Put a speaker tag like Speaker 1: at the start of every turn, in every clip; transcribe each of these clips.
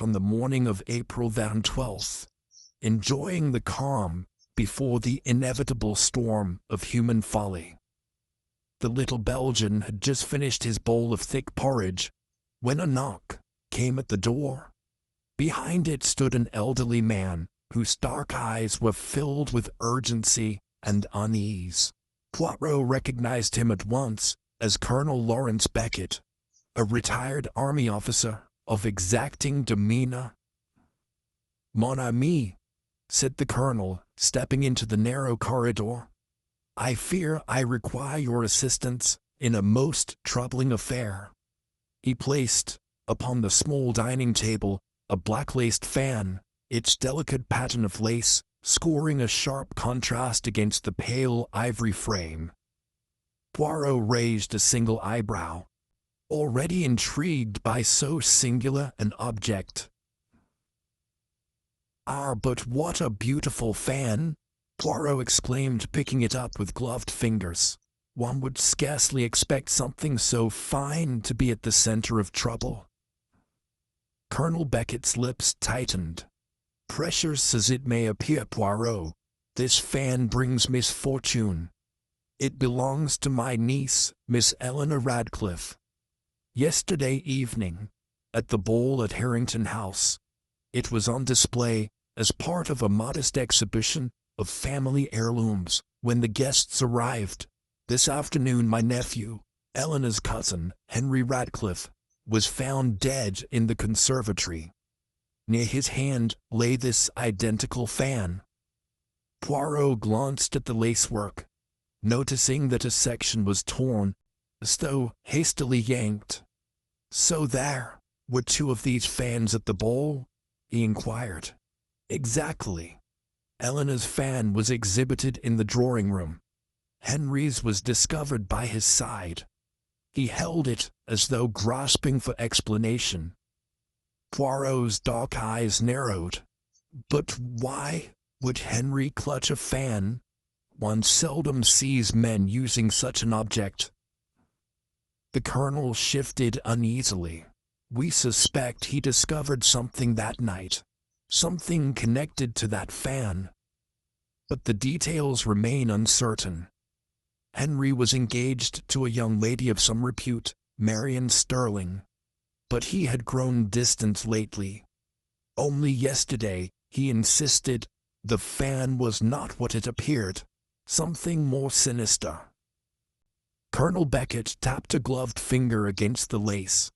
Speaker 1: on the morning of April 12th, enjoying the calm before the inevitable storm of human folly. The little Belgian had just finished his bowl of thick porridge when a knock came at the door. Behind it stood an elderly man whose dark eyes were filled with urgency and unease. Poirot recognized him at once as Colonel Lawrence Beckett, a retired army officer of exacting demeanor. "Mon ami," said the colonel, stepping into the narrow corridor, "I fear I require your assistance in a most troubling affair." He placed upon the small dining table a black-laced fan, its delicate pattern of lace scoring a sharp contrast against the pale ivory frame. Poirot raised a single eyebrow, already intrigued by so singular an object. "Ah, but what a beautiful fan!" Poirot exclaimed, picking it up with gloved fingers. "One would scarcely expect something so fine to be at the center of trouble." Colonel Beckett's lips tightened. "Precious as it may appear, Poirot, this fan brings misfortune. It belongs to my niece, Miss Eleanor Radcliffe. Yesterday evening, at the ball at Harrington House, it was on display as part of a modest exhibition of family heirlooms. When the guests arrived, this afternoon my nephew, Eleanor's cousin, Henry Radcliffe, was found dead in the conservatory. Near his hand lay this identical fan." Poirot glanced at the lacework, noticing that a section was torn, as though hastily yanked. "So there were two of these fans at the ball?" he inquired. "Exactly. Eleanor's fan was exhibited in the drawing-room. Henry's was discovered by his side." He held it as though grasping for explanation. Poirot's dark eyes narrowed. "But why would Henry clutch a fan? One seldom sees men using such an object." The colonel shifted uneasily. "We suspect he discovered something that night, something connected to that fan. But the details remain uncertain. Henry was engaged to a young lady of some repute, Marian Sterling, but he had grown distant lately. Only yesterday he insisted the fan was not what it appeared, something more sinister." Colonel Beckett tapped a gloved finger against the lace.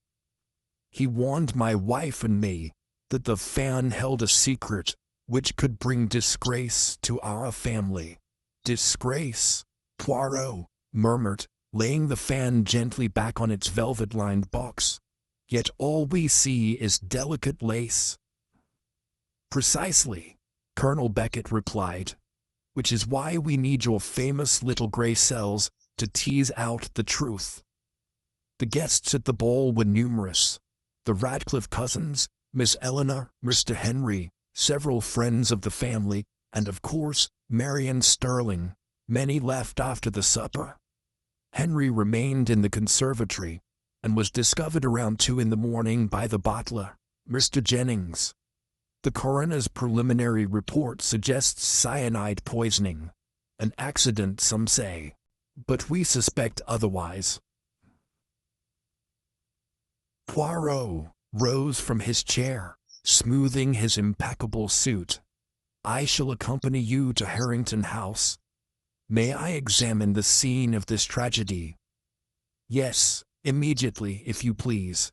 Speaker 1: "He warned my wife and me that the fan held a secret which could bring disgrace to our family." "Disgrace?" Poirot murmured, laying the fan gently back on its velvet-lined box. "Yet all we see is delicate lace." "Precisely," Colonel Beckett replied, "which is why we need your famous little gray cells to tease out the truth." The guests at the ball were numerous. The Radcliffe cousins, Miss Eleanor, Mr. Henry, several friends of the family, and of course, Marian Sterling. Many left after the supper. Henry remained in the conservatory and was discovered around 2 in the morning by the butler, Mr. Jennings. The coroner's preliminary report suggests cyanide poisoning. An accident, some say, but we suspect otherwise. Poirot rose from his chair, smoothing his impeccable suit. "I shall accompany you to Harrington House. May I examine the scene of this tragedy?" "Yes, immediately, if you please."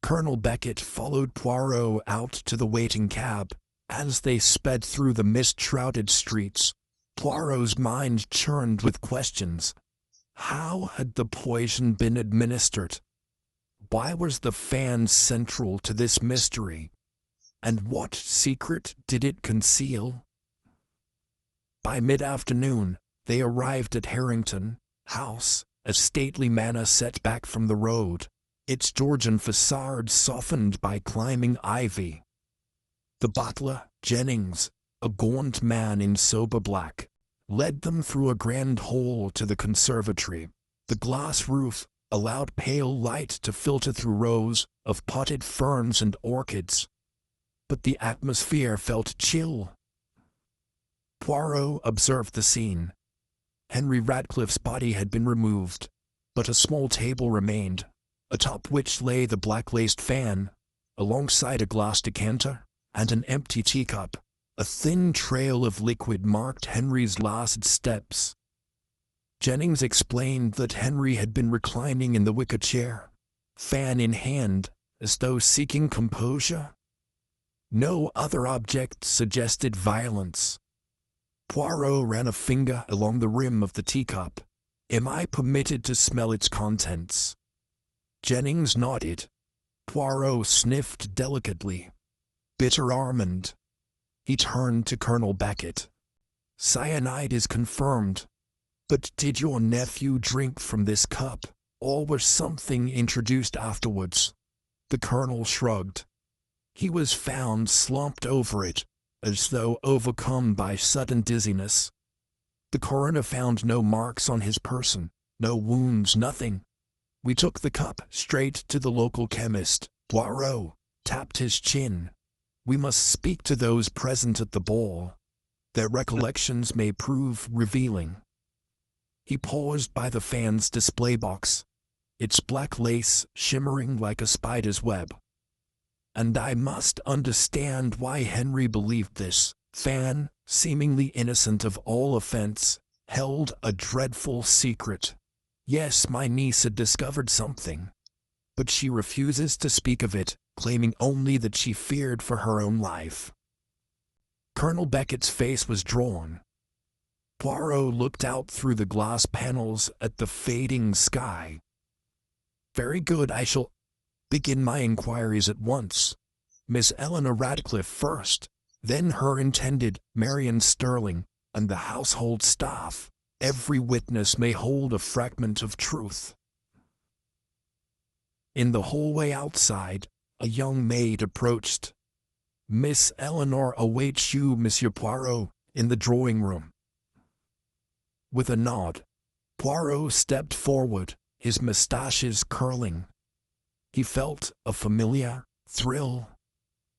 Speaker 1: Colonel Beckett followed Poirot out to the waiting cab. As they sped through the mist-shrouded streets, Poirot's mind churned with questions. How had the poison been administered? Why was the fan central to this mystery? And what secret did it conceal? By mid-afternoon, they arrived at Harrington House, a stately manor set back from the road, its Georgian facade softened by climbing ivy. The butler, Jennings, a gaunt man in sober black, led them through a grand hall to the conservatory. The glass roof allowed pale light to filter through rows of potted ferns and orchids. But the atmosphere felt chill. Poirot observed the scene. Henry Radcliffe's body had been removed, but a small table remained, atop which lay the black-laced fan, alongside a glass decanter and an empty teacup. A thin trail of liquid marked Henry's last steps. Jennings explained that Henry had been reclining in the wicker chair, fan in hand, as though seeking composure. No other object suggested violence. Poirot ran a finger along the rim of the teacup. "Am I permitted to smell its contents?" Jennings nodded. Poirot sniffed delicately. "Bitter almond." He turned to Colonel Beckett. "Cyanide is confirmed. But did your nephew drink from this cup, or was something introduced afterwards?" The colonel shrugged. "He was found slumped over it, as though overcome by sudden dizziness. The coroner found no marks on his person, no wounds, nothing. We took the cup straight to the local chemist." Poirot tapped his chin. "We must speak to those present at the ball. Their recollections may prove revealing." He paused by the fan's display box, its black lace shimmering like a spider's web. "And I must understand why Henry believed this fan, seemingly innocent of all offense, held a dreadful secret. Yes, my niece had discovered something, but she refuses to speak of it, claiming only that she feared for her own life." Colonel Beckett's face was drawn. Poirot looked out through the glass panels at the fading sky. "Very good, I shall begin my inquiries at once. Miss Eleanor Radcliffe first, then her intended, Marian Sterling, and the household staff. Every witness may hold a fragment of truth." In the hallway outside, a young maid approached. "Miss Eleanor awaits you, Monsieur Poirot, in the drawing room." With a nod, Poirot stepped forward, his mustaches curling. He felt a familiar thrill.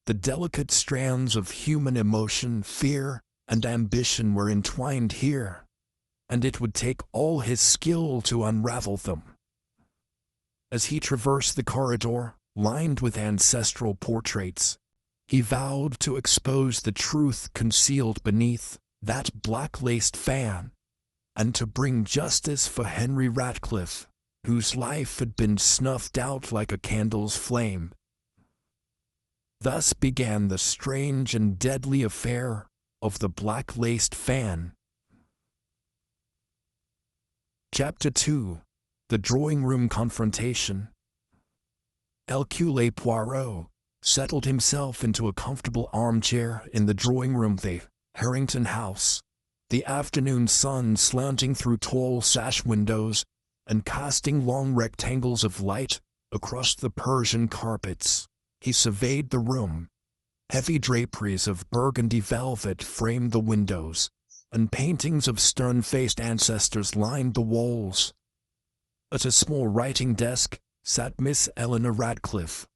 Speaker 1: The delicate strands of human emotion, fear, and ambition were entwined here, and it would take all his skill to unravel them. As he traversed the corridor, lined with ancestral portraits, he vowed to expose the truth concealed beneath that black-laced fan, and to bring justice for Henry Radcliffe, whose life had been snuffed out like a candle's flame. Thus began the strange and deadly affair of the black-laced fan. Chapter 2. The Drawing Room Confrontation. Hercule Poirot settled himself into a comfortable armchair in the drawing room of the Harrington house, the afternoon sun slanting through tall sash windows and casting long rectangles of light across the Persian carpets. He surveyed the room. Heavy draperies of burgundy velvet framed the windows, and paintings of stern-faced ancestors lined the walls. At a small writing desk sat Miss Eleanor Radcliffe,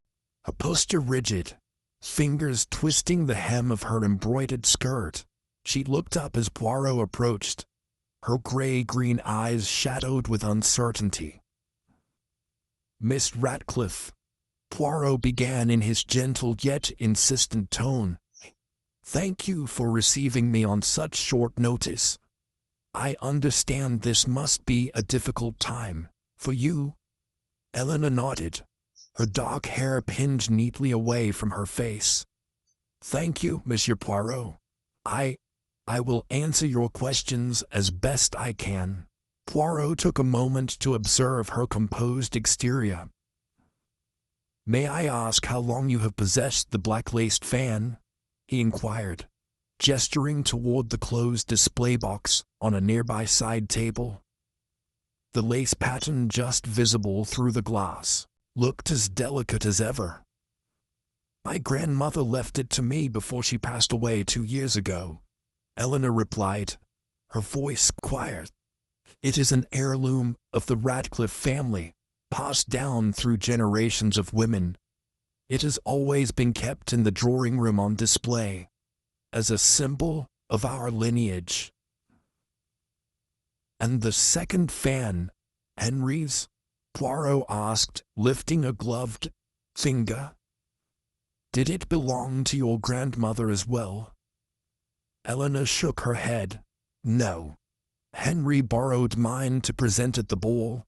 Speaker 1: her posture rigid, fingers twisting the hem of her embroidered skirt. She looked up as Poirot approached, her gray-green eyes shadowed with uncertainty. "Miss Radcliffe," Poirot began in his gentle yet insistent tone, "thank you for receiving me on such short notice. I understand this must be a difficult time for you." Eleanor nodded, her dark hair pinned neatly away from her face. "Thank you, Monsieur Poirot. I will answer your questions as best I can." Poirot took a moment to observe her composed exterior. "May I ask how long you have possessed the black-laced fan?" he inquired, gesturing toward the closed display box on a nearby side table. The lace pattern just visible through the glass looked as delicate as ever. "My grandmother left it to me before she passed away 2 years ago," Eleanor replied, her voice quiet. "It is an heirloom of the Radcliffe family, passed down through generations of women. It has always been kept in the drawing room on display, as a symbol of our lineage. And the second fan, Henry's? Poirot asked, lifting a gloved finger. Did it belong to your grandmother as well? Eleanor shook her head. No. Henry borrowed mine to present at the ball.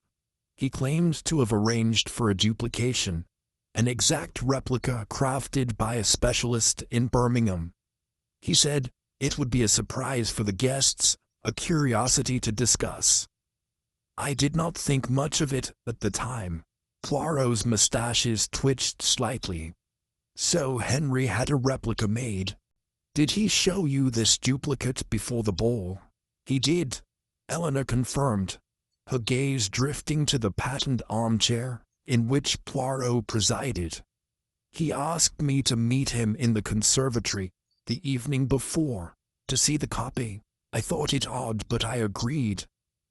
Speaker 1: He claimed to have arranged for a duplication, an exact replica crafted by a specialist in Birmingham. He said it would be a surprise for the guests, a curiosity to discuss. I did not think much of it at the time. Poirot's mustaches twitched slightly. So Henry had a replica made. Did he show you this duplicate before the ball? He did, Eleanor confirmed, her gaze drifting to the patterned armchair in which Poirot presided. He asked me to meet him in the conservatory the evening before, to see the copy. I thought it odd, but I agreed.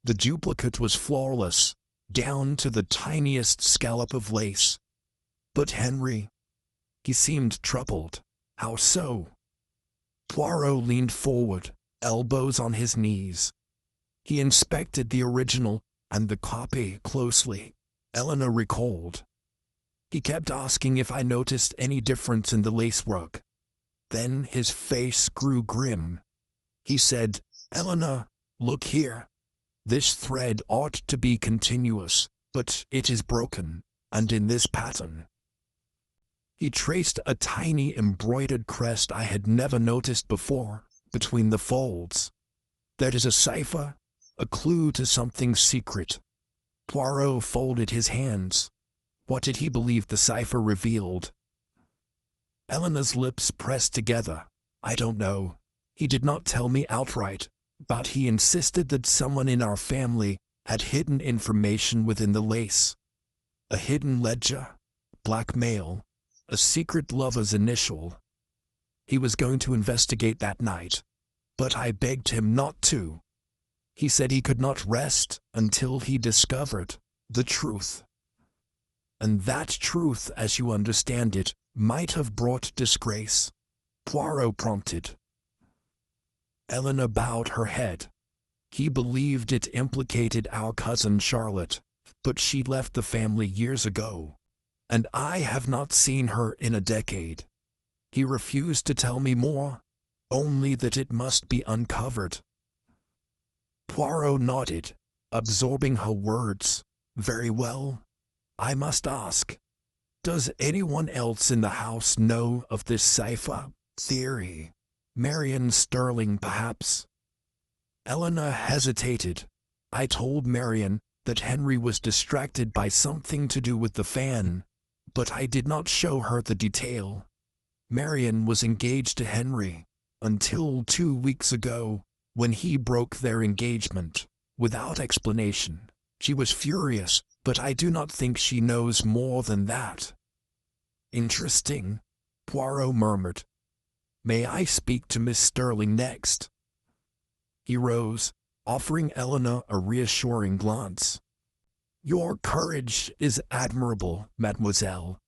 Speaker 1: The duplicate was flawless, down to the tiniest scallop of lace. But Henry, he seemed troubled. How so? Poirot leaned forward, elbows on his knees. He inspected the original and the copy closely, Eleanor recalled. He kept asking if I noticed any difference in the lacework. Then his face grew grim. He said, Eleanor, look here. This thread ought to be continuous, but it is broken, and in this pattern. He traced a tiny embroidered crest I had never noticed before, between the folds. That is a cipher, a clue to something secret. Poirot folded his hands. What did he believe the cipher revealed? Eleanor's lips pressed together. I don't know. He did not tell me outright, but he insisted that someone in our family had hidden information within the lace. A hidden ledger, blackmail, a secret lover's initial. He was going to investigate that night, but I begged him not to. He said he could not rest until he discovered the truth. And that truth, as you understand it, might have brought disgrace, Poirot prompted. Eleanor bowed her head. He believed it implicated our cousin Charlotte, but she left the family years ago, and I have not seen her in a decade. He refused to tell me more, only that it must be uncovered. Poirot nodded, absorbing her words. Very well. I must ask, does anyone else in the house know of this cipher theory? Marian Sterling, perhaps? Eleanor hesitated. I told Marian that Henry was distracted by something to do with the fan, but I did not show her the detail. Marian was engaged to Henry until 2 weeks ago, when he broke their engagement, without explanation. She was furious, but I do not think she knows more than that. Interesting, Poirot murmured. May I speak to Miss Sterling next? He rose, offering Eleanor a reassuring glance. Your courage is admirable, mademoiselle.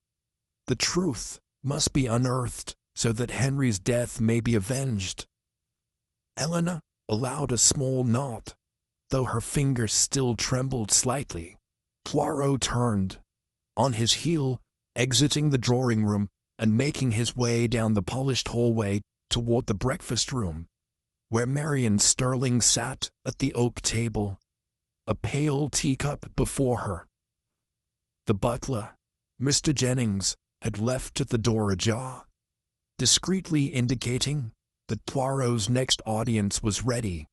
Speaker 1: The truth must be unearthed so that Henry's death may be avenged. Eleanor allowed a small nod, though her fingers still trembled slightly. Poirot turned, on his heel, exiting the drawing room and making his way down the polished hallway toward the breakfast room, where Marian Sterling sat at the oak table, a pale teacup before her. The butler, Mr. Jennings, had left at the door ajar, discreetly indicating that Poirot's next audience was ready.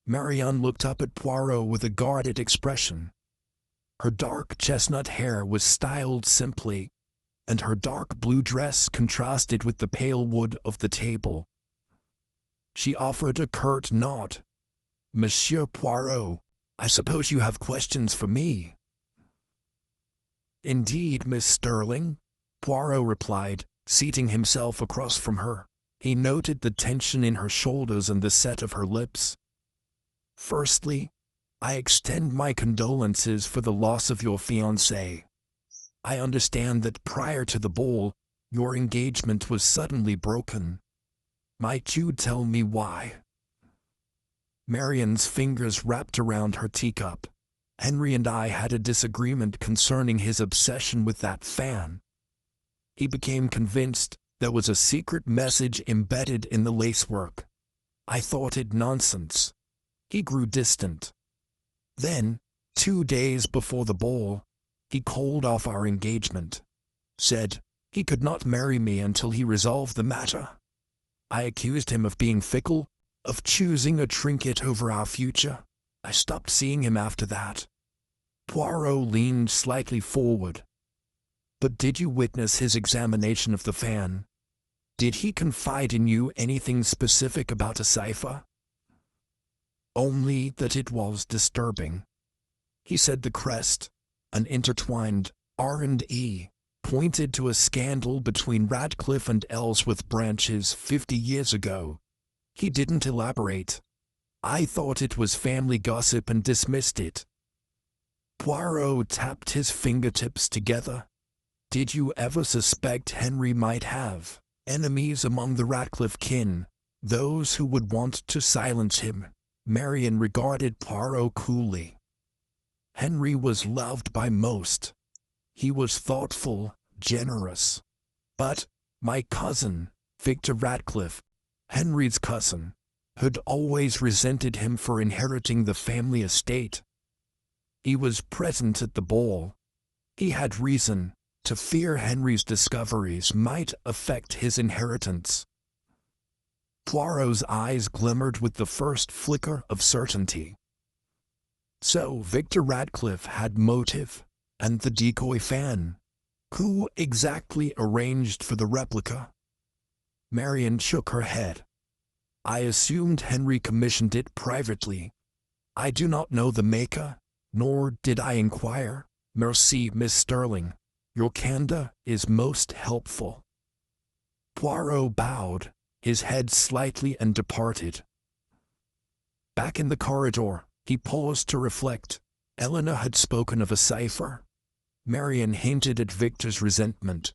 Speaker 1: Marian looked up at Poirot with a guarded expression. Her dark chestnut hair was styled simply, and her dark blue dress contrasted with the pale wood of the table. She offered a curt nod. Monsieur Poirot, I suppose you have questions for me? Indeed, Miss Sterling, Poirot replied, seating himself across from her. He noted the tension in her shoulders and the set of her lips. Firstly, I extend my condolences for the loss of your fiancé. I understand that prior to the ball, your engagement was suddenly broken. Might you tell me why? Marian's fingers wrapped around her teacup. Henry and I had a disagreement concerning his obsession with that fan. He became convinced there was a secret message embedded in the lacework. I thought it nonsense. He grew distant. Then, 2 days before the ball, he called off our engagement. Said he could not marry me until he resolved the matter. I accused him of being fickle, of choosing a trinket over our future. I stopped seeing him after that. Poirot leaned slightly forward. But did you witness his examination of the fan? Did he confide in you anything specific about a cipher? Only that it was disturbing. He said the crest, an intertwined R&E, pointed to a scandal between Radcliffe and Ellsworth branches 50 years ago. He didn't elaborate. I thought it was family gossip and dismissed it. Poirot tapped his fingertips together. Did you ever suspect Henry might have enemies among the Radcliffe kin, those who would want to silence him? Marian regarded Poirot coolly. Henry was loved by most. He was thoughtful, generous. But my cousin, Victor Radcliffe, Henry's cousin, had always resented him for inheriting the family estate. He was present at the ball. He had reason to fear Henry's discoveries might affect his inheritance. Poirot's eyes glimmered with the first flicker of certainty. So Victor Radcliffe had motive, and the decoy fan. Who exactly arranged for the replica? Marian shook her head. I assumed Henry commissioned it privately. I do not know the maker, nor did I inquire. Merci, Miss Sterling. Your candor is most helpful. Poirot bowed, his head slightly, and departed. Back in the corridor, he paused to reflect. Eleanor had spoken of a cipher. Marian hinted at Victor's resentment,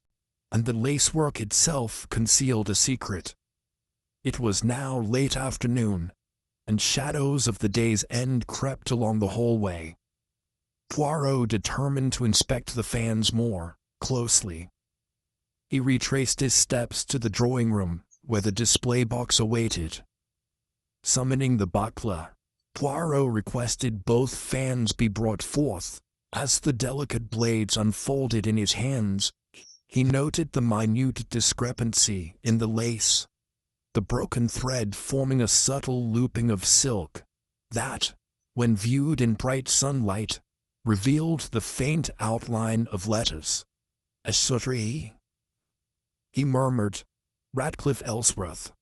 Speaker 1: and the lacework itself concealed a secret. It was now late afternoon, and shadows of the day's end crept along the hallway. Poirot determined to inspect the fans more closely. He retraced his steps to the drawing room, where the display box awaited. Summoning the butler, Poirot requested both fans be brought forth. As the delicate blades unfolded in his hands, he noted the minute discrepancy in the lace, the broken thread forming a subtle looping of silk that, when viewed in bright sunlight, revealed the faint outline of letters. Assurie. He murmured, Radcliffe Ellsworth,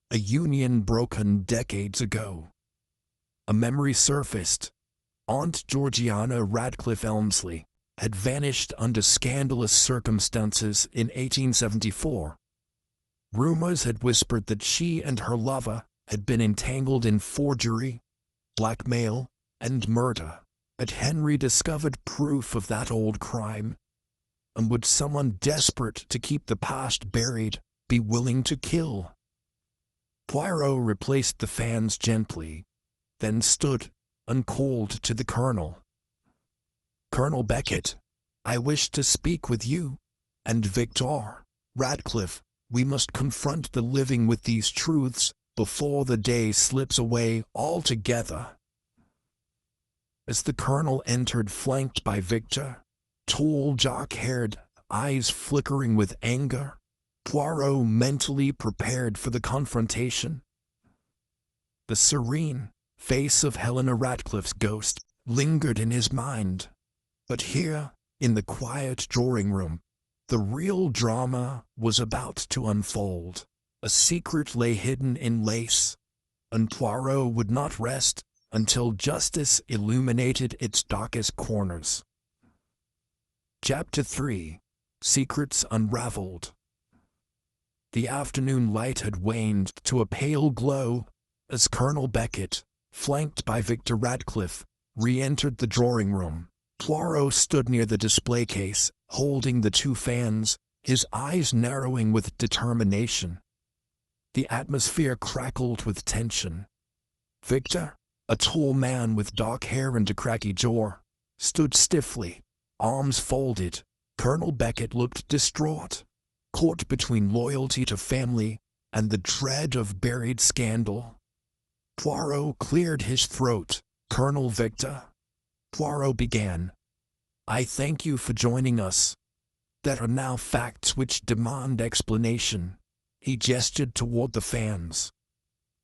Speaker 1: a union broken decades ago. A memory surfaced. Aunt Georgiana Radcliffe Elmsley had vanished under scandalous circumstances in 1874. Rumors had whispered that she and her lover had been entangled in forgery, blackmail, and murder. But Henry discovered proof of that old crime. And would someone desperate to keep the past buried be willing to kill? Poirot replaced the fans gently, then stood uncalled to the Colonel. Colonel Beckett, I wish to speak with you, and Victor Radcliffe. We must confront the living with these truths before the day slips away altogether. As the Colonel entered, flanked by Victor, tall, dark-haired, eyes flickering with anger, Poirot mentally prepared for the confrontation. The serene face of Helena Radcliffe's ghost lingered in his mind. But here, in the quiet drawing room, the real drama was about to unfold. A secret lay hidden in lace, and Poirot would not rest until justice illuminated its darkest corners. Chapter 3. Secrets Unraveled. The afternoon light had waned to a pale glow as Colonel Beckett, flanked by Victor Radcliffe, re-entered the drawing room. Poirot stood near the display case, holding the two fans, his eyes narrowing with determination. The atmosphere crackled with tension. Victor, a tall man with dark hair and a craggy jaw, stood stiffly, arms folded. Colonel Beckett looked distraught, caught between loyalty to family and the dread of buried scandal. Poirot cleared his throat. "Colonel Victor," Poirot began, "I thank you for joining us. There are now facts which demand explanation." He gestured toward the fans.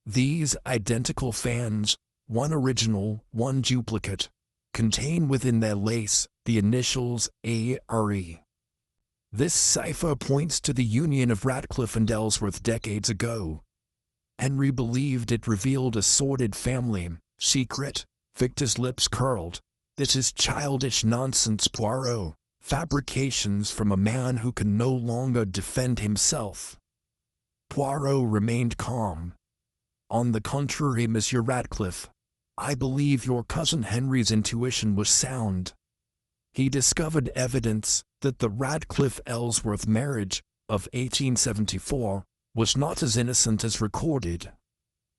Speaker 1: These identical fans, one original, one duplicate, contain within their lace the initials A.R.E. This cipher points to the union of Radcliffe and Ellsworth decades ago. Henry believed it revealed a sordid family secret. Victor's lips curled. "This is childish nonsense, Poirot. Fabrications from a man who can no longer defend himself." Poirot remained calm. "On the contrary, Monsieur Radcliffe, I believe your cousin Henry's intuition was sound. He discovered evidence that the Radcliffe-Ellsworth marriage of 1874 was not as innocent as recorded.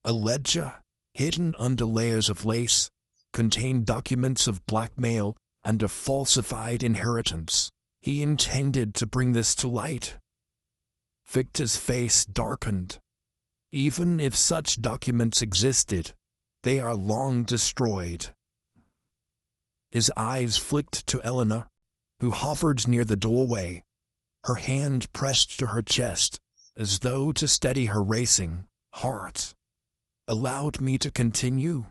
Speaker 1: A ledger, hidden under layers of lace, contained documents of blackmail and a falsified inheritance. He intended to bring this to light." Victor's face darkened. "Even if such documents existed, they are long destroyed." His eyes flicked to Eleanor, who hovered near the doorway. Her hand pressed to her chest, as though to steady her racing heart. "Allowed me to continue?"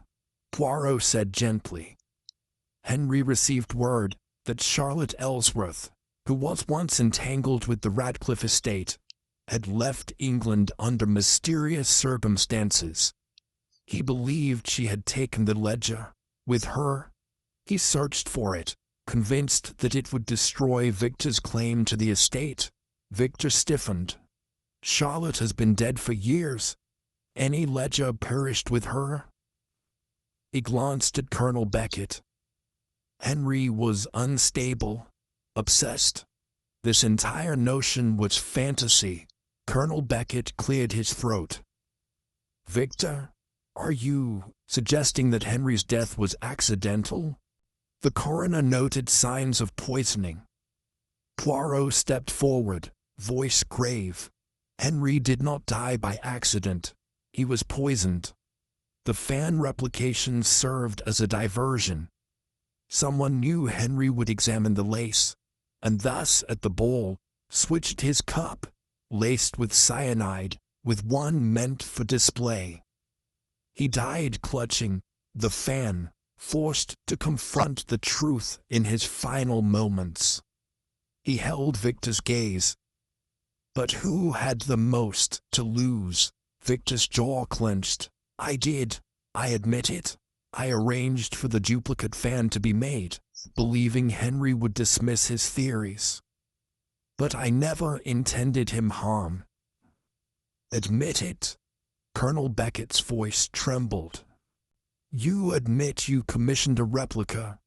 Speaker 1: Poirot said gently. "Henry received word that Charlotte Ellsworth, who was once entangled with the Radcliffe estate, had left England under mysterious circumstances. He believed she had taken the ledger with her. He searched for it, convinced that it would destroy Victor's claim to the estate." Victor stiffened. "Charlotte has been dead for years. Any ledger perished with her?" He glanced at Colonel Beckett. "Henry was unstable, obsessed. This entire notion was fantasy." Colonel Beckett cleared his throat. "Victor, are you suggesting that Henry's death was accidental?" The coroner noted signs of poisoning. Poirot stepped forward, voice grave. "Henry did not die by accident. He was poisoned. The fan replications served as a diversion. Someone knew Henry would examine the lace, and thus, at the ball, switched his cup, laced with cyanide, with one meant for display. He died clutching the fan, forced to confront the truth in his final moments." He held Victor's gaze. "But who had the most to lose?" Victor's jaw clenched. "I did. I admit it. I arranged for the duplicate fan to be made, believing Henry would dismiss his theories. But I never intended him harm." "Admit it?" Colonel Beckett's voice trembled. "You admit you commissioned a replica,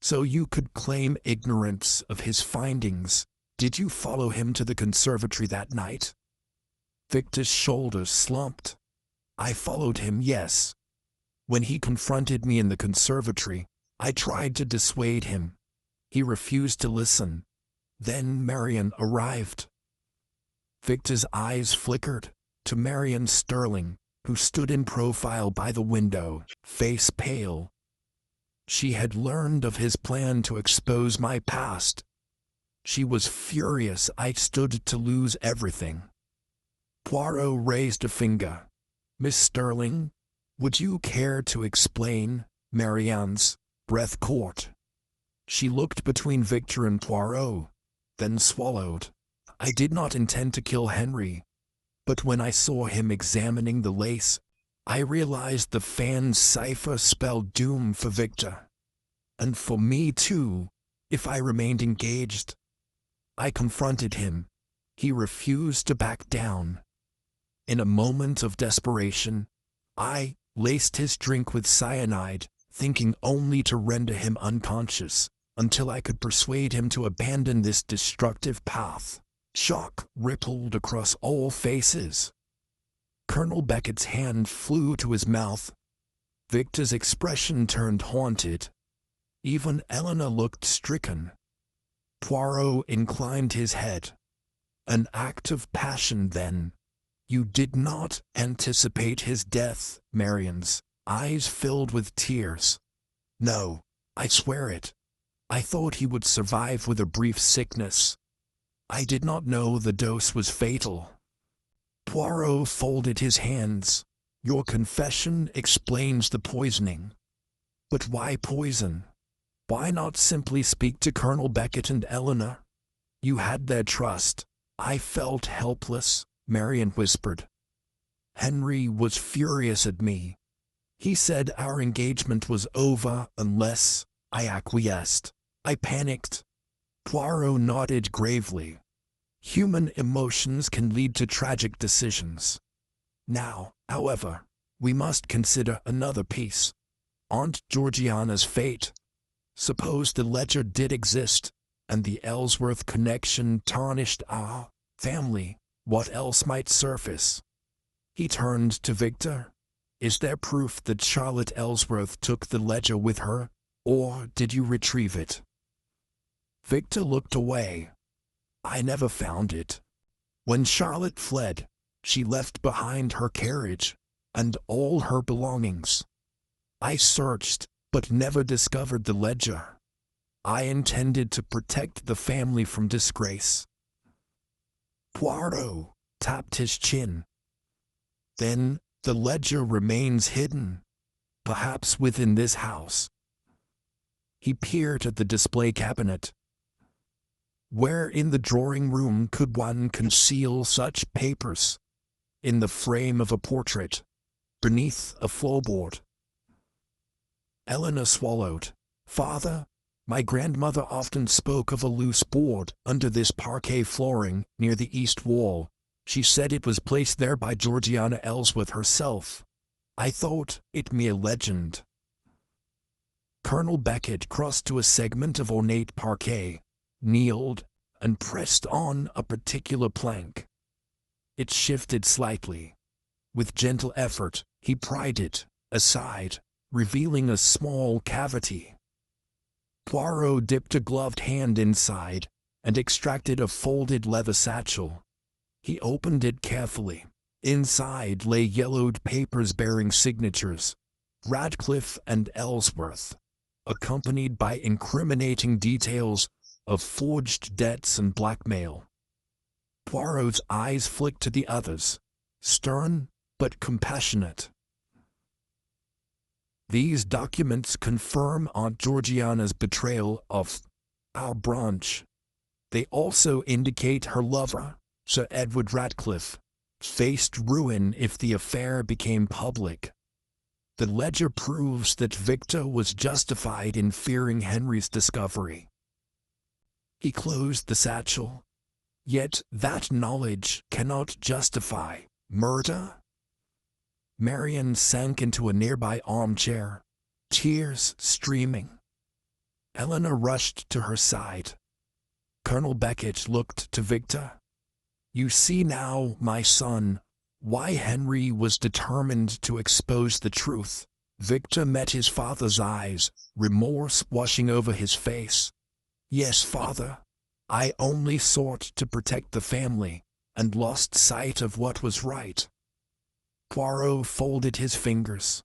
Speaker 1: so you could claim ignorance of his findings. Did you follow him to the conservatory that night?" Victor's shoulders slumped. "I followed him, yes. When he confronted me in the conservatory, I tried to dissuade him. He refused to listen. Then Marian arrived." Victor's eyes flickered to Marian Sterling, who stood in profile by the window, face pale. She had learned of his plan to expose my past. She was furious I stood to lose everything. Poirot raised a finger. "Miss Sterling, would you care to explain?" Marianne's breath caught. She looked between Victor and Poirot, then swallowed. "I did not intend to kill Henry, but when I saw him examining the lace, I realized the fan's cipher spelled doom for Victor. And for me too, if I remained engaged. I confronted him. He refused to back down. In a moment of desperation, I laced his drink with cyanide, thinking only to render him unconscious, until I could persuade him to abandon this destructive path. Shock rippled across all faces. Colonel Beckett's hand flew to his mouth. Victor's expression turned haunted. Even Eleanor looked stricken. Poirot inclined his head. An act of passion, then. You did not anticipate his death. Marian's eyes filled with tears. No, I swear it. I thought he would survive with a brief sickness. I did not know the dose was fatal. Poirot folded his hands. Your confession explains the poisoning. But why poison? Why not simply speak to Colonel Beckett and Eleanor? You had their trust. I felt helpless, Marian whispered. Henry was furious at me. He said our engagement was over unless I acquiesced. I panicked. Poirot nodded gravely. Human emotions can lead to tragic decisions. Now, however, we must consider another piece. Aunt Georgiana's fate. Suppose the ledger did exist, and the Ellsworth connection tarnished our family. What else might surface? He turned to Victor. Is there proof that Charlotte Ellsworth took the ledger with her, or did you retrieve it? Victor looked away. I never found it. When Charlotte fled, she left behind her carriage and all her belongings. I searched, but never discovered the ledger. I intended to protect the family from disgrace. Poirot tapped his chin. Then the ledger remains hidden, perhaps within this house. He peered at the display cabinet. Where in the drawing room could one conceal such papers? In the frame of a portrait, beneath a floorboard. Eleanor swallowed. Father, my grandmother often spoke of a loose board under this parquet flooring near the east wall. She said it was placed there by Georgiana Ellsworth herself. I thought it mere legend. Colonel Beckett crossed to a segment of ornate parquet, kneeled, and pressed on a particular plank. It shifted slightly. With gentle effort, he pried it aside, revealing a small cavity. Poirot dipped a gloved hand inside and extracted a folded leather satchel. He opened it carefully. Inside lay yellowed papers bearing signatures, Radcliffe and Ellsworth, accompanied by incriminating details of forged debts and blackmail. Poirot's eyes flicked to the others, stern but compassionate. These documents confirm Aunt Georgiana's betrayal of our branch. They also indicate her lover, Sir Edward Radcliffe, faced ruin if the affair became public. The ledger proves that Victor was justified in fearing Henry's discovery. He closed the satchel. Yet that knowledge cannot justify murder. Marian sank into a nearby armchair, tears streaming. Eleanor rushed to her side. Colonel Beckett looked to Victor. You see now, my son, why Henry was determined to expose the truth. Victor met his father's eyes, remorse washing over his face. Yes, father, I only sought to protect the family, and lost sight of what was right. Poirot folded his fingers.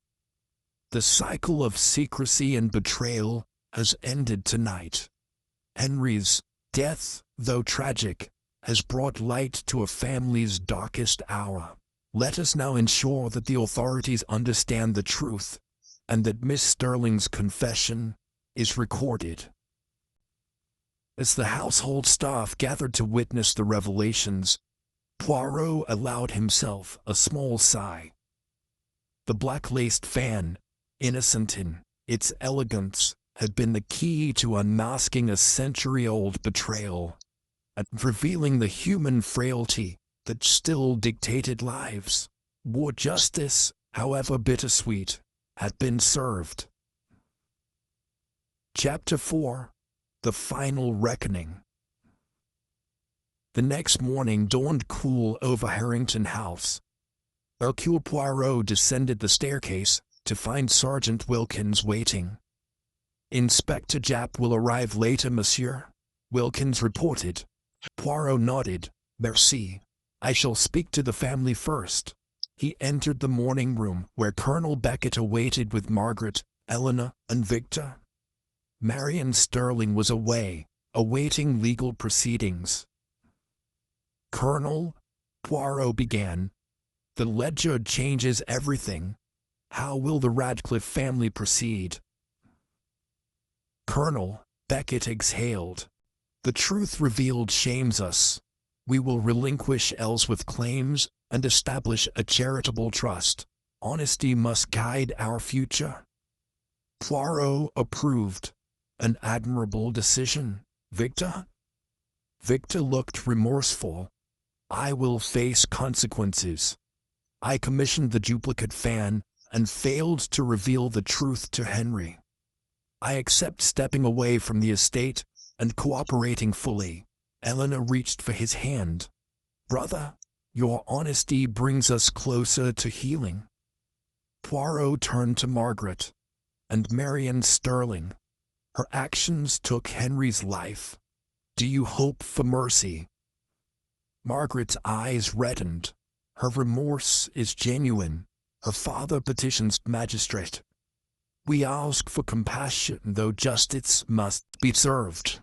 Speaker 1: The cycle of secrecy and betrayal has ended tonight. Henry's death, though tragic, has brought light to a family's darkest hour. Let us now ensure that the authorities understand the truth, and that Miss Sterling's confession is recorded. As the household staff gathered to witness the revelations, Poirot allowed himself a small sigh. The black-laced fan, innocent in its elegance, had been the key to unmasking a century-old betrayal, and revealing the human frailty that still dictated lives. War justice, however bittersweet, had been served. Chapter 4. The Final Reckoning. The next morning dawned cool over Harrington House. Hercule Poirot descended the staircase to find Sergeant Wilkins waiting. "Inspector Japp will arrive later, monsieur," Wilkins reported. Poirot nodded. "Merci. I shall speak to the family first." He entered the morning room where Colonel Beckett awaited with Margaret, Eleanor, and Victor. Marion Sterling was away, awaiting legal proceedings. "Colonel," Poirot began, "the ledger changes everything. How will the Radcliffe family proceed?" "Colonel," Beckett exhaled, "the truth revealed shames us. We will relinquish Ellsworth claims and establish a charitable trust. Honesty must guide our future." Poirot approved. "An admirable decision, Victor?" Victor looked remorseful. "I will face consequences. I commissioned the duplicate fan and failed to reveal the truth to Henry. I accept stepping away from the estate and cooperating fully." Eleanor reached for his hand. "Brother, your honesty brings us closer to healing." Poirot turned to Margaret. "And Marion Sterling. Her actions took Henry's life. Do you hope for mercy?" Margaret's eyes reddened. "Her remorse is genuine. Her father petitions magistrate. We ask for compassion, though justice must be served."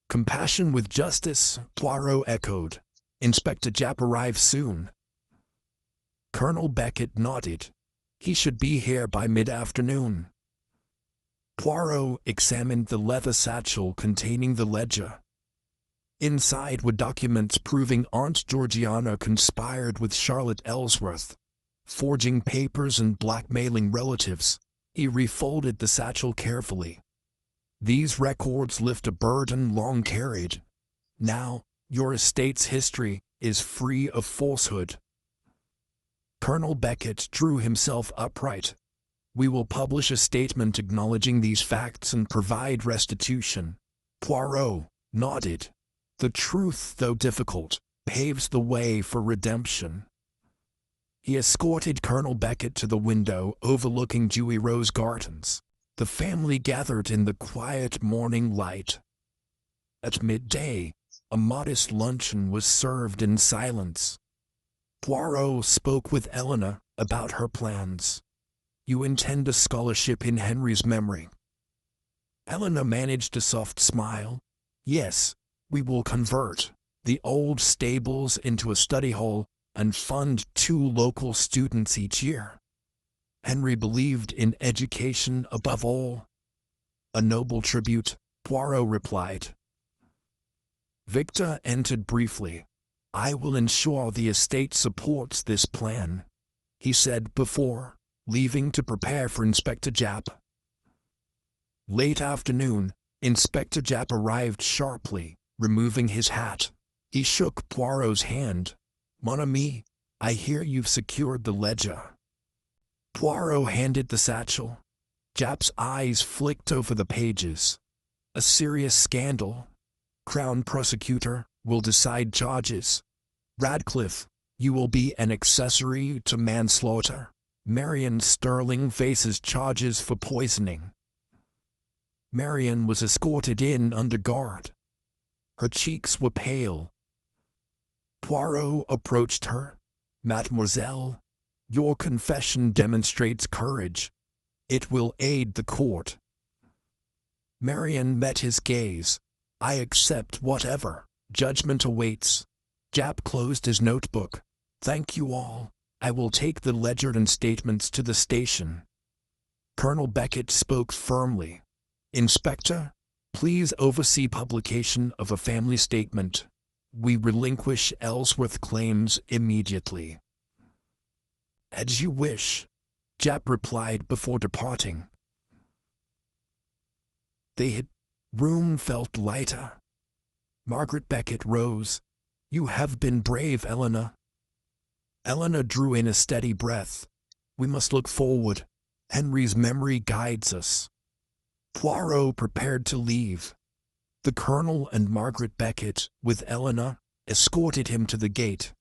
Speaker 1: "Compassion with justice," Poirot echoed. "Inspector Japp arrives soon." Colonel Beckett nodded. "He should be here by mid-afternoon." Poirot examined the leather satchel containing the ledger. Inside were documents proving Aunt Georgiana conspired with Charlotte Ellsworth, forging papers and blackmailing relatives. He refolded the satchel carefully. "These records lift a burden long carried. Now, your estate's history is free of falsehood." Colonel Beckett drew himself upright. "We will publish a statement acknowledging these facts and provide restitution." Poirot nodded. "The truth, though difficult, paves the way for redemption." He escorted Colonel Beckett to the window overlooking dewy rose gardens. The family gathered in the quiet morning light. At midday, a modest luncheon was served in silence. Poirot spoke with Eleanor about her plans. "You intend a scholarship in Henry's memory?" Eleanor managed a soft smile. "Yes, we will convert the old stables into a study hall and fund 2 local students each year. Henry believed in education above all." "A noble tribute," Poirot replied. Victor entered briefly. "I will ensure the estate supports this plan," he said before leaving to prepare for Inspector Japp. Late afternoon, Inspector Japp arrived sharply, removing his hat. He shook Poirot's hand. "Mon ami, I hear you've secured the ledger." Poirot handed the satchel. Japp's eyes flicked over the pages. "A serious scandal. Crown prosecutor will decide charges. Radcliffe, you will be an accessory to manslaughter. Marion Sterling faces charges for poisoning." Marion was escorted in under guard. Her cheeks were pale. Poirot approached her. "Mademoiselle, your confession demonstrates courage. It will aid the court." Marion met his gaze. "I accept whatever judgment awaits." Japp closed his notebook. "Thank you all. I will take the ledger and statements to the station." Colonel Beckett spoke firmly. "Inspector, please oversee publication of a family statement. We relinquish Ellsworth claims immediately." "As you wish," Japp replied before departing. The room felt lighter. Margaret Beckett rose. "You have been brave, Eleanor." Eleanor drew in a steady breath. "We must look forward. Henry's memory guides us." Poirot prepared to leave. The Colonel and Margaret Beckett, with Eleanor, escorted him to the gate.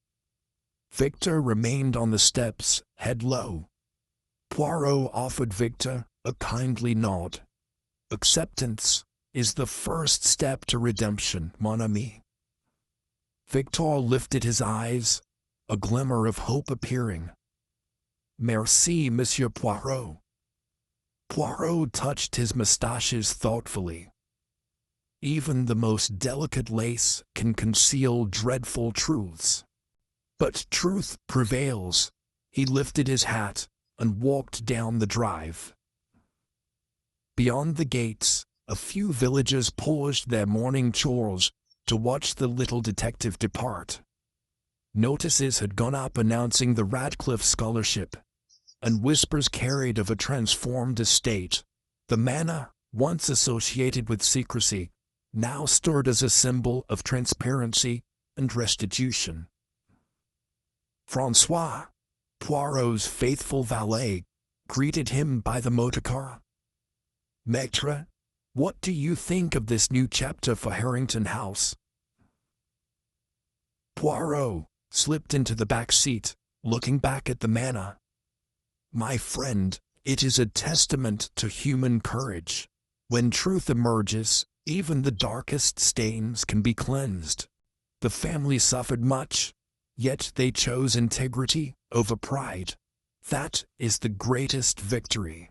Speaker 1: Victor remained on the steps, head low. Poirot offered Victor a kindly nod. Acceptance is the first step to redemption, mon ami. Victor lifted his eyes, a glimmer of hope appearing. Merci, Monsieur Poirot. Poirot touched his moustaches thoughtfully. Even the most delicate lace can conceal dreadful truths. But truth prevails. He lifted his hat and walked down the drive. Beyond the gates, a few villagers paused their morning chores to watch the little detective depart. Notices had gone up announcing the Radcliffe Scholarship, and whispers carried of a transformed estate. The manor, once associated with secrecy, now stood as a symbol of transparency and restitution. François, Poirot's faithful valet, greeted him by the motorcar. Maître, what do you think of this new chapter for Harrington House? Poirot slipped into the back seat, looking back at the manor. My friend, it is a testament to human courage. When truth emerges, even the darkest stains can be cleansed. The family suffered much, yet they chose integrity over pride. That is the greatest victory.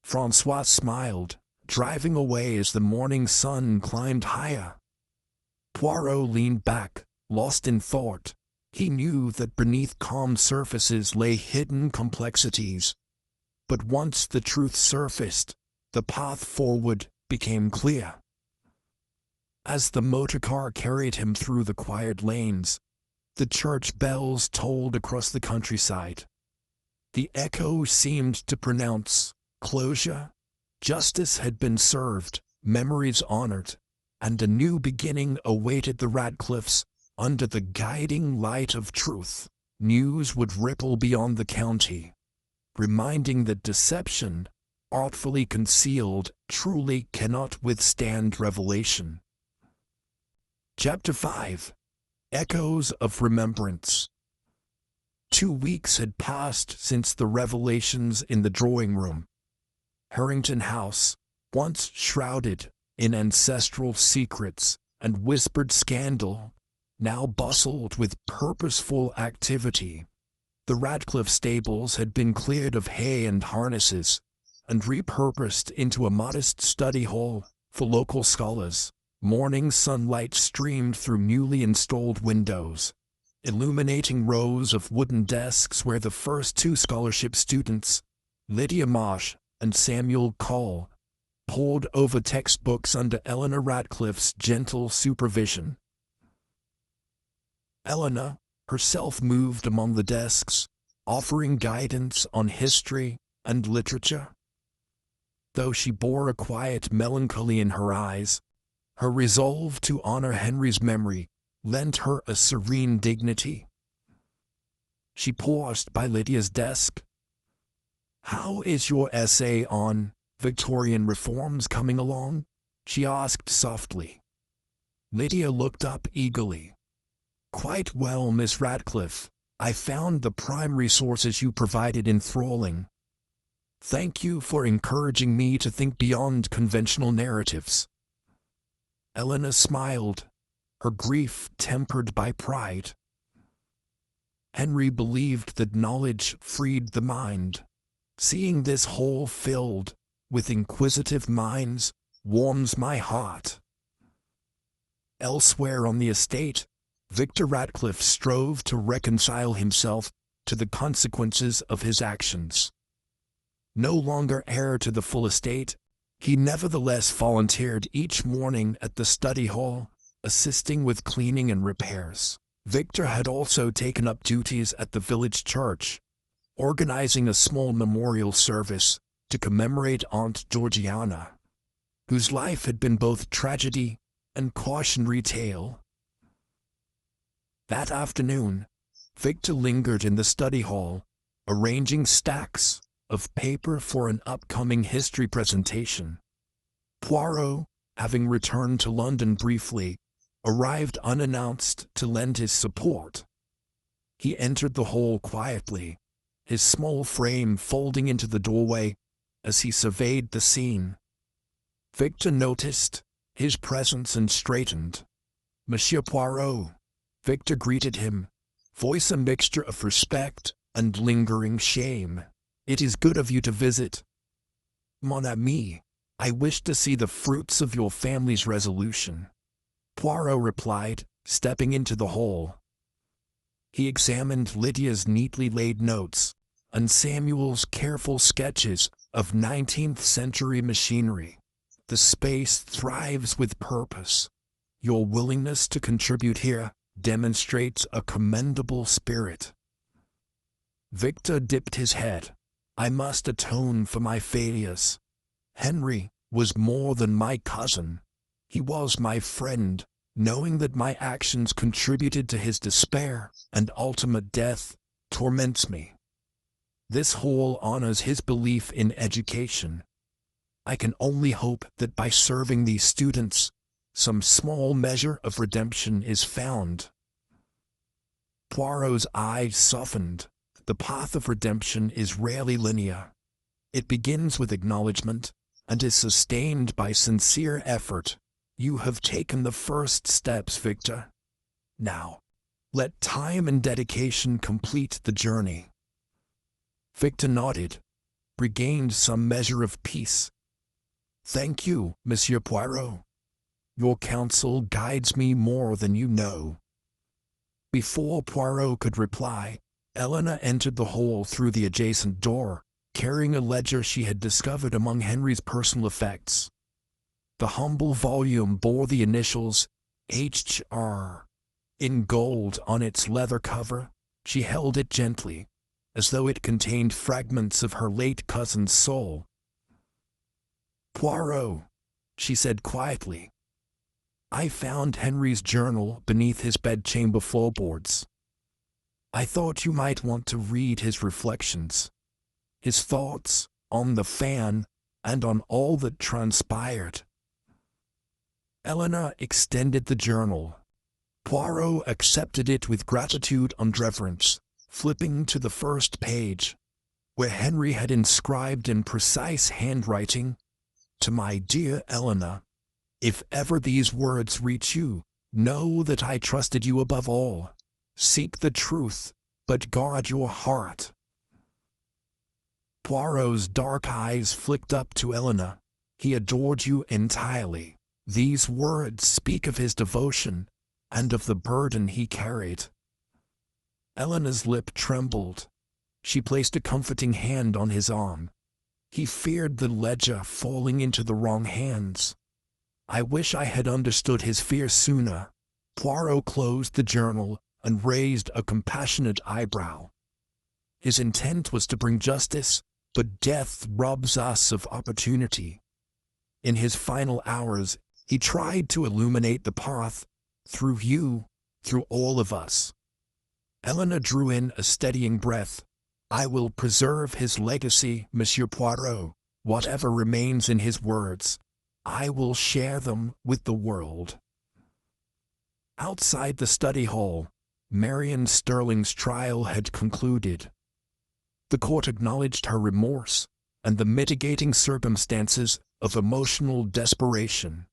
Speaker 1: François smiled, driving away as the morning sun climbed higher. Poirot leaned back, lost in thought. He knew that beneath calm surfaces lay hidden complexities. But once the truth surfaced, the path forward became clear. As the motorcar carried him through the quiet lanes, the church bells tolled across the countryside. The echo seemed to pronounce closure. Justice had been served, memories honored, and a new beginning awaited the Radcliffes. Under the guiding light of truth, news would ripple beyond the county, reminding that deception, artfully concealed, truly cannot withstand revelation. Chapter 5. Echoes of Remembrance. 2 weeks had passed since the revelations in the drawing room. Harrington House, once shrouded in ancestral secrets and whispered scandal, now bustled with purposeful activity. The Radcliffe stables had been cleared of hay and harnesses, and repurposed into a modest study hall for local scholars. Morning sunlight streamed through newly installed windows, illuminating rows of wooden desks where the first 2 scholarship students, Lydia Marsh and Samuel Cole, pored over textbooks under Eleanor Radcliffe's gentle supervision. Eleanor herself moved among the desks, offering guidance on history and literature. Though she bore a quiet melancholy in her eyes, her resolve to honor Henry's memory lent her a serene dignity. She paused by Lydia's desk. "How is your essay on Victorian reforms coming along?" she asked softly. Lydia looked up eagerly. "Quite well, Miss Radcliffe. I found the primary sources you provided enthralling. Thank you for encouraging me to think beyond conventional narratives." Eleanor smiled, her grief tempered by pride. Henry believed that knowledge freed the mind. Seeing this hole filled with inquisitive minds warms my heart. Elsewhere on the estate, Victor Radcliffe strove to reconcile himself to the consequences of his actions. No longer heir to the full estate, he nevertheless volunteered each morning at the study hall, assisting with cleaning and repairs. Victor had also taken up duties at the village church, organizing a small memorial service to commemorate Aunt Georgiana, whose life had been both tragedy and cautionary tale. That afternoon, Victor lingered in the study hall, arranging stacks of paper for an upcoming history presentation. Poirot, having returned to London briefly, arrived unannounced to lend his support. He entered the hall quietly, his small frame folding into the doorway as he surveyed the scene. Victor noticed his presence and straightened. "Monsieur Poirot," Victor greeted him, voice a mixture of respect and lingering shame. "It is good of you to visit. Mon ami, I wish to see the fruits of your family's resolution," Poirot replied, stepping into the hall. He examined Lydia's neatly laid notes and Samuel's careful sketches of 19th-century machinery. "The space thrives with purpose. Your willingness to contribute here demonstrates a commendable spirit." Victor dipped his head. "I must atone for my failures. Henry was more than my cousin. He was my friend. Knowing that my actions contributed to his despair and ultimate death torments me. This hall honors his belief in education. I can only hope that by serving these students, some small measure of redemption is found." Poirot's eyes softened. The path of redemption is rarely linear. It begins with acknowledgement and is sustained by sincere effort. "You have taken the first steps, Victor. Now, let time and dedication complete the journey." Victor nodded, regained some measure of peace. "Thank you, Monsieur Poirot. Your counsel guides me more than you know." Before Poirot could reply, Helena entered the hall through the adjacent door, carrying a ledger she had discovered among Henry's personal effects. The humble volume bore the initials H.R. in gold on its leather cover. She held it gently, as though it contained fragments of her late cousin's soul. "Poirot," she said quietly, "I found Henry's journal beneath his bedchamber floorboards. I thought you might want to read his reflections, his thoughts on the fan and on all that transpired." Helena extended the journal. Poirot accepted it with gratitude and reverence, flipping to the first page, where Henry had inscribed in precise handwriting, "To my dear Helena, if ever these words reach you, know that I trusted you above all. Seek the truth, but guard your heart." Poirot's dark eyes flicked up to Helena. "He adored you entirely." These words speak of his devotion and of the burden he carried. Helena's lip trembled. She placed a comforting hand on his arm. He feared the ledger falling into the wrong hands. "I wish I had understood his fear sooner." Poirot closed the journal and raised a compassionate eyebrow. His intent was to bring justice, but death robs us of opportunity. In his final hours, he tried to illuminate the path, through you, through all of us. Helena drew in a steadying breath. "I will preserve his legacy, Monsieur Poirot. Whatever remains in his words, I will share them with the world." Outside the study hall, Marian Sterling's trial had concluded. The court acknowledged her remorse and the mitigating circumstances of emotional desperation.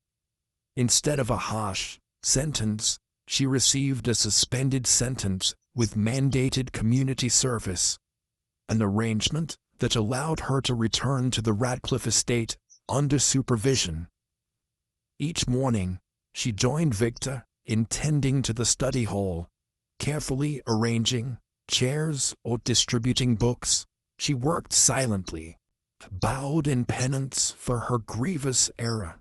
Speaker 1: Instead of a harsh sentence, she received a suspended sentence with mandated community service, an arrangement that allowed her to return to the Radcliffe estate under supervision. Each morning, she joined Victor in tending to the study hall, carefully arranging chairs or distributing books. She worked silently, bowed in penance for her grievous error.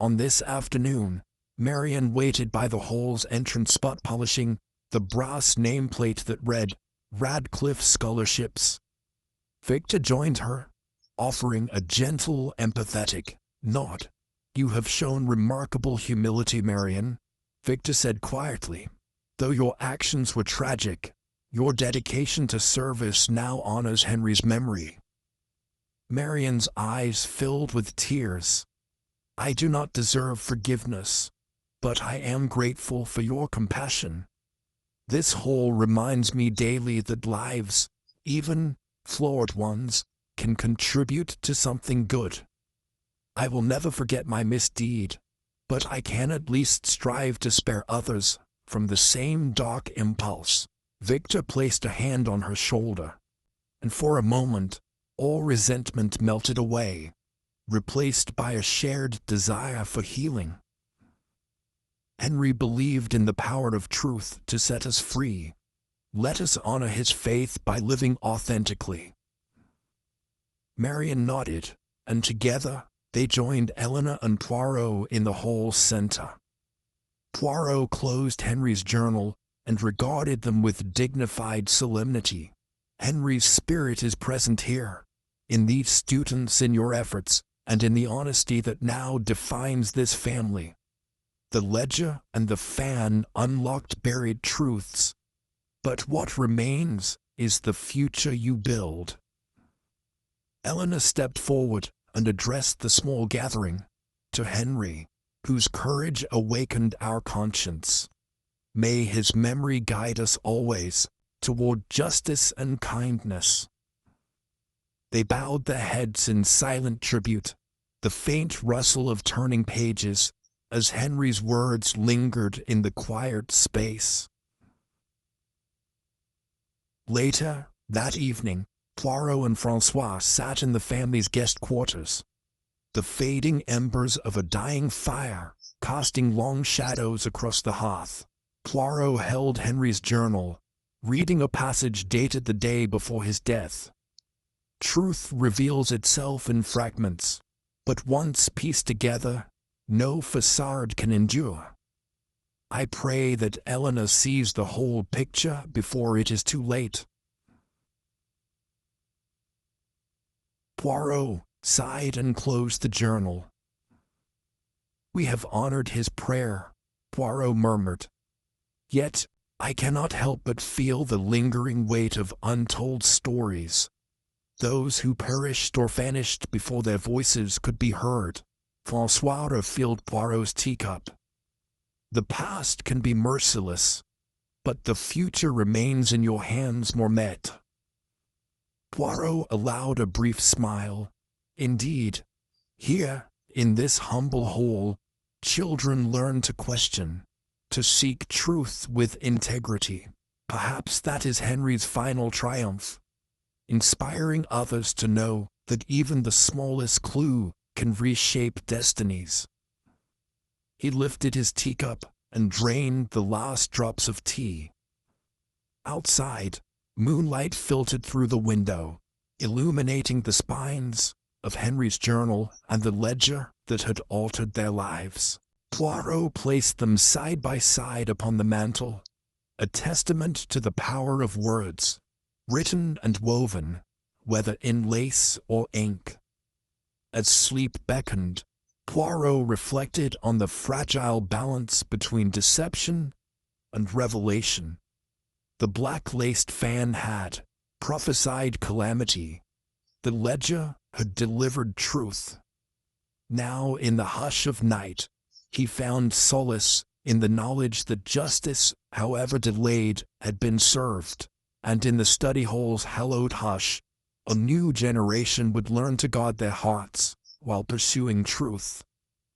Speaker 1: On this afternoon, Marian waited by the hall's entrance spot polishing the brass nameplate that read, "Radcliffe Scholarships." Victor joined her, offering a gentle, empathetic nod. "You have shown remarkable humility, Marian," Victor said quietly. "Though your actions were tragic, your dedication to service now honors Henry's memory." Marian's eyes filled with tears. I do not deserve forgiveness, but I am grateful for your compassion. This hole reminds me daily that lives, even flawed ones, can contribute to something good. I will never forget my misdeed, but I can at least strive to spare others from the same dark impulse. Victor placed a hand on her shoulder, and for a moment, all resentment melted away, replaced by a shared desire for healing. Henry believed in the power of truth to set us free. Let us honor his faith by living authentically. Marian nodded, and together they joined Eleanor and Poirot in the hall center. Poirot closed Henry's journal and regarded them with dignified solemnity. Henry's spirit is present here, in these students, in your efforts, and in the honesty that now defines this family. The ledger and the fan unlocked buried truths, but what remains is the future you build. Eleanor stepped forward and addressed the small gathering. To Henry, whose courage awakened our conscience, may his memory guide us always toward justice and kindness. They bowed their heads in silent tribute, the faint rustle of turning pages as Henry's words lingered in the quiet space. Later, that evening, Poirot and Francois sat in the family's guest quarters, the fading embers of a dying fire casting long shadows across the hearth. Poirot held Henry's journal, reading a passage dated the day before his death. Truth reveals itself in fragments, but once pieced together, no facade can endure. I pray that Eleanor sees the whole picture before it is too late. Poirot sighed and closed the journal. We have honored his prayer, Poirot murmured. Yet, I cannot help but feel the lingering weight of untold stories. Those who perished or vanished before their voices could be heard. Francois refilled Poirot's teacup. The past can be merciless, but the future remains in your hands, Mormet. Poirot allowed a brief smile. Indeed, here, in this humble hole, children learn to question, to seek truth with integrity. Perhaps that is Henry's final triumph, inspiring others to know that even the smallest clue can reshape destinies. He lifted his teacup and drained the last drops of tea. Outside, moonlight filtered through the window, illuminating the spines of Henry's journal and the ledger that had altered their lives. Poirot placed them side by side upon the mantel, a testament to the power of words, written and woven, whether in lace or ink. As sleep beckoned, Poirot reflected on the fragile balance between deception and revelation. The black-laced fan had prophesied calamity. The ledger had delivered truth. Now, in the hush of night, he found solace in the knowledge that justice, however delayed, had been served, and in the study hall's hallowed hush, a new generation would learn to guard their hearts while pursuing truth,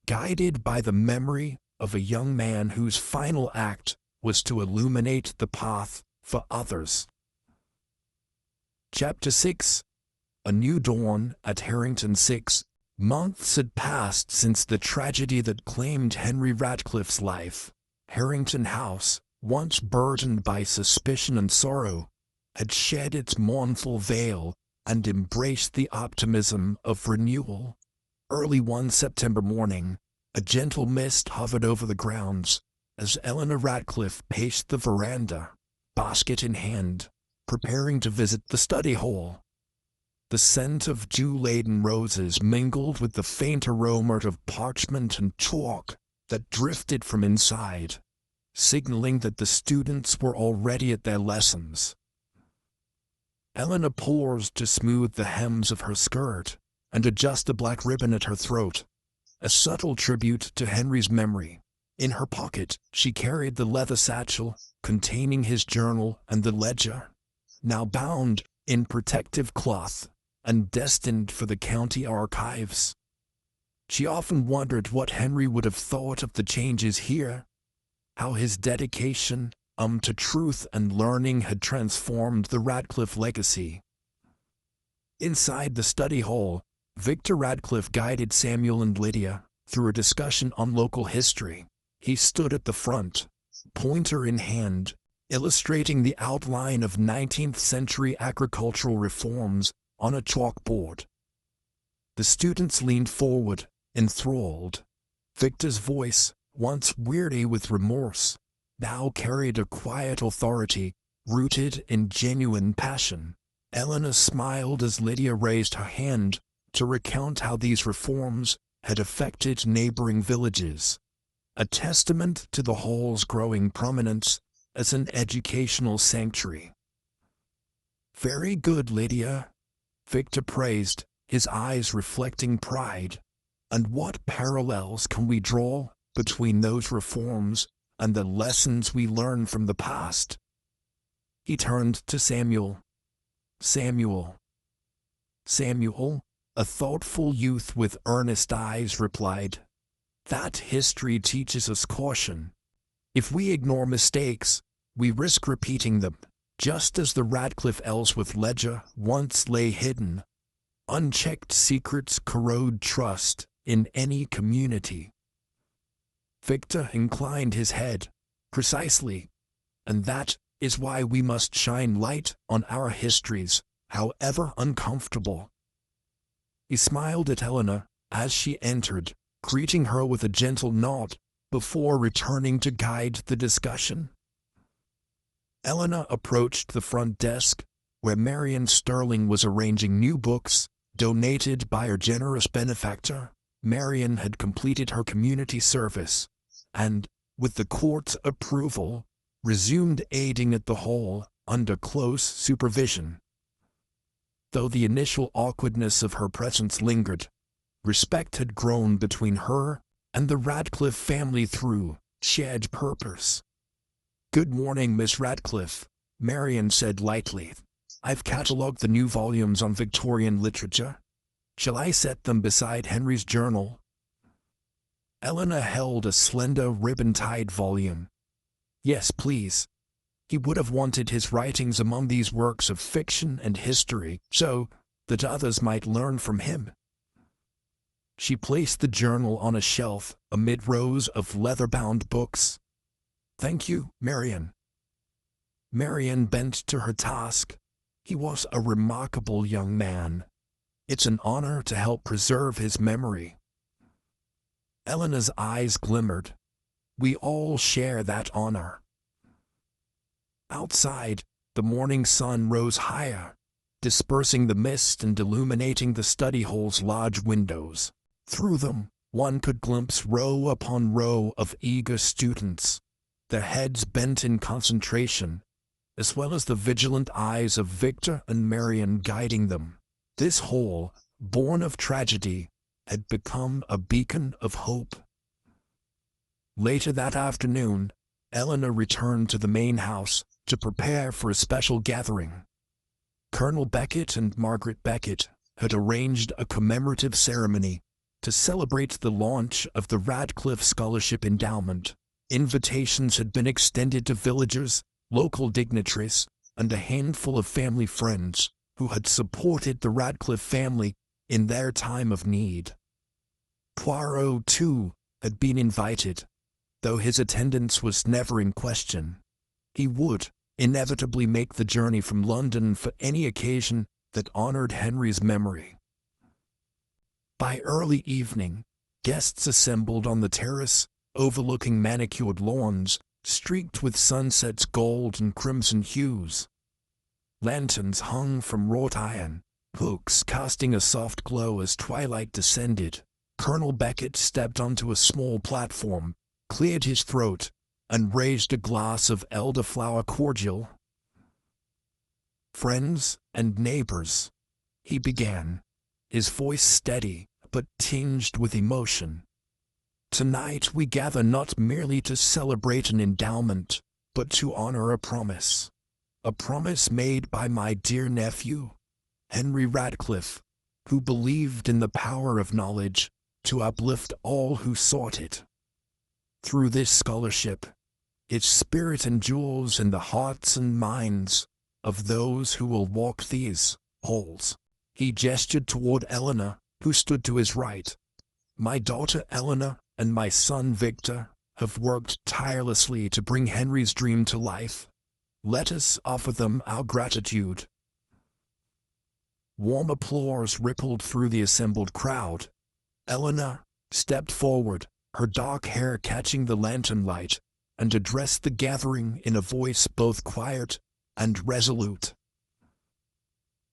Speaker 1: guided by the memory of a young man whose final act was to illuminate the path for others. Chapter 6. A New Dawn at Harrington. 6 months had passed since the tragedy that claimed Henry Radcliffe's life. Harrington House, once burdened by suspicion and sorrow, had shed its mournful veil and embraced the optimism of renewal. Early one September morning, a gentle mist hovered over the grounds as Eleanor Radcliffe paced the veranda, basket in hand, preparing to visit the study hall. The scent of dew-laden roses mingled with the faint aroma of parchment and chalk that drifted from inside, signaling that the students were already at their lessons. Eleanor paused to smooth the hems of her skirt, and adjust a black ribbon at her throat, a subtle tribute to Henry's memory. In her pocket, she carried the leather satchel containing his journal and the ledger, now bound in protective cloth and destined for the county archives. She often wondered what Henry would have thought of the changes here, how his dedication to truth and learning had transformed the Radcliffe legacy. Inside the study hall, Victor Radcliffe guided Samuel and Lydia through a discussion on local history. He stood at the front, pointer in hand, illustrating the outline of 19th-century agricultural reforms on a chalkboard. The students leaned forward, enthralled. Victor's voice, once weary with remorse, now carried a quiet authority rooted in genuine passion. Eleanor smiled as Lydia raised her hand to recount how these reforms had affected neighboring villages, a testament to the hall's growing prominence as an educational sanctuary. "Very good, Lydia," Victor praised, his eyes reflecting pride. "And what parallels can we draw between those reforms and the lessons we learn from the past?" He turned to Samuel. Samuel, a thoughtful youth with earnest eyes, replied, "That history teaches us caution. If we ignore mistakes, we risk repeating them, just as the Radcliffe-Ellsworth ledger once lay hidden. Unchecked secrets corrode trust in any community." Victor inclined his head. "Precisely. And that is why we must shine light on our histories, however uncomfortable." He smiled at Eleanor as she entered, greeting her with a gentle nod before returning to guide the discussion. Eleanor approached the front desk, where Marian Sterling was arranging new books donated by her generous benefactor. Marian had completed her community service and, with the court's approval, resumed aiding at the hall under close supervision. Though the initial awkwardness of her presence lingered, respect had grown between her and the Radcliffe family through shared purpose. "Good morning, Miss Radcliffe," Marian said lightly. "I've catalogued the new volumes on Victorian literature. Shall I set them beside Henry's journal?" Eleanor held a slender ribbon-tied volume. "Yes, please." He would have wanted his writings among these works of fiction and history, so that others might learn from him. She placed the journal on a shelf amid rows of leather-bound books. "Thank you, Marian." Marian bent to her task. He was a remarkable young man. It's an honor to help preserve his memory. Eleanor's eyes glimmered. "We all share that honor." Outside, the morning sun rose higher, dispersing the mist and illuminating the study hall's large windows. Through them, one could glimpse row upon row of eager students, their heads bent in concentration, as well as the vigilant eyes of Victor and Marian guiding them. This hall, born of tragedy, had become a beacon of hope. Later that afternoon, Eleanor returned to the main house to prepare for a special gathering. Colonel Beckett and Margaret Beckett had arranged a commemorative ceremony to celebrate the launch of the Radcliffe Scholarship Endowment. Invitations had been extended to villagers, local dignitaries, and a handful of family friends who had supported the Radcliffe family in their time of need. Poirot, too, had been invited, though his attendance was never in question. He would inevitably make the journey from London for any occasion that honored Henry's memory. By early evening, guests assembled on the terrace overlooking manicured lawns streaked with sunset's gold and crimson hues. Lanterns hung from wrought iron, hooks casting a soft glow as twilight descended. Colonel Beckett stepped onto a small platform, cleared his throat, and raised a glass of elderflower cordial. "Friends and neighbors," he began, his voice steady but tinged with emotion. "Tonight we gather not merely to celebrate an endowment, but to honor a promise. A promise made by my dear nephew, Henry Radcliffe, who believed in the power of knowledge to uplift all who sought it. Through this scholarship, its spirit endures in the hearts and minds of those who will walk these halls." He gestured toward Eleanor, who stood to his right. "My daughter Eleanor and my son Victor have worked tirelessly to bring Henry's dream to life. Let us offer them our gratitude." Warm applause rippled through the assembled crowd. Eleanor stepped forward, her dark hair catching the lantern light, and addressed the gathering in a voice both quiet and resolute.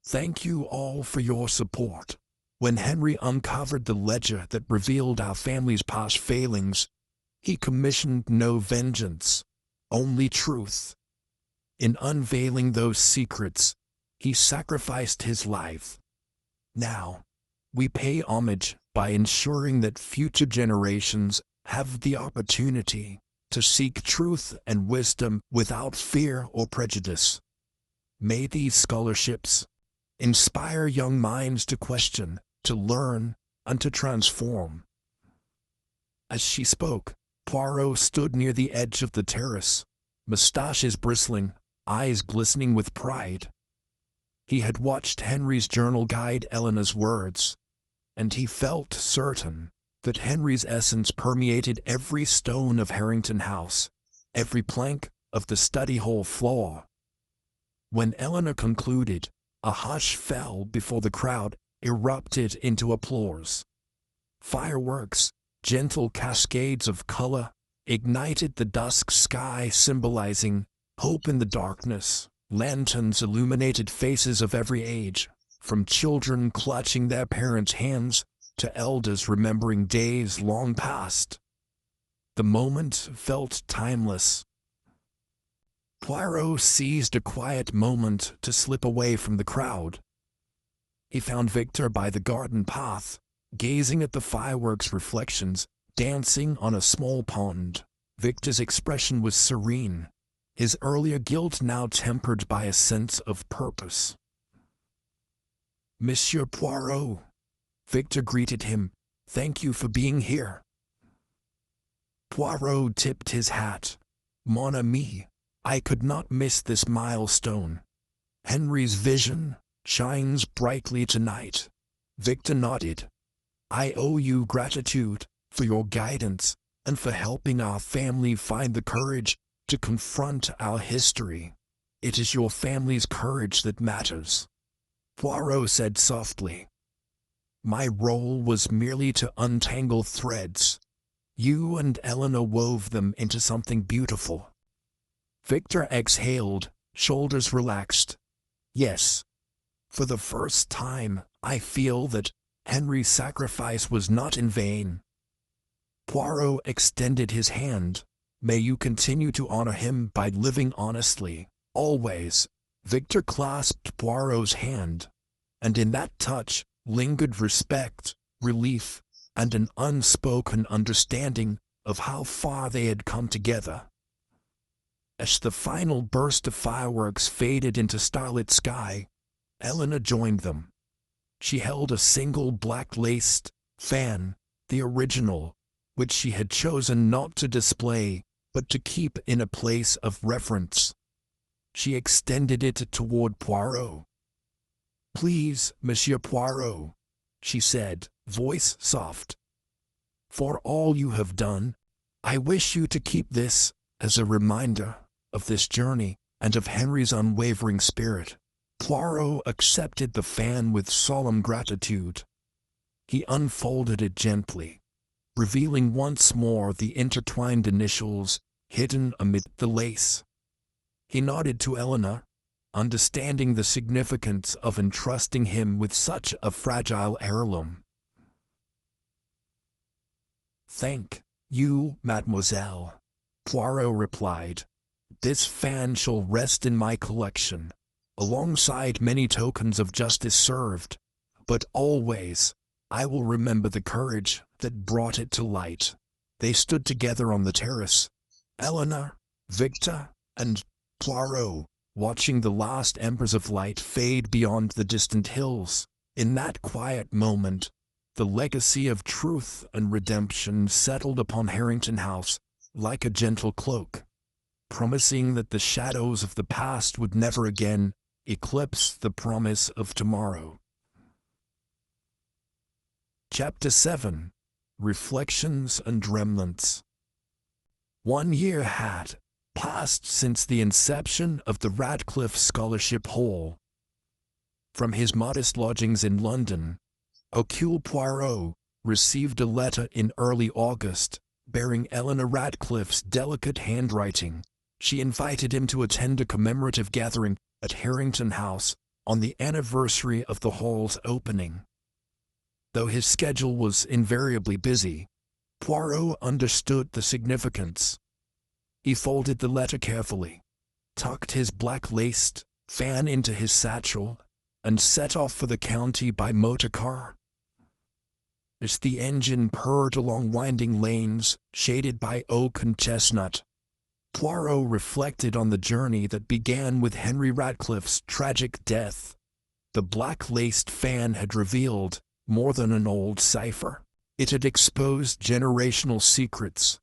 Speaker 1: "Thank you all for your support. When Henry uncovered the ledger that revealed our family's past failings, he commissioned no vengeance, only truth. In unveiling those secrets, he sacrificed his life. Now, we pay homage by ensuring that future generations have the opportunity to seek truth and wisdom without fear or prejudice. May these scholarships inspire young minds to question, to learn, and to transform." As she spoke, Poirot stood near the edge of the terrace, mustaches bristling, eyes glistening with pride. He had watched Henry's journal guide Eleanor's words, and he felt certain that Henry's essence permeated every stone of Harrington House, every plank of the study hall floor. When Eleanor concluded, a hush fell before the crowd erupted into applause. Fireworks, gentle cascades of color, ignited the dusk sky, symbolizing hope in the darkness. Lanterns illuminated faces of every age, from children clutching their parents' hands to elders remembering days long past. The moment felt timeless. Poirot seized a quiet moment to slip away from the crowd. He found Victor by the garden path, gazing at the fireworks reflections dancing on a small pond. Victor's expression was serene, his earlier guilt now tempered by a sense of purpose. "Monsieur Poirot," Victor greeted him, "thank you for being here." Poirot tipped his hat. "Mon ami, I could not miss this milestone. Henry's vision shines brightly tonight." Victor nodded. "I owe you gratitude for your guidance and for helping our family find the courage to confront our history. It is your family's courage that matters." Poirot said softly, "My role was merely to untangle threads. You and Eleanor wove them into something beautiful." Victor exhaled, shoulders relaxed. "Yes, for the first time, I feel that Henry's sacrifice was not in vain." Poirot extended his hand. "May you continue to honor him by living honestly, always." Victor clasped Poirot's hand, and in that touch lingered respect, relief, and an unspoken understanding of how far they had come together. As the final burst of fireworks faded into starlit sky, Eleanor joined them. She held a single black-laced fan, the original, which she had chosen not to display, but to keep in a place of reverence. She extended it toward Poirot. "Please, Monsieur Poirot," she said, voice soft. "For all you have done, I wish you to keep this as a reminder of this journey and of Henry's unwavering spirit." Poirot accepted the fan with solemn gratitude. He unfolded it gently, revealing once more the intertwined initials hidden amid the lace. He nodded to Eleanor, understanding the significance of entrusting him with such a fragile heirloom. "Thank you, mademoiselle," Poirot replied. "This fan shall rest in my collection, alongside many tokens of justice served, But always, I will remember the courage that brought it to light. They stood together on the terrace, Eleanor, Victor, and Poirot, watching the last embers of light fade beyond the distant hills. In that quiet moment, the legacy of truth and redemption settled upon Harrington House like a gentle cloak, promising that the shadows of the past would never again eclipse the promise of tomorrow. Chapter 7. Reflections and Remnants. 1 year had passed since the inception of the Radcliffe Scholarship Hall. From his modest lodgings in London, Hercule Poirot received a letter in early August bearing Eleanor Radcliffe's delicate handwriting. She invited him to attend a commemorative gathering at Harrington House on the anniversary of the hall's opening. Though his schedule was invariably busy, Poirot understood the significance. He folded the letter carefully, tucked his black-laced fan into his satchel, and set off for the county by motor car. As the engine purred along winding lanes shaded by oak and chestnut, Poirot reflected on the journey that began with Henry Radcliffe's tragic death. The black-laced fan had revealed more than an old cipher. It had exposed generational secrets,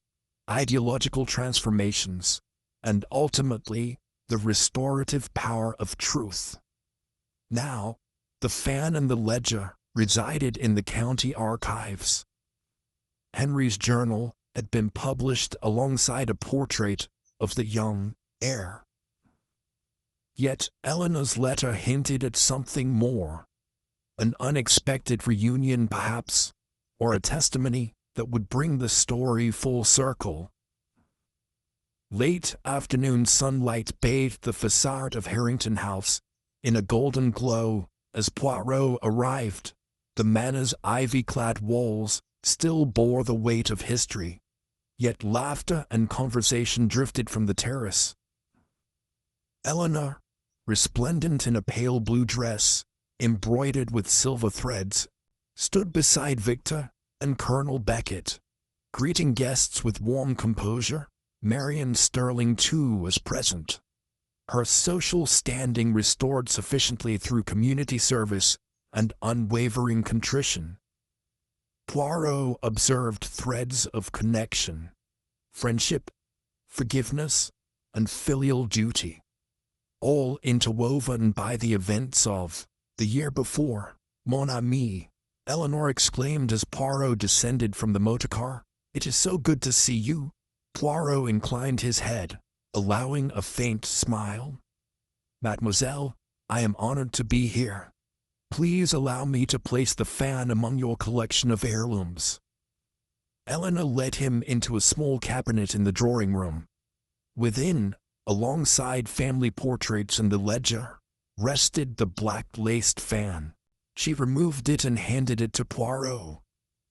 Speaker 1: ideological transformations, and ultimately the restorative power of truth. Now, the fan and the ledger resided in the county archives. Henry's journal had been published alongside a portrait of the young heir. Yet Eleanor's letter hinted at something more. An unexpected reunion perhaps, or a testimony that would bring the story full circle. Late afternoon sunlight bathed the facade of Harrington House in a golden glow as Poirot arrived. The manor's ivy-clad walls still bore the weight of history, yet laughter and conversation drifted from the terrace. Eleanor, resplendent in a pale blue dress, embroidered with silver threads, stood beside Victor and Colonel Beckett, greeting guests with warm composure. Marion Sterling, too, was present, her social standing restored sufficiently through community service and unwavering contrition. Poirot observed threads of connection, friendship, forgiveness, and filial duty, all interwoven by the events of the year before. Mon ami, Eleanor exclaimed as Poirot descended from the motor car. It is so good to see you. Poirot inclined his head, allowing a faint smile. Mademoiselle, I am honored to be here. Please allow me to place the fan among your collection of heirlooms. Eleanor led him into a small cabinet in the drawing room. Within, alongside family portraits and the ledger, rested the black-laced fan. She removed it and handed it to Poirot,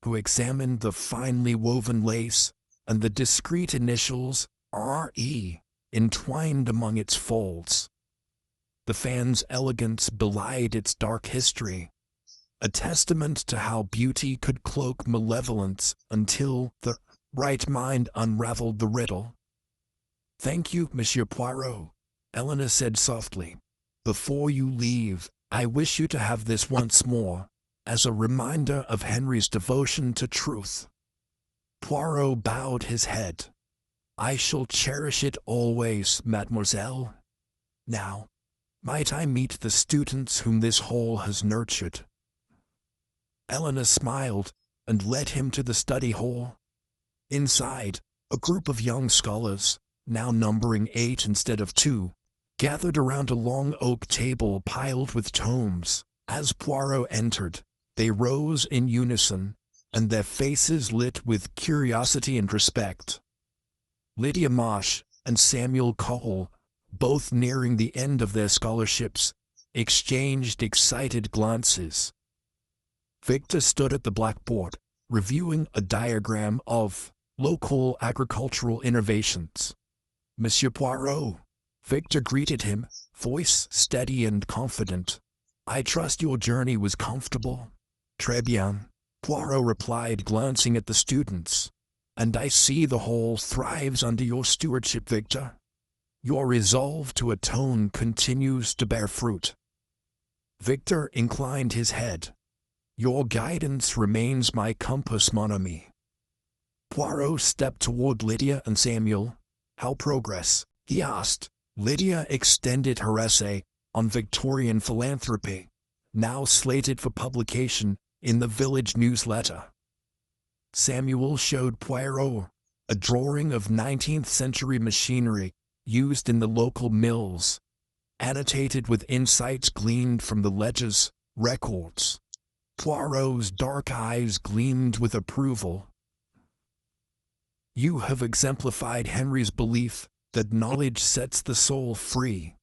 Speaker 1: who examined the finely woven lace and the discreet initials R.E. entwined among its folds. The fan's elegance belied its dark history, a testament to how beauty could cloak malevolence until the right mind unraveled the riddle. "Thank you, Monsieur Poirot," Eleanor said softly. "Before you leave, I wish you to have this once more, as a reminder of Henry's devotion to truth." Poirot bowed his head. "I shall cherish it always, mademoiselle. Now, might I meet the students whom this hall has nurtured?" Eleanor smiled and led him to the study hall. Inside, a group of young scholars, now numbering 8 instead of 2, gathered around a long oak table piled with tomes. As Poirot entered, they rose in unison, and their faces lit with curiosity and respect. Lydia Marsh and Samuel Cole, both nearing the end of their scholarships, exchanged excited glances. Victor stood at the blackboard, reviewing a diagram of local agricultural innovations. "Monsieur Poirot," Victor greeted him, voice steady and confident. I trust your journey was comfortable. Très bien, Poirot replied, glancing at the students. And I see the whole thrives under your stewardship, Victor. Your resolve to atone continues to bear fruit. Victor inclined his head. Your guidance remains my compass, mon ami. Poirot stepped toward Lydia and Samuel. How progress? He asked. Lydia extended her essay on Victorian philanthropy, now slated for publication in the village newsletter. Samuel showed Poirot a drawing of 19th-century machinery used in the local mills, annotated with insights gleaned from the ledger's records. Poirot's dark eyes gleamed with approval. You have exemplified Henry's belief that knowledge sets the soul free,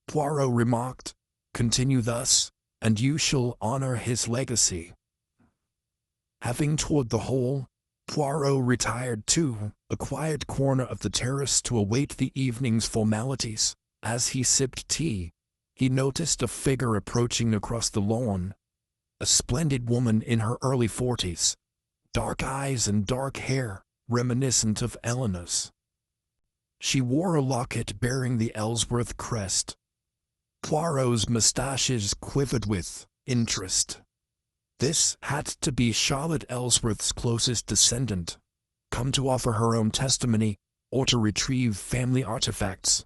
Speaker 1: Poirot remarked. Continue thus, and you shall honor his legacy. Having toured the whole, Poirot retired to a quiet corner of the terrace to await the evening's formalities. As he sipped tea, he noticed a figure approaching across the lawn. A splendid woman in her early 40s, dark eyes and dark hair, reminiscent of Eleanor's. She wore a locket bearing the Ellsworth crest. Poirot's moustaches quivered with interest. This had to be Charlotte Ellsworth's closest descendant, come to offer her own testimony or to retrieve family artifacts.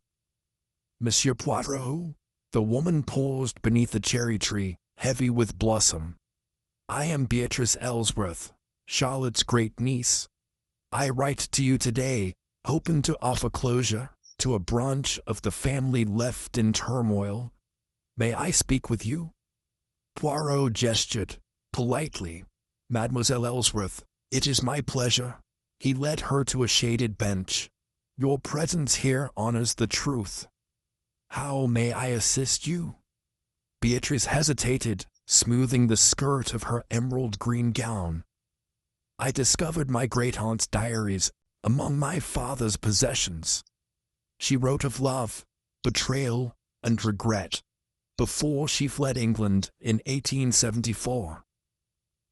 Speaker 1: Monsieur Poirot? The woman paused beneath a cherry tree, heavy with blossom. I am Beatrice Ellsworth, Charlotte's great-niece. I write to you today, hoping to offer closure to a branch of the family left in turmoil. May I speak with you? Poirot gestured politely. Mademoiselle Ellsworth, it is my pleasure. He led her to a shaded bench. Your presence here honors the truth. How may I assist you? Beatrice hesitated, smoothing the skirt of her emerald green gown. I discovered my great-aunt's diaries among my father's possessions. She wrote of love, betrayal, and regret before she fled England in 1874.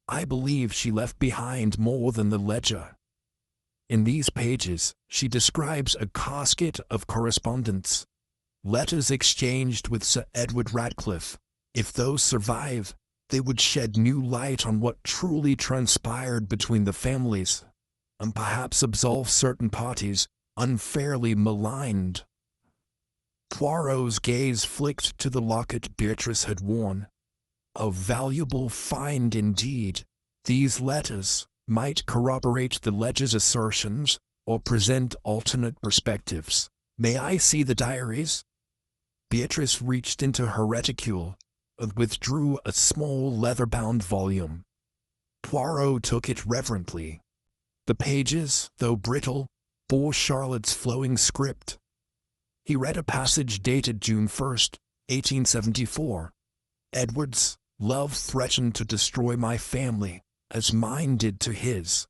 Speaker 1: I believe she left behind more than the ledger. In these pages, she describes a casket of correspondence, letters exchanged with Sir Edward Radcliffe. If those survive, they would shed new light on what truly transpired between the families, and perhaps absolve certain parties unfairly maligned. Poirot's gaze flicked to the locket Beatrice had worn. A valuable find indeed. These letters might corroborate the ledger's assertions or present alternate perspectives. May I see the diaries? Beatrice reached into her reticule and withdrew a small leather-bound volume. Poirot took it reverently. The pages, though brittle, bore Charlotte's flowing script. He read a passage dated June 1st, 1874. Edward's love threatened to destroy my family, as mine did to his.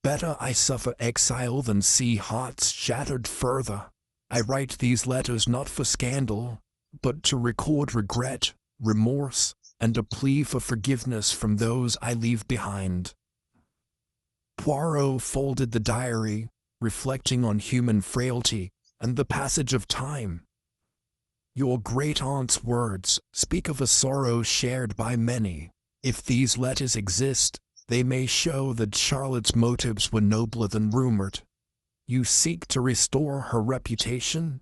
Speaker 1: Better I suffer exile than see hearts shattered further. I write these letters not for scandal, but to record regret, remorse, and a plea for forgiveness from those I leave behind. Poirot folded the diary, reflecting on human frailty and the passage of time. Your great-aunt's words speak of a sorrow shared by many. If these letters exist, they may show that Charlotte's motives were nobler than rumored. You seek to restore her reputation?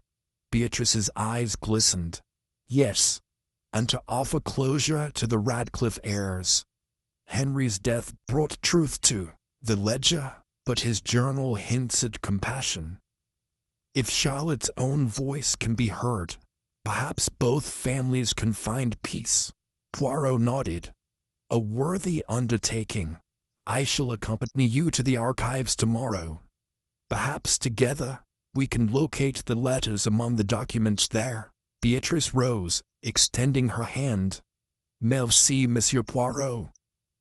Speaker 1: Beatrice's eyes glistened. Yes, and to offer closure to the Radcliffe heirs. Henry's death brought truth to the ledger, but his journal hints at compassion. If Charlotte's own voice can be heard, perhaps both families can find peace. Poirot nodded. A worthy undertaking. I shall accompany you to the archives tomorrow. Perhaps together we can locate the letters among the documents there. Beatrice rose, extending her hand. Merci, Monsieur Poirot.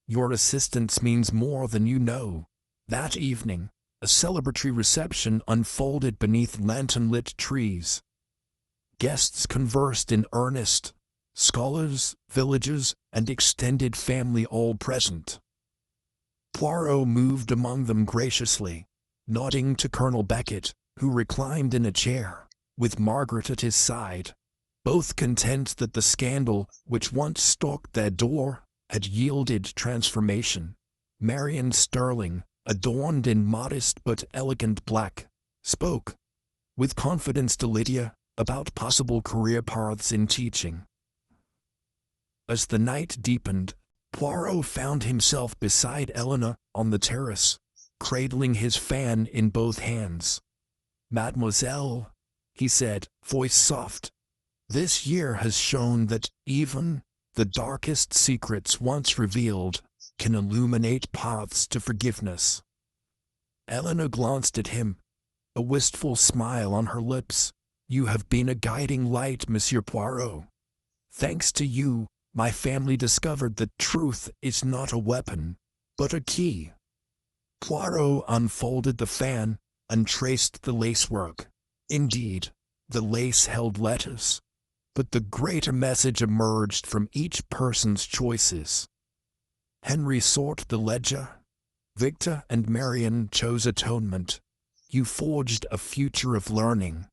Speaker 1: Your assistance means more than you know. That evening, a celebratory reception unfolded beneath lantern-lit trees. Guests conversed in earnest, Scholars, villagers, and extended family all present. Poirot moved among them graciously, nodding to Colonel Beckett, who reclined in a chair, with Margaret at his side, both content that the scandal which once stalked their door had yielded transformation. Marian Sterling, adorned in modest but elegant black, spoke, with confidence to Lydia, about possible career paths in teaching. As the night deepened, Poirot found himself beside Eleanor on the terrace, cradling his fan in both hands. "Mademoiselle," he said, voice soft, "this year has shown that even the darkest secrets once revealed can illuminate paths to forgiveness." Eleanor glanced at him, a wistful smile on her lips. "You have been a guiding light, Monsieur Poirot. Thanks to you, my family discovered that truth is not a weapon, but a key." Poirot unfolded the fan and traced the lacework. Indeed, the lace held letters, but the greater message emerged from each person's choices. Henry sought the ledger. Victor and Marian chose atonement. You forged a future of learning.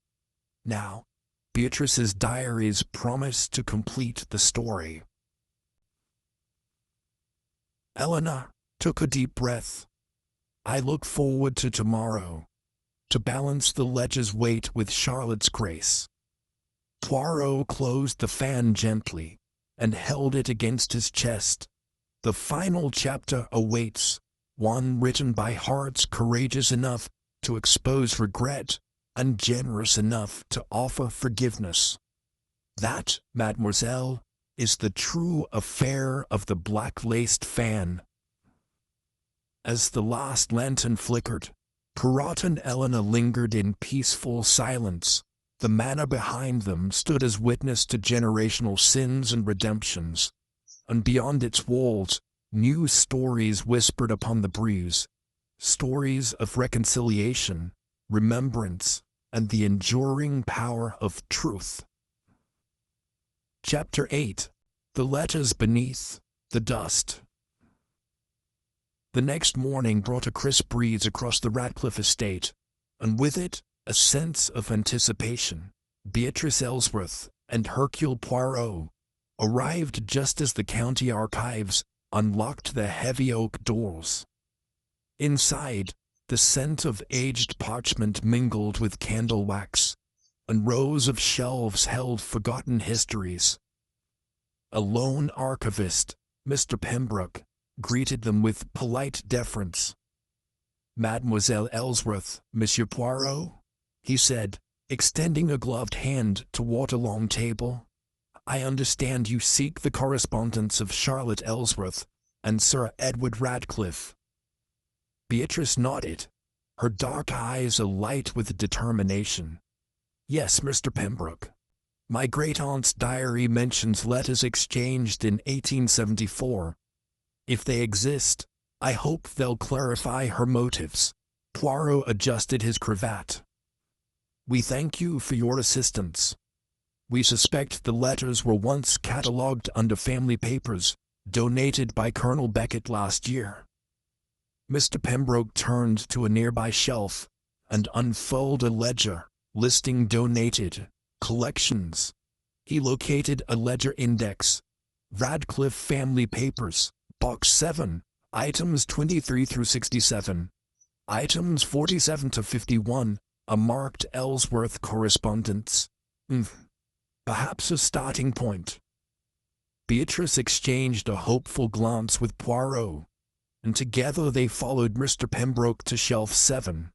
Speaker 1: Now, Beatrice's diaries promise to complete the story. Eleanor took a deep breath. "I look forward to tomorrow, to balance the ledger's weight with Charlotte's grace." Poirot closed the fan gently and held it against his chest. The final chapter awaits, one written by hearts courageous enough to expose regret and generous enough to offer forgiveness. That, mademoiselle, is the true affair of the black-laced fan. As the last lantern flickered, Poirot and Eleanor lingered in peaceful silence. The manor behind them stood as witness to generational sins and redemptions, and beyond its walls, new stories whispered upon the breeze, stories of reconciliation, remembrance, and the enduring power of truth. Chapter 8. The Letters Beneath the Dust. The next morning brought a crisp breeze across the Ratcliffe estate, and with it a sense of anticipation. Beatrice Ellsworth and Hercule Poirot arrived just as the county archives unlocked their heavy oak doors. Inside, the scent of aged parchment mingled with candle wax, and rows of shelves held forgotten histories. A lone archivist, Mr. Pembroke, greeted them with polite deference. "Mademoiselle Ellsworth, Monsieur Poirot," he said, extending a gloved hand toward a long table. "I understand you seek the correspondence of Charlotte Ellsworth and Sir Edward Ratcliffe." Beatrice nodded, her dark eyes alight with determination. "Yes, Mr. Pembroke. My great-aunt's diary mentions letters exchanged in 1874. If they exist, I hope they'll clarify her motives." Poirot adjusted his cravat. "We thank you for your assistance. We suspect the letters were once catalogued under family papers, donated by Colonel Beckett last year." Mr. Pembroke turned to a nearby shelf and unfolded a ledger listing donated collections. He located a ledger index. Radcliffe Family Papers, Box 7, items 23 through 67. Items 47 to 51, a marked Ellsworth correspondence. Perhaps a starting point. Beatrice exchanged a hopeful glance with Poirot, and together they followed Mr. Pembroke to shelf 7.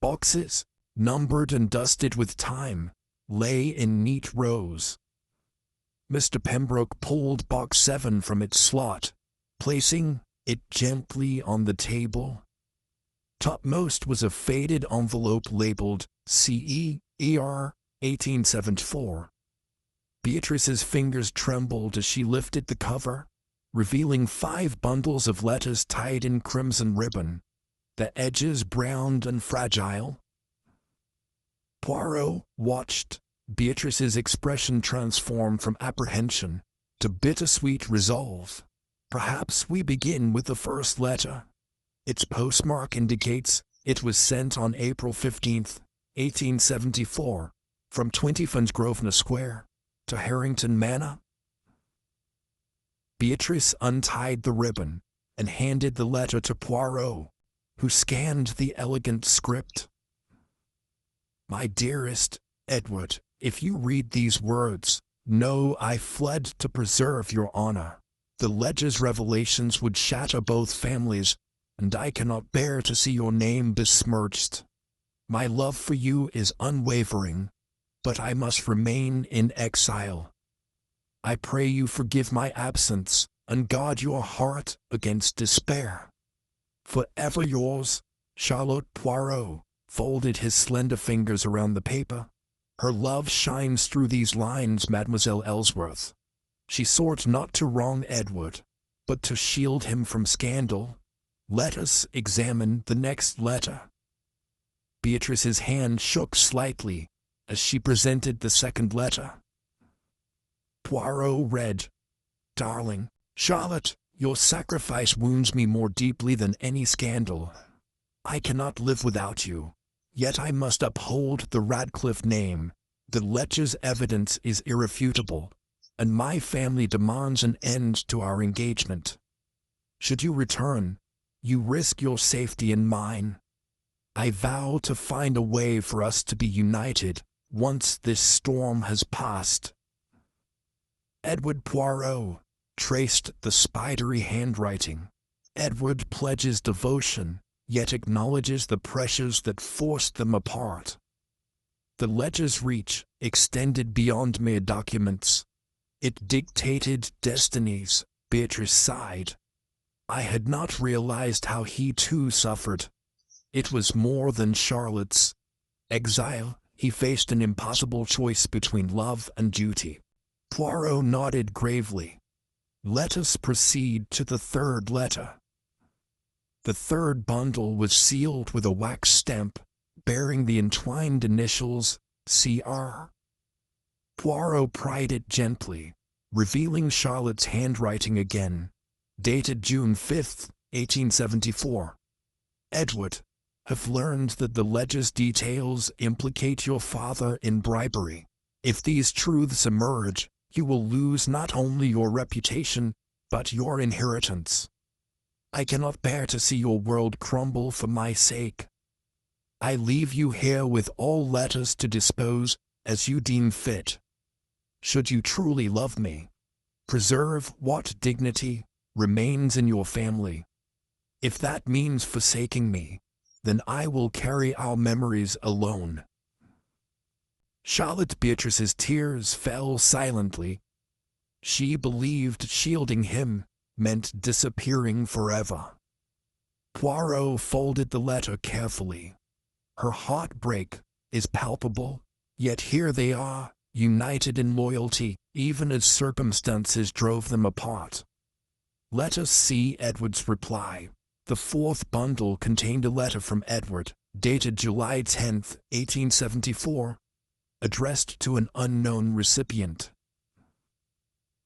Speaker 1: Boxes, numbered and dusted with time, lay in neat rows. Mr. Pembroke pulled box 7 from its slot, placing it gently on the table. Topmost was a faded envelope labeled CER 1874. Beatrice's fingers trembled as she lifted the cover, revealing 5 bundles of letters tied in crimson ribbon, the edges browned and fragile. Poirot watched, Beatrice's expression transformed from apprehension to bittersweet resolve. Perhaps we begin with the first letter. Its postmark indicates it was sent on April 15th, 1874, from 20 Grosvenor Square to Harrington Manor. Beatrice untied the ribbon and handed the letter to Poirot, who scanned the elegant script. "My dearest Edward, if you read these words, know I fled to preserve your honor. The ledger's revelations would shatter both families, and I cannot bear to see your name besmirched. My love for you is unwavering, but I must remain in exile. I pray you forgive my absence, and guard your heart against despair. Forever yours, Charlotte Poirot." Folded his slender fingers around the paper. "Her love shines through these lines, Mademoiselle Ellsworth. She sought not to wrong Edward, but to shield him from scandal. Let us examine the next letter." Beatrice's hand shook slightly as she presented the second letter. Poirot read, "Darling Charlotte, your sacrifice wounds me more deeply than any scandal. I cannot live without you, yet I must uphold the Radcliffe name. The ledger's evidence is irrefutable, and my family demands an end to our engagement. Should you return, you risk your safety and mine. I vow to find a way for us to be united once this storm has passed." Edward Poirot traced the spidery handwriting. Edward pledges devotion, yet acknowledges the pressures that forced them apart. The ledger's reach extended beyond mere documents. It dictated destinies. Beatrice sighed. I had not realized how he too suffered. It was more than Charlotte's exile. He faced an impossible choice between love and duty. Poirot nodded gravely. "Let us proceed to the third letter." The third bundle was sealed with a wax stamp bearing the entwined initials C.R. Poirot pried it gently, revealing Charlotte's handwriting again. Dated June 5th, 1874. "Edward, have learned that the ledger's details implicate your father in bribery. If these truths emerge, you will lose not only your reputation, but your inheritance. I cannot bear to see your world crumble for my sake. I leave you here with all letters to dispose as you deem fit. Should you truly love me, preserve what dignity remains in your family. If that means forsaking me, then I will carry our memories alone." Charlotte Beatrice's tears fell silently. She believed shielding him meant disappearing forever. Poirot folded the letter carefully. Her heartbreak is palpable, yet here they are, united in loyalty, even as circumstances drove them apart. Let us see Edward's reply. The fourth bundle contained a letter from Edward, dated July 10th, 1874, addressed to an unknown recipient.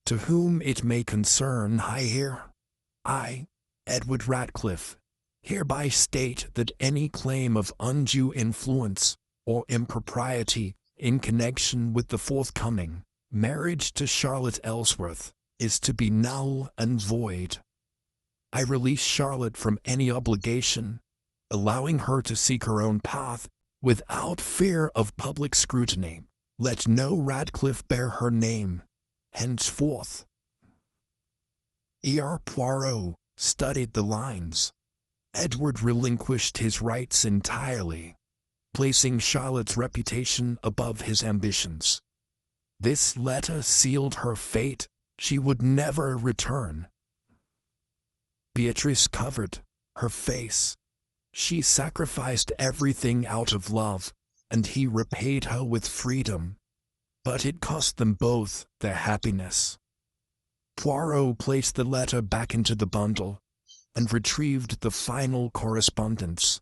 Speaker 1: "To whom it may concern, I, Edward Radcliffe, hereby state that any claim of undue influence or impropriety in connection with the forthcoming marriage to Charlotte Ellsworth is to be null and void. I release Charlotte from any obligation, allowing her to seek her own path without fear of public scrutiny. Let no Radcliffe bear her name henceforth." E.R. Poirot studied the lines. Edward relinquished his rights entirely, placing Charlotte's reputation above his ambitions. This letter sealed her fate. She would never return. Beatrice covered her face. She sacrificed everything out of love, and he repaid her with freedom. But it cost them both their happiness. Poirot placed the letter back into the bundle and retrieved the final correspondence.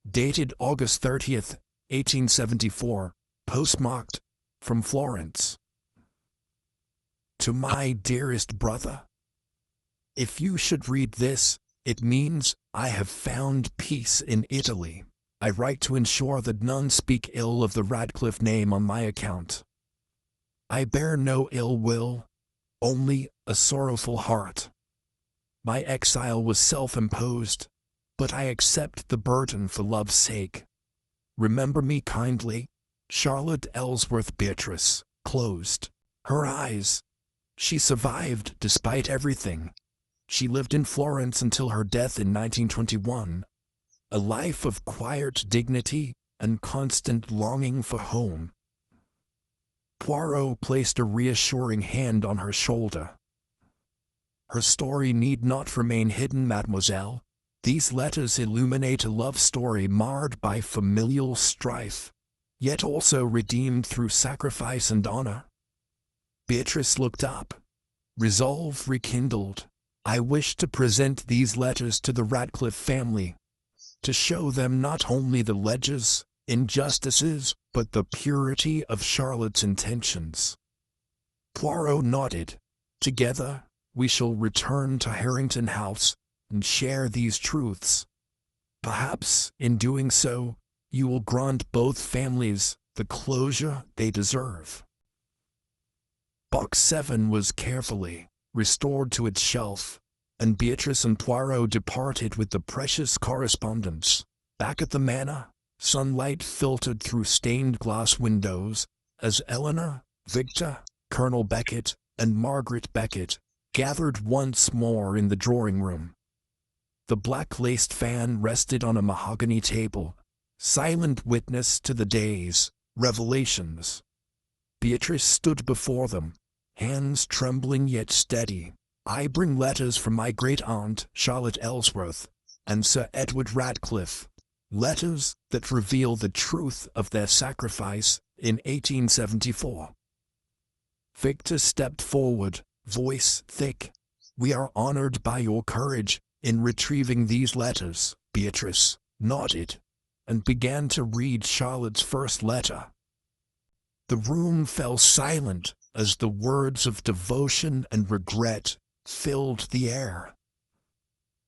Speaker 1: Dated August 30th, 1874, postmarked from Florence. To my dearest brother, if you should read this, it means I have found peace in Italy. I write to ensure that none speak ill of the Radcliffe name on my account. I bear no ill will, only a sorrowful heart. My exile was self-imposed, but I accept the burden for love's sake. Remember me kindly. Charlotte Ellsworth. Beatrice closed her eyes. She survived despite everything. She lived in Florence until her death in 1921. A life of quiet dignity and constant longing for home. Poirot placed a reassuring hand on her shoulder. Her story need not remain hidden, mademoiselle. These letters illuminate a love story marred by familial strife, yet also redeemed through sacrifice and honor. Beatrice looked up. Resolve rekindled. I wish to present these letters to the Radcliffe family, to show them not only the ledges, injustices, but the purity of Charlotte's intentions. Poirot nodded. Together, we shall return to Harrington House and share these truths. Perhaps, in doing so, you will grant both families the closure they deserve. Box 7 was carefully restored to its shelf, and Beatrice and Poirot departed with the precious correspondence. Back at the manor, sunlight filtered through stained glass windows as Eleanor, Victor, Colonel Beckett, and Margaret Beckett gathered once more in the drawing room. The black-laced fan rested on a mahogany table, silent witness to the day's revelations. Beatrice stood before them, hands trembling yet steady. I bring letters from my great-aunt, Charlotte Ellsworth, and Sir Edward Radcliffe, letters that reveal the truth of their sacrifice in 1874. Victor stepped forward, voice thick. We are honored by your courage in retrieving these letters. Beatrice nodded and began to read Charlotte's first letter. The room fell silent as the words of devotion and regret filled the air.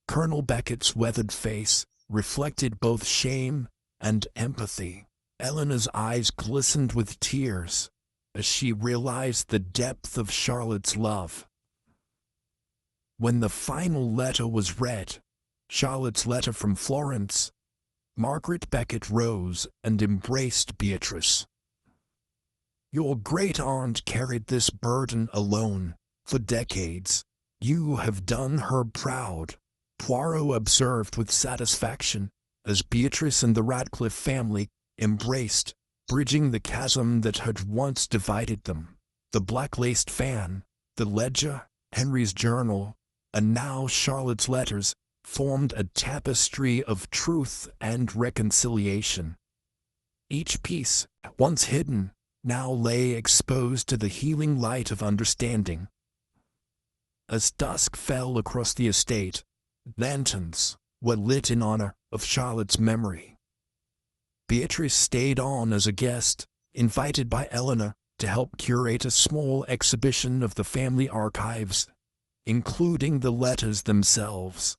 Speaker 1: Colonel Beckett's weathered face reflected both shame and empathy. Eleanor's eyes glistened with tears as she realized the depth of Charlotte's love. When the final letter was read, Charlotte's letter from Florence, Margaret Beckett rose and embraced Beatrice. Your great-aunt carried this burden alone for decades. You have done her proud, Poirot observed with satisfaction as Beatrice and the Radcliffe family embraced, bridging the chasm that had once divided them. The black-laced fan, the ledger, Henry's journal, and now Charlotte's letters formed a tapestry of truth and reconciliation. Each piece, once hidden, now lay exposed to the healing light of understanding. As dusk fell across the estate, lanterns were lit in honor of Charlotte's memory. Beatrice stayed on as a guest, invited by Eleanor to help curate a small exhibition of the family archives, including the letters themselves.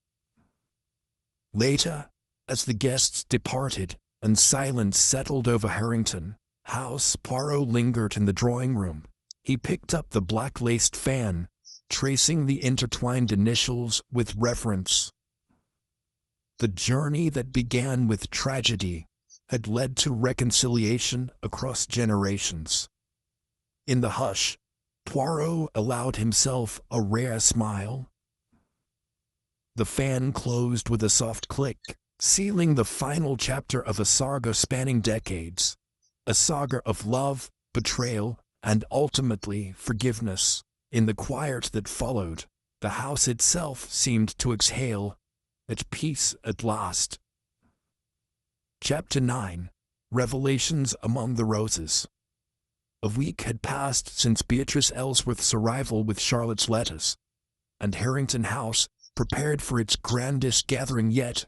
Speaker 1: Later, as the guests departed and silence settled over Harrington House, Poirot lingered in the drawing room. He picked up the black-laced fan, tracing the intertwined initials with reverence. The journey that began with tragedy had led to reconciliation across generations. In the hush, Poirot allowed himself a rare smile. The fan closed with a soft click, sealing the final chapter of a saga spanning decades. A saga of love, betrayal, and ultimately forgiveness. In the quiet that followed, the house itself seemed to exhale, at peace at last. Chapter 9. Revelations Among the Roses. A week had passed since Beatrice Ellsworth's arrival with Charlotte's letters, and Harrington House prepared for its grandest gathering yet,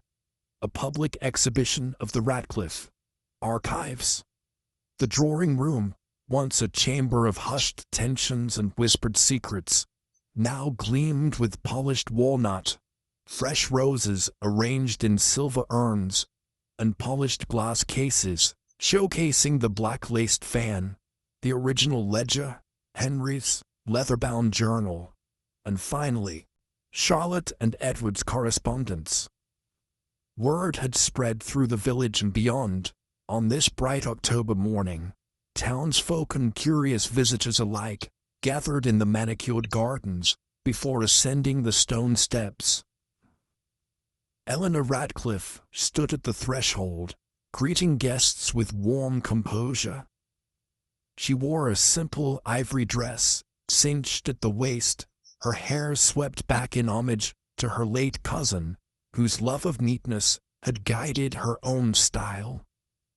Speaker 1: a public exhibition of the Radcliffe archives. The drawing room, once a chamber of hushed tensions and whispered secrets, now gleamed with polished walnut, fresh roses arranged in silver urns, and polished glass cases, showcasing the black-laced fan, the original ledger, Henry's leather-bound journal, and finally, Charlotte and Edward's correspondence. Word had spread through the village and beyond. On this bright October morning, townsfolk and curious visitors alike gathered in the manicured gardens before ascending the stone steps. Eleanor Radcliffe stood at the threshold, greeting guests with warm composure. She wore a simple ivory dress, cinched at the waist, her hair swept back in homage to her late cousin, whose love of neatness had guided her own style.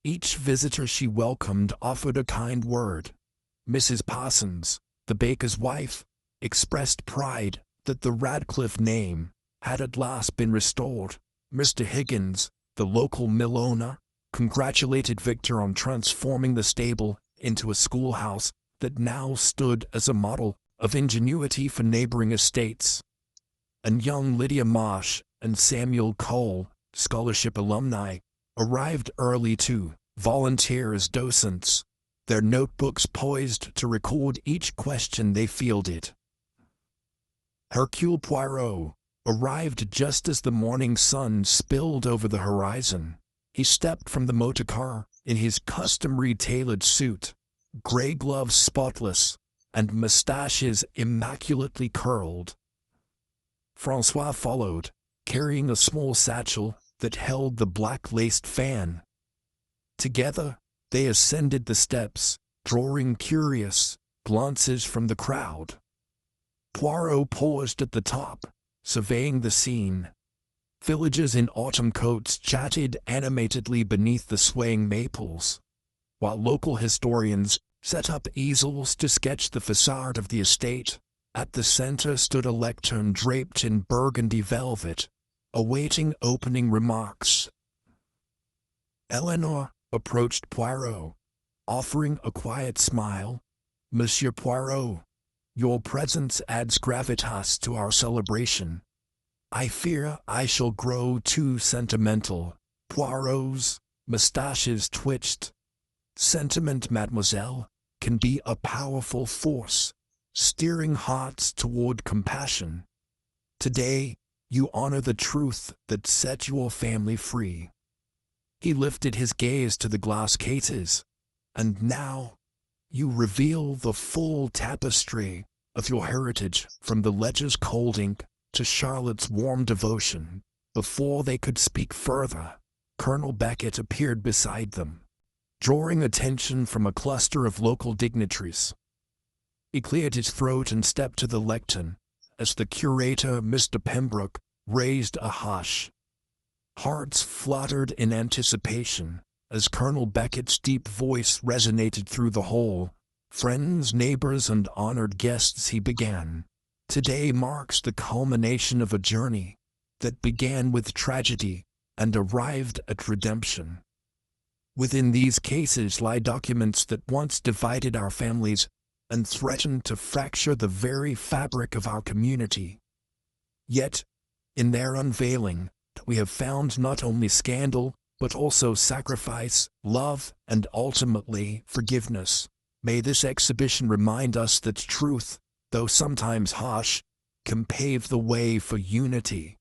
Speaker 1: Each visitor she welcomed offered a kind word. Mrs. Parsons, the baker's wife, expressed pride that the Radcliffe name had at last been restored. Mr. Higgins, the local mill owner, congratulated Victor on transforming the stable into a schoolhouse that now stood as a model of ingenuity for neighboring estates. And young Lydia Marsh and Samuel Cole, scholarship alumni, arrived early to volunteer as docents, their notebooks poised to record each question they fielded. Hercule Poirot arrived just as the morning sun spilled over the horizon. He stepped from the motor car in his customary tailored suit, gray gloves spotless, and mustaches immaculately curled. Francois followed, carrying a small satchel that held the black-laced fan. Together, they ascended the steps, drawing curious glances from the crowd. Poirot paused at the top, surveying the scene. Villagers in autumn coats chatted animatedly beneath the swaying maples, while local historians set up easels to sketch the facade of the estate. At the center stood a lectern draped in burgundy velvet, awaiting opening remarks. Eleanor approached Poirot, offering a quiet smile. "Monsieur Poirot, your presence adds gravitas to our celebration. I fear I shall grow too sentimental." Poirot's mustaches twitched. "Sentiment, mademoiselle, can be a powerful force, steering hearts toward compassion. Today, you honor the truth that set your family free." He lifted his gaze to the glass cases. "And now, you reveal the full tapestry of your heritage, from the ledger's cold ink to Charlotte's warm devotion." Before they could speak further, Colonel Beckett appeared beside them, drawing attention from a cluster of local dignitaries. He cleared his throat and stepped to the lectern, as the curator, Mr. Pembroke, raised a hush. Hearts fluttered in anticipation as Colonel Beckett's deep voice resonated through the hall. "Friends, neighbors, and honored guests," he began. "Today marks the culmination of a journey that began with tragedy and arrived at redemption. Within these cases lie documents that once divided our families and threatened to fracture the very fabric of our community. Yet, in their unveiling, we have found not only scandal, but also sacrifice, love, and ultimately forgiveness. May this exhibition remind us that truth, though sometimes harsh, can pave the way for unity."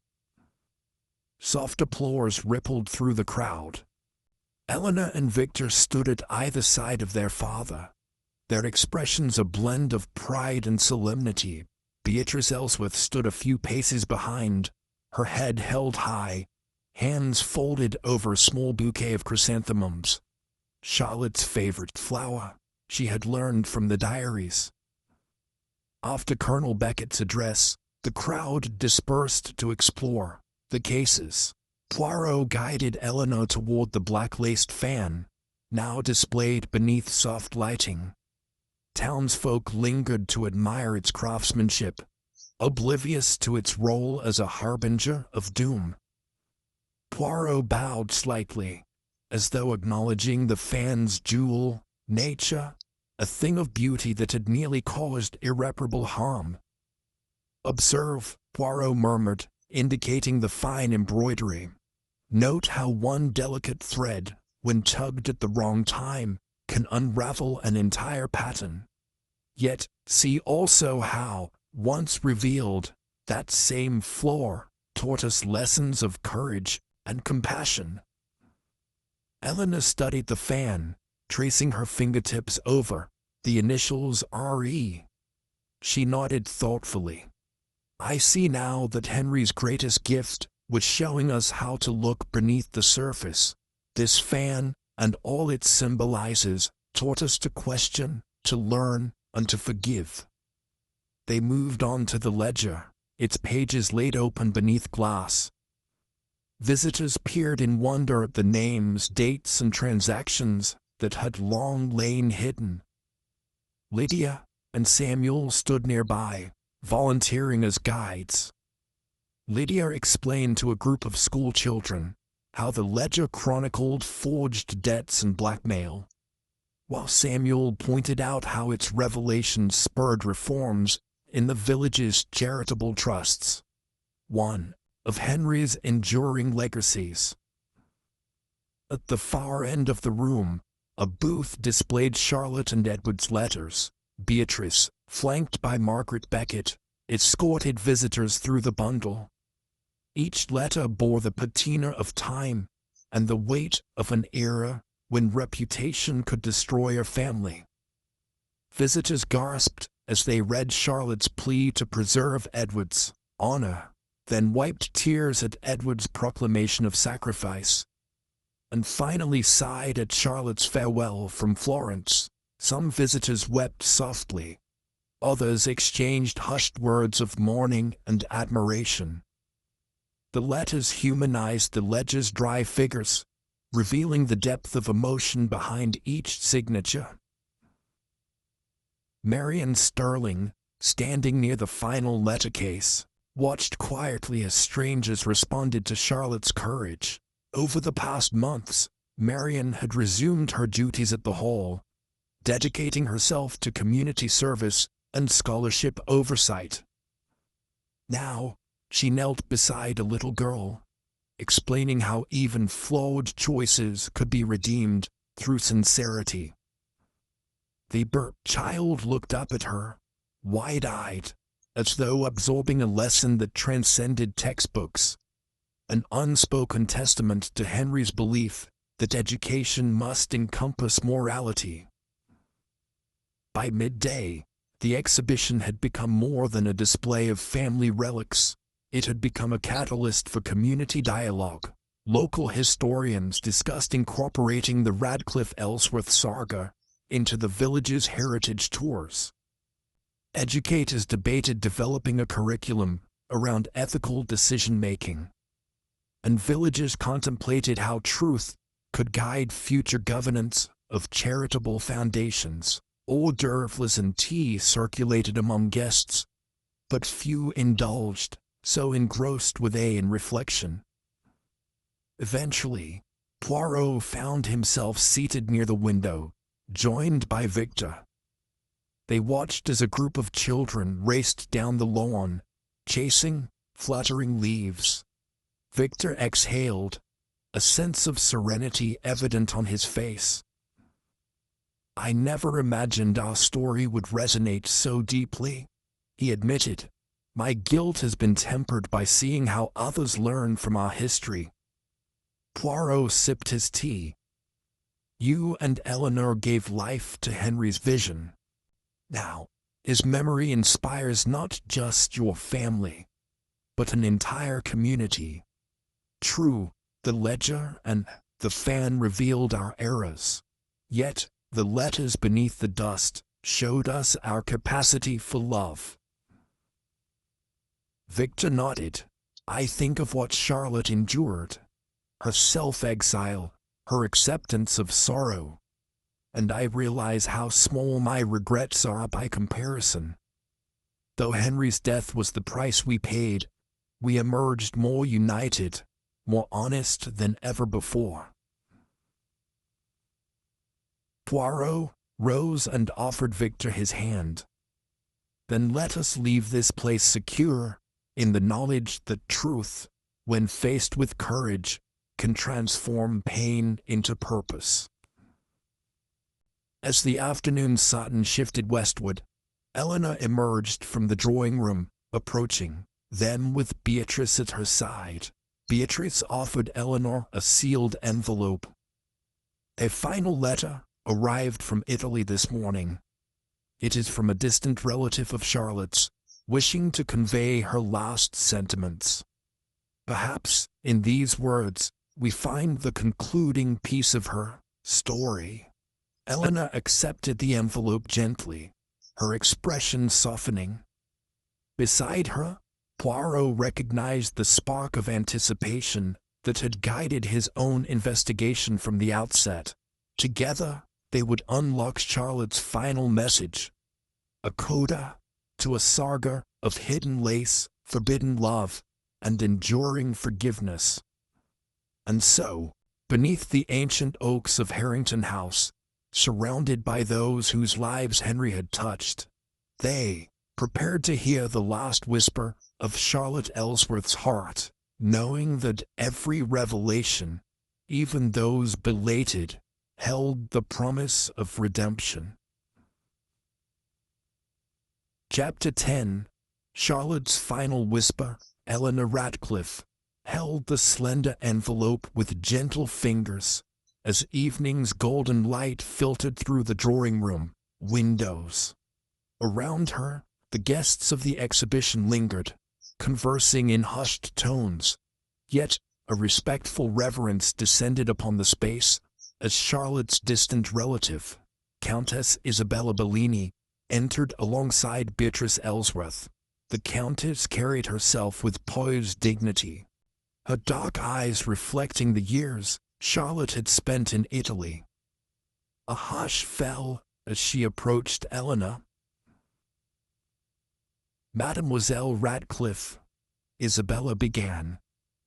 Speaker 1: Soft applause rippled through the crowd. Eleanor and Victor stood at either side of their father, their expressions a blend of pride and solemnity. Beatrice Ellsworth stood a few paces behind, her head held high, hands folded over a small bouquet of chrysanthemums, Charlotte's favorite flower, she had learned from the diaries. After Colonel Beckett's address, the crowd dispersed to explore the cases. Poirot guided Eleanor toward the black-laced fan, now displayed beneath soft lighting. Townsfolk lingered to admire its craftsmanship, oblivious to its role as a harbinger of doom. Poirot bowed slightly, as though acknowledging the fan's dual nature. a thing of beauty that had nearly caused irreparable harm. "Observe," Poirot murmured, indicating the fine embroidery. "Note how one delicate thread, when tugged at the wrong time, can unravel an entire pattern. Yet, see also how, once revealed, that same flaw taught us lessons of courage and compassion." Eleanor studied the fan, tracing her fingertips over the initials R.E. She nodded thoughtfully. "I see now that Henry's greatest gift was showing us how to look beneath the surface. This fan, and all it symbolizes, taught us to question, to learn, and to forgive." They moved on to the ledger, its pages laid open beneath glass. Visitors peered in wonder at the names, dates, and transactions that had long lain hidden. Lydia and Samuel stood nearby, volunteering as guides. Lydia explained to a group of school children how the ledger chronicled forged debts and blackmail, while Samuel pointed out how its revelations spurred reforms in the village's charitable trusts. One of Henry's enduring legacies. At the far end of the room, a booth displayed Charlotte and Edward's letters. Beatrice, flanked by Margaret Beckett, escorted visitors through the bundle. Each letter bore the patina of time and the weight of an era when reputation could destroy a family. Visitors gasped as they read Charlotte's plea to preserve Edward's honor, then wiped tears at Edward's proclamation of sacrifice, and finally sighed at Charlotte's farewell from Florence. Some visitors wept softly. Others exchanged hushed words of mourning and admiration. The letters humanized the ledger's dry figures, revealing the depth of emotion behind each signature. Marian Sterling, standing near the final letter case, watched quietly as strangers responded to Charlotte's courage. Over the past months, Marian had resumed her duties at the hall, dedicating herself to community service and scholarship oversight. Now, she knelt beside a little girl, explaining how even flawed choices could be redeemed through sincerity. The child looked up at her, wide-eyed, as though absorbing a lesson that transcended textbooks, an unspoken testament to Henry's belief that education must encompass morality. By midday, the exhibition had become more than a display of family relics. It had become a catalyst for community dialogue. Local historians discussed incorporating the Radcliffe-Ellsworth saga into the village's heritage tours. Educators debated developing a curriculum around ethical decision-making, and villagers contemplated how truth could guide future governance of charitable foundations. Hors d'oeuvres and tea circulated among guests, but few indulged, so engrossed were they in reflection. Eventually, Poirot found himself seated near the window, joined by Victor. They watched as a group of children raced down the lawn, chasing fluttering leaves. Victor exhaled, a sense of serenity evident on his face. "I never imagined our story would resonate so deeply," he admitted. "My guilt has been tempered by seeing how others learn from our history." Poirot sipped his tea. "You and Eleanor gave life to Henry's vision. Now, his memory inspires not just your family, but an entire community. True, the ledger and the fan revealed our eras. Yet, the letters beneath the dust showed us our capacity for love." Victor nodded. "I think of what Charlotte endured, her self-exile, her acceptance of sorrow, and I realize how small my regrets are by comparison. Though Henry's death was the price we paid, we emerged more united, more honest than ever before." Poirot rose and offered Victor his hand. Then let us leave this place secure, in the knowledge that truth, when faced with courage, can transform pain into purpose. As the afternoon sun shifted westward, Eleanor emerged from the drawing room, approaching them with Beatrice at her side. Beatrice offered Eleanor a sealed envelope. A final letter arrived from Italy this morning. It is from a distant relative of Charlotte's, wishing to convey her last sentiments. Perhaps, in these words, we find the concluding piece of her story. Eleanor accepted the envelope gently, her expression softening. Beside her, Poirot recognized the spark of anticipation that had guided his own investigation from the outset. Together, they would unlock Charlotte's final message, a coda to a saga of hidden lace, forbidden love, and enduring forgiveness. And so, beneath the ancient oaks of Harrington House, surrounded by those whose lives Henry had touched, they prepared to hear the last whisper of Charlotte Ellsworth's heart, knowing that every revelation, even those belated, held the promise of redemption. Chapter 10. Charlotte's Final Whisper. Eleanor Radcliffe held the slender envelope with gentle fingers as evening's golden light filtered through the drawing room windows. Around her, the guests of the exhibition lingered, conversing in hushed tones, yet a respectful reverence descended upon the space as Charlotte's distant relative, Countess Isabella Bellini, entered alongside Beatrice Ellsworth. The Countess carried herself with poised dignity, her dark eyes reflecting the years Charlotte had spent in Italy. A hush fell as she approached Eleanor. "Mademoiselle Radcliffe," Isabella began,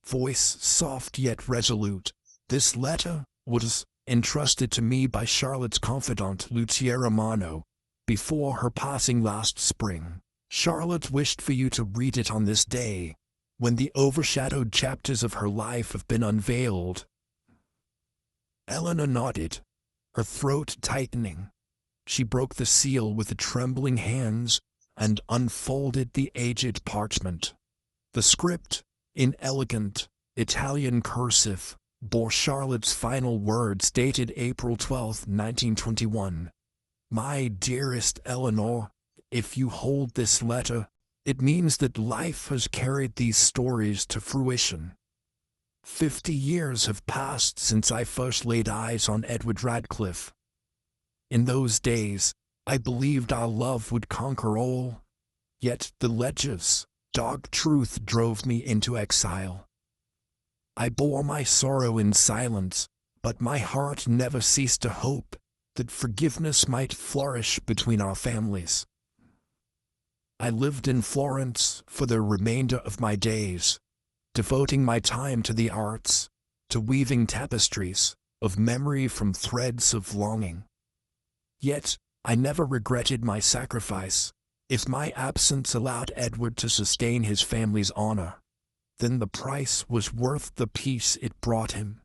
Speaker 1: voice soft yet resolute, "this letter was entrusted to me by Charlotte's confidant Lucia Romano before her passing last spring. Charlotte wished for you to read it on this day, when the overshadowed chapters of her life have been unveiled." Eleanor nodded, her throat tightening. She broke the seal with trembling hands and unfolded the aged parchment. The script, in elegant Italian cursive, bore Charlotte's final words dated April 12, 1921. "My dearest Eleanor, if you hold this letter, it means that life has carried these stories to fruition. 50 years have passed since I first laid eyes on Edward Radcliffe. In those days, I believed our love would conquer all, yet the ledger's dark truth drove me into exile. I bore my sorrow in silence, but my heart never ceased to hope that forgiveness might flourish between our families. I lived in Florence for the remainder of my days, devoting my time to the arts, to weaving tapestries of memory from threads of longing. Yet, I never regretted my sacrifice. If my absence allowed Edward to sustain his family's honor, then the price was worth the peace it brought him.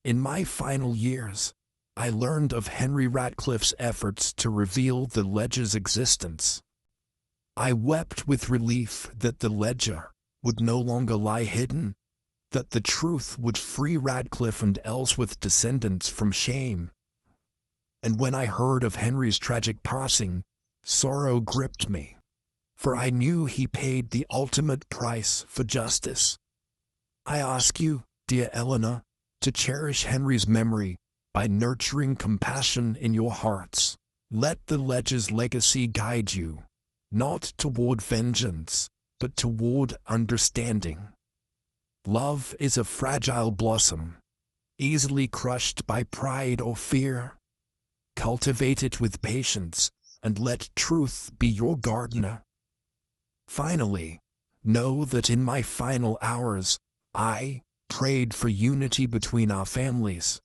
Speaker 1: In my final years, I learned of Henry Radcliffe's efforts to reveal the ledger's existence. I wept with relief that the ledger would no longer lie hidden, that the truth would free Radcliffe and Ellsworth descendants from shame. And when I heard of Henry's tragic passing, sorrow gripped me, for I knew he paid the ultimate price for justice. I ask you, dear Eleanor, to cherish Henry's memory by nurturing compassion in your hearts. Let the ledger's legacy guide you, not toward vengeance, but toward understanding. Love is a fragile blossom, easily crushed by pride or fear. Cultivate it with patience, and let truth be your gardener. Finally, know that in my final hours, I prayed for unity between our families.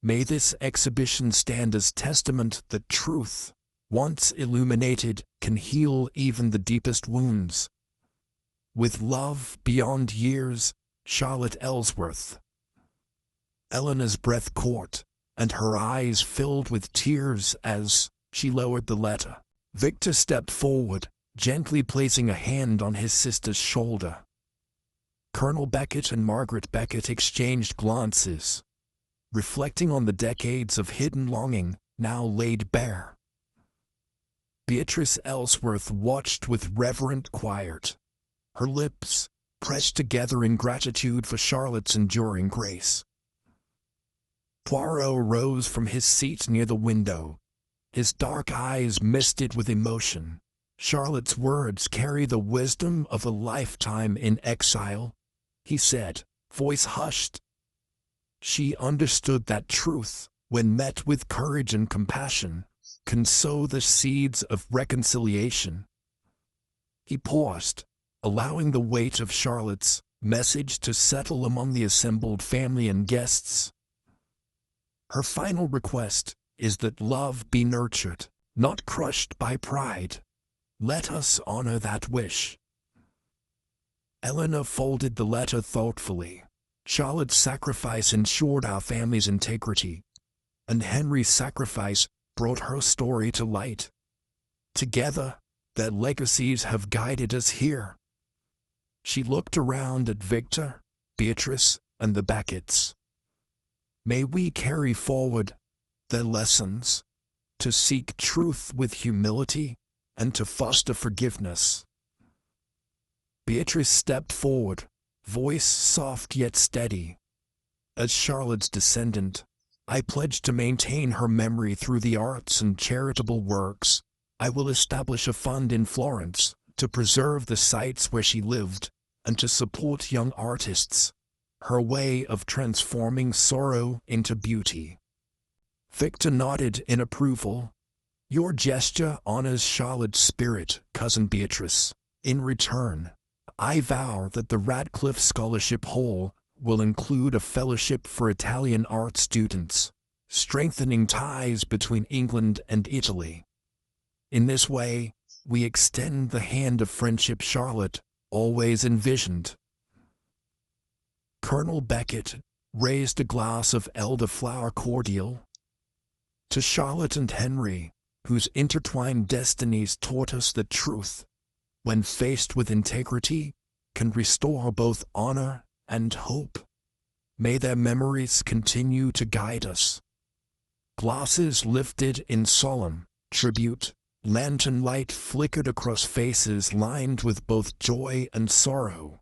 Speaker 1: May this exhibition stand as testament that truth, once illuminated, can heal even the deepest wounds. With love beyond years, Charlotte Ellsworth. Eleanor's breath caught, and her eyes filled with tears as she lowered the letter. Victor stepped forward, gently placing a hand on his sister's shoulder. Colonel Beckett and Margaret Beckett exchanged glances, reflecting on the decades of hidden longing now laid bare. Beatrice Ellsworth watched with reverent quiet, her lips pressed together in gratitude for Charlotte's enduring grace. Poirot rose from his seat near the window, his dark eyes misted with emotion. Charlotte's words carry the wisdom of a lifetime in exile, he said, voice hushed. She understood that truth, when met with courage and compassion, can sow the seeds of reconciliation. He paused, allowing the weight of Charlotte's message to settle among the assembled family and guests. Her final request is that love be nurtured, not crushed by pride. Let us honor that wish. Eleanor folded the letter thoughtfully. Charlotte's sacrifice ensured our family's integrity, and Henry's sacrifice brought her story to light. Together, their legacies have guided us here. She looked around at Victor, Beatrice, and the Becketts. May we carry forward their lessons, to seek truth with humility and to foster forgiveness. Beatrice stepped forward, voice soft yet steady. As Charlotte's descendant, I pledge to maintain her memory through the arts and charitable works. I will establish a fund in Florence to preserve the sites where she lived and to support young artists, her way of transforming sorrow into beauty. Victor nodded in approval. Your gesture honors Charlotte's spirit, Cousin Beatrice. In return, I vow that the Radcliffe Scholarship Hall will include a fellowship for Italian art students, strengthening ties between England and Italy. In this way, we extend the hand of friendship Charlotte always envisioned. Colonel Beckett raised a glass of elderflower cordial. To Charlotte and Henry, whose intertwined destinies taught us that truth, when faced with integrity, can restore both honor and hope. May their memories continue to guide us. Glasses lifted in solemn tribute, lantern light flickered across faces lined with both joy and sorrow.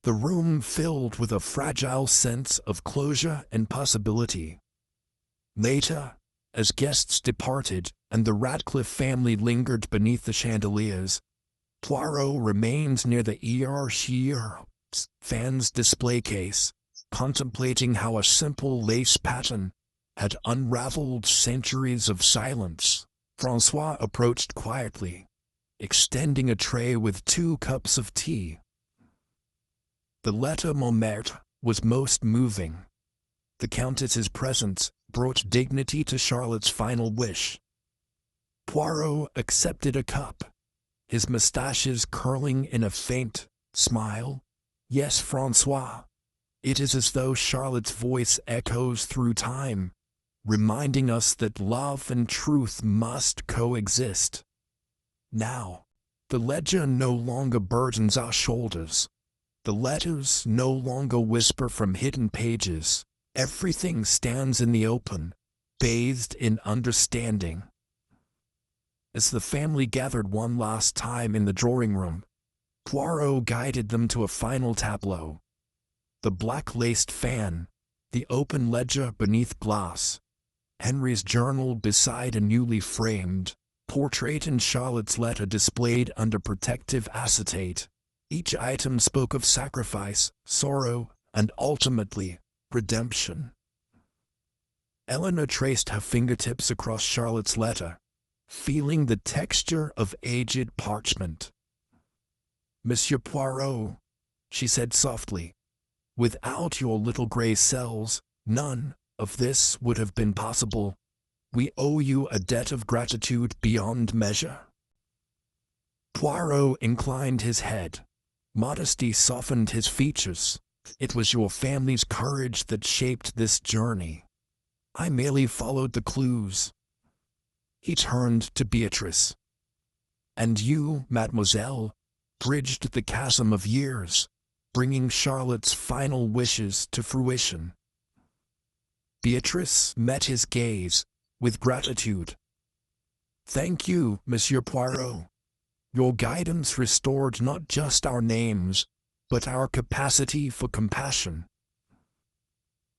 Speaker 1: The room filled with a fragile sense of closure and possibility. Later, as guests departed and the Radcliffe family lingered beneath the chandeliers, Poirot remained near the fan's display case, contemplating how a simple lace pattern had unraveled centuries of silence. François approached quietly, extending a tray with 2 cups of tea. The lettre Montmartre was most moving. The Countess's presence brought dignity to Charlotte's final wish. Poirot accepted a cup, his mustaches curling in a faint smile. Yes, François. It is as though Charlotte's voice echoes through time, reminding us that love and truth must coexist. Now, the ledger no longer burdens our shoulders. The letters no longer whisper from hidden pages. Everything stands in the open, bathed in understanding. As the family gathered one last time in the drawing room, Poirot guided them to a final tableau. The black-laced fan, the open ledger beneath glass, Henry's journal beside a newly framed portrait and Charlotte's letter displayed under protective acetate. Each item spoke of sacrifice, sorrow, and ultimately, redemption. Eleanor traced her fingertips across Charlotte's letter, feeling the texture of aged parchment. Monsieur Poirot, she said softly, without your little gray cells, none of this would have been possible, we owe you a debt of gratitude beyond measure." Poirot inclined his head. Modesty softened his features. "It was your family's courage that shaped this journey. I merely followed the clues." He turned to Beatrice. "And you, mademoiselle, bridged the chasm of years, bringing Charlotte's final wishes to fruition." Beatrice met his gaze with gratitude. "Thank you, Monsieur Poirot. Your guidance restored not just our names, but our capacity for compassion."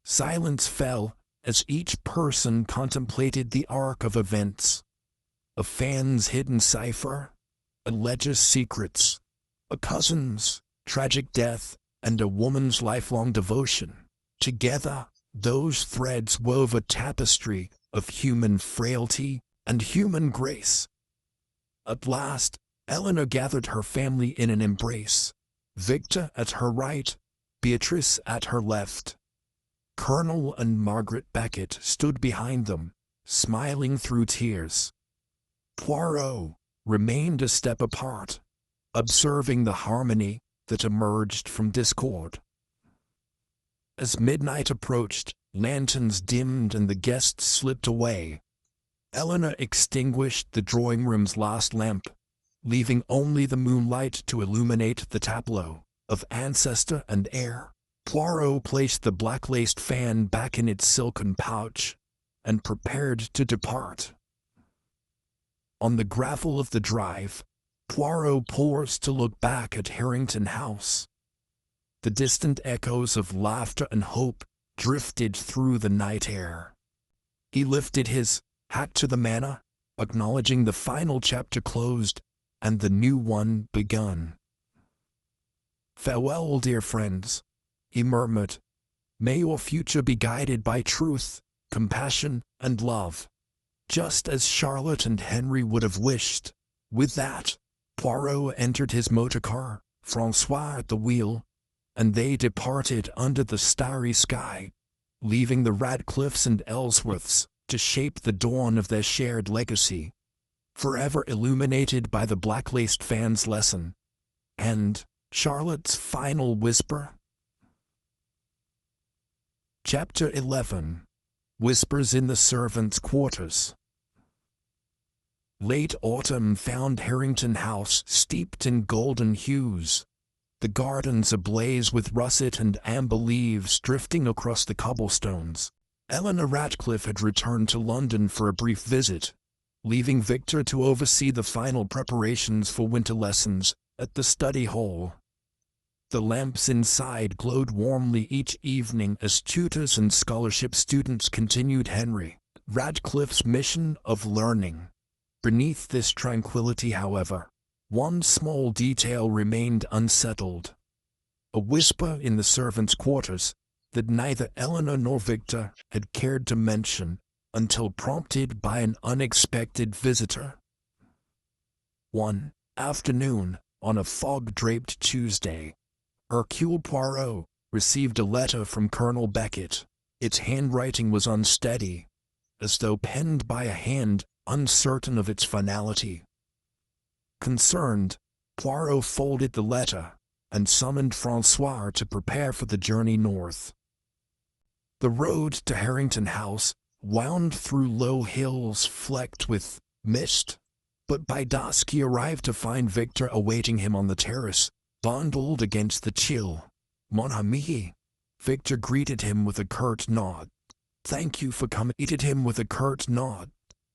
Speaker 1: Silence fell as each person contemplated the arc of events. A fan's hidden cipher, a ledger's secrets, a cousin's tragic death, and a woman's lifelong devotion. Together, those threads wove a tapestry of human frailty and human grace. At last, Eleanor gathered her family in an embrace. Victor at her right, Beatrice at her left. Colonel and Margaret Beckett stood behind them, smiling through tears. Poirot remained a step apart, observing the harmony that emerged from discord. As midnight approached, lanterns dimmed and the guests slipped away. Eleanor extinguished the drawing room's last lamp, leaving only the moonlight to illuminate the tableau of ancestor and heir. Poirot placed the black-laced fan back in its silken pouch and prepared to depart. On the gravel of the drive, Poirot paused to look back at Harrington House. The distant echoes of laughter and hope drifted through the night air. He lifted his hat to the manor, acknowledging the final chapter closed and the new one begun. "Farewell, dear friends," he murmured. "May your future be guided by truth, compassion, and love, just as Charlotte and Henry would have wished." With that, Poirot entered his motorcar, Francois at the wheel, and they departed under the starry sky, leaving the Radcliffes and Ellsworths to shape the dawn of their shared legacy, forever illuminated by the black-laced fan's lesson and Charlotte's final whisper. Chapter 11. Whispers in the Servants' Quarters. Late autumn found Harrington House steeped in golden hues, the gardens ablaze with russet and amber leaves drifting across the cobblestones. Eleanor Radcliffe had returned to London for a brief visit, leaving Victor to oversee the final preparations for winter lessons at the study hall. The lamps inside glowed warmly each evening as tutors and scholarship students continued Henry Radcliffe's mission of learning. Beneath this tranquility, however, one small detail remained unsettled. A whisper in the servants' quarters that neither Eleanor nor Victor had cared to mention until prompted by an unexpected visitor. One afternoon, on a fog-draped Tuesday, Hercule Poirot received a letter from Colonel Beckett. Its handwriting was unsteady, as though penned by a hand uncertain of its finality. Concerned, Poirot folded the letter and summoned Francois to prepare for the journey north. The road to Harrington House wound through low hills flecked with mist, but by dusk he arrived to find Victor awaiting him on the terrace, bundled against the chill. "Mon ami," Victor greeted him with a curt nod. "Thank you for coming."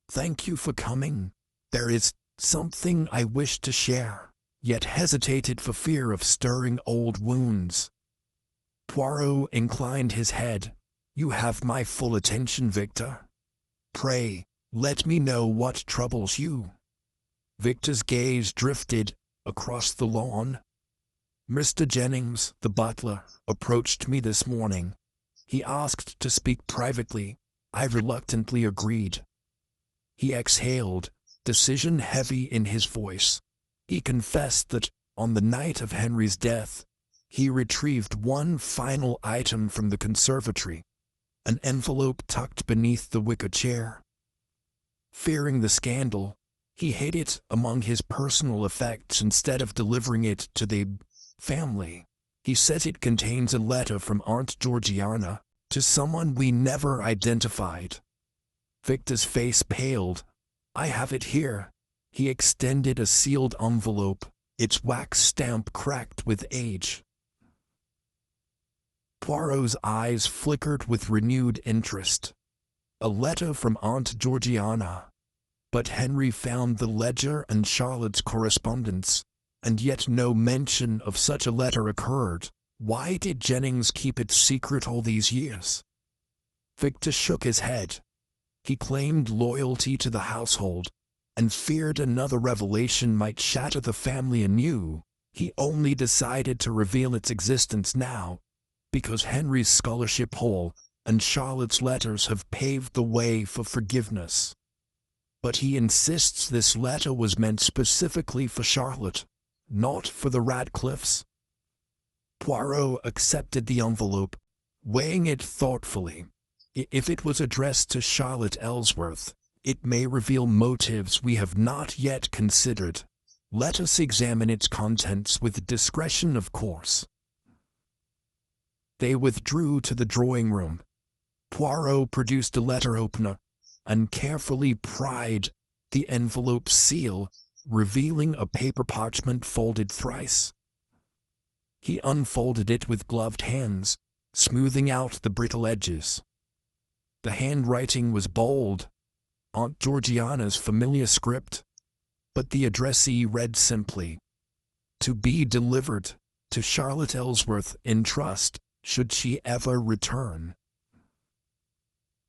Speaker 1: "Thank you for coming. There is something I wish to share," yet hesitated for fear of stirring old wounds. Poirot inclined his head. "You have my full attention, Victor. Pray, let me know what troubles you." Victor's gaze drifted across the lawn. "Mr. Jennings, the butler, approached me this morning. He asked to speak privately. I reluctantly agreed." He exhaled, decision heavy in his voice. He confessed that, on the night of Henry's death, he retrieved one final item from the conservatory, an envelope tucked beneath the wicker chair. Fearing the scandal, he hid it among his personal effects instead of delivering it to the family. He said it contains a letter from Aunt Georgiana to someone we never identified. Victor's face paled. I have it here. He extended a sealed envelope, its wax stamp cracked with age. Poirot's eyes flickered with renewed interest. A letter from Aunt Georgiana. But Henry found the ledger and Charlotte's correspondence, and yet no mention of such a letter occurred. Why did Jennings keep it secret all these years? Victor shook his head. He claimed loyalty to the household, and feared another revelation might shatter the family anew. He only decided to reveal its existence now, because Henry's scholarship hall and Charlotte's letters have paved the way for forgiveness. But he insists this letter was meant specifically for Charlotte, not for the Radcliffes. Poirot accepted the envelope, weighing it thoughtfully. If it was addressed to Charlotte Ellsworth, it may reveal motives we have not yet considered. Let us examine its contents with discretion, of course. They withdrew to the drawing room. Poirot produced a letter opener and carefully pried the envelope's seal, revealing a paper parchment folded thrice. He unfolded it with gloved hands, smoothing out the brittle edges. The handwriting was bold, Aunt Georgiana's familiar script, but the addressee read simply, "To be delivered to Charlotte Ellsworth in trust, should she ever return."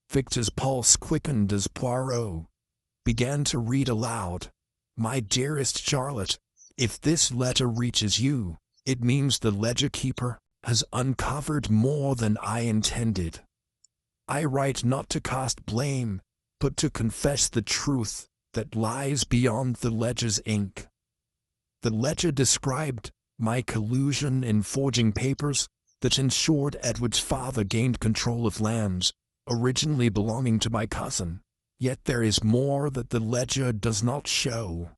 Speaker 1: Victor's pulse quickened as Poirot began to read aloud. "My dearest Charlotte, if this letter reaches you, it means the ledger keeper has uncovered more than I intended. I write not to cast blame, but to confess the truth that lies beyond the ledger's ink. The ledger described my collusion in forging papers that ensured Edward's father gained control of lands originally belonging to my cousin. Yet there is more that the ledger does not show.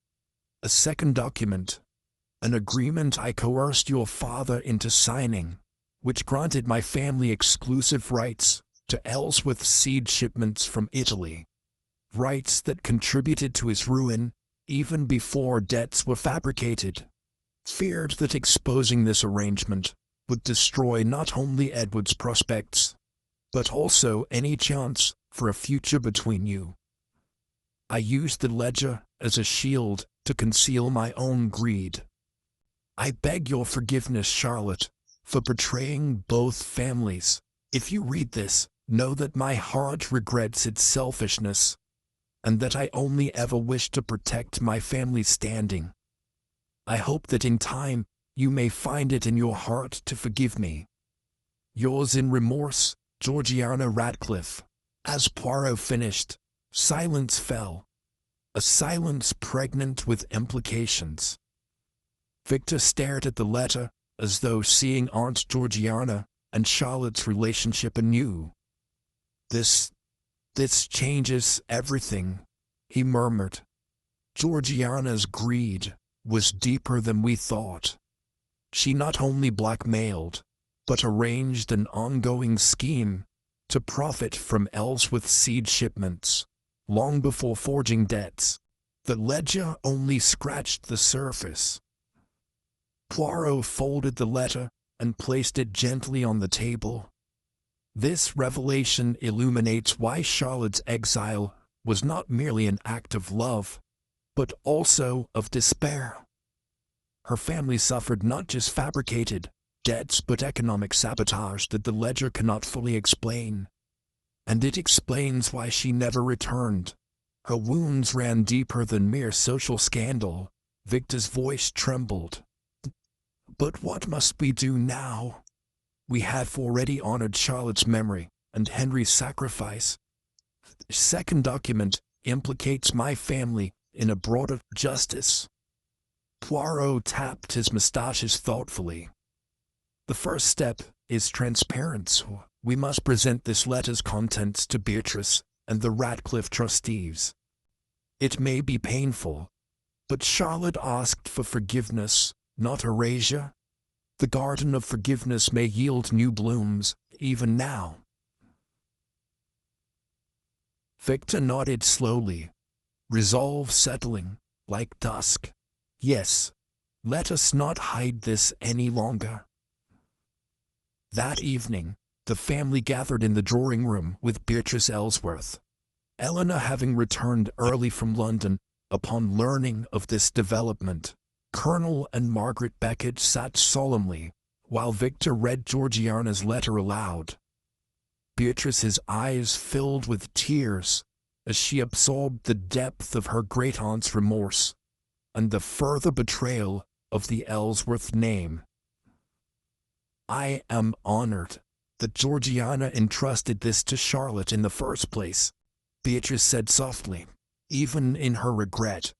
Speaker 1: A second document, an agreement I coerced your father into signing, which granted my family exclusive rights to Ellsworth seed shipments from Italy. Rights that contributed to his ruin even before debts were fabricated. Feared that exposing this arrangement would destroy not only Edward's prospects, but also any chance for a future between you. I used the ledger as a shield to conceal my own greed. I beg your forgiveness, Charlotte, for betraying both families. If you read this, know that my heart regrets its selfishness, and that I only ever wish to protect my family's standing. I hope that in time you may find it in your heart to forgive me. Yours in remorse, Georgiana Radcliffe." As Poirot finished, silence fell, a silence pregnant with implications. Victor stared at the letter, as though seeing Aunt Georgiana and Charlotte's relationship anew. This changes everything," he murmured. "Georgiana's greed was deeper than we thought. She not only blackmailed, but arranged an ongoing scheme to profit from Ellsworth seed shipments, long before forging debts. The ledger only scratched the surface." Poirot folded the letter and placed it gently on the table. This revelation illuminates why Charlotte's exile was not merely an act of love, but also of despair. Her family suffered not just fabricated debts but economic sabotage that the ledger cannot fully explain. And it explains why she never returned. Her wounds ran deeper than mere social scandal. Victor's voice trembled. "But what must we do now? We have already honored Charlotte's memory and Henry's sacrifice. The second document implicates my family in a broader justice." Poirot tapped his mustaches thoughtfully. "The first step is transparency. We must present this letter's contents to Beatrice and the Radcliffe trustees. It may be painful, but Charlotte asked for forgiveness, not erasure. The garden of forgiveness may yield new blooms, even now. Victor nodded slowly, resolve settling, like dusk. Yes, let us not hide this any longer. That evening, the family gathered in the drawing room with Beatrice Ellsworth. Eleanor having returned early from London, upon learning of this development, Colonel and Margaret Beckett sat solemnly, while Victor read Georgiana's letter aloud. Beatrice's eyes filled with tears, as she absorbed the depth of her great-aunt's remorse, and the further betrayal of the Ellsworth name. I am honored that Georgiana entrusted this to Charlotte in the first place, Beatrice said softly. Even in her regret,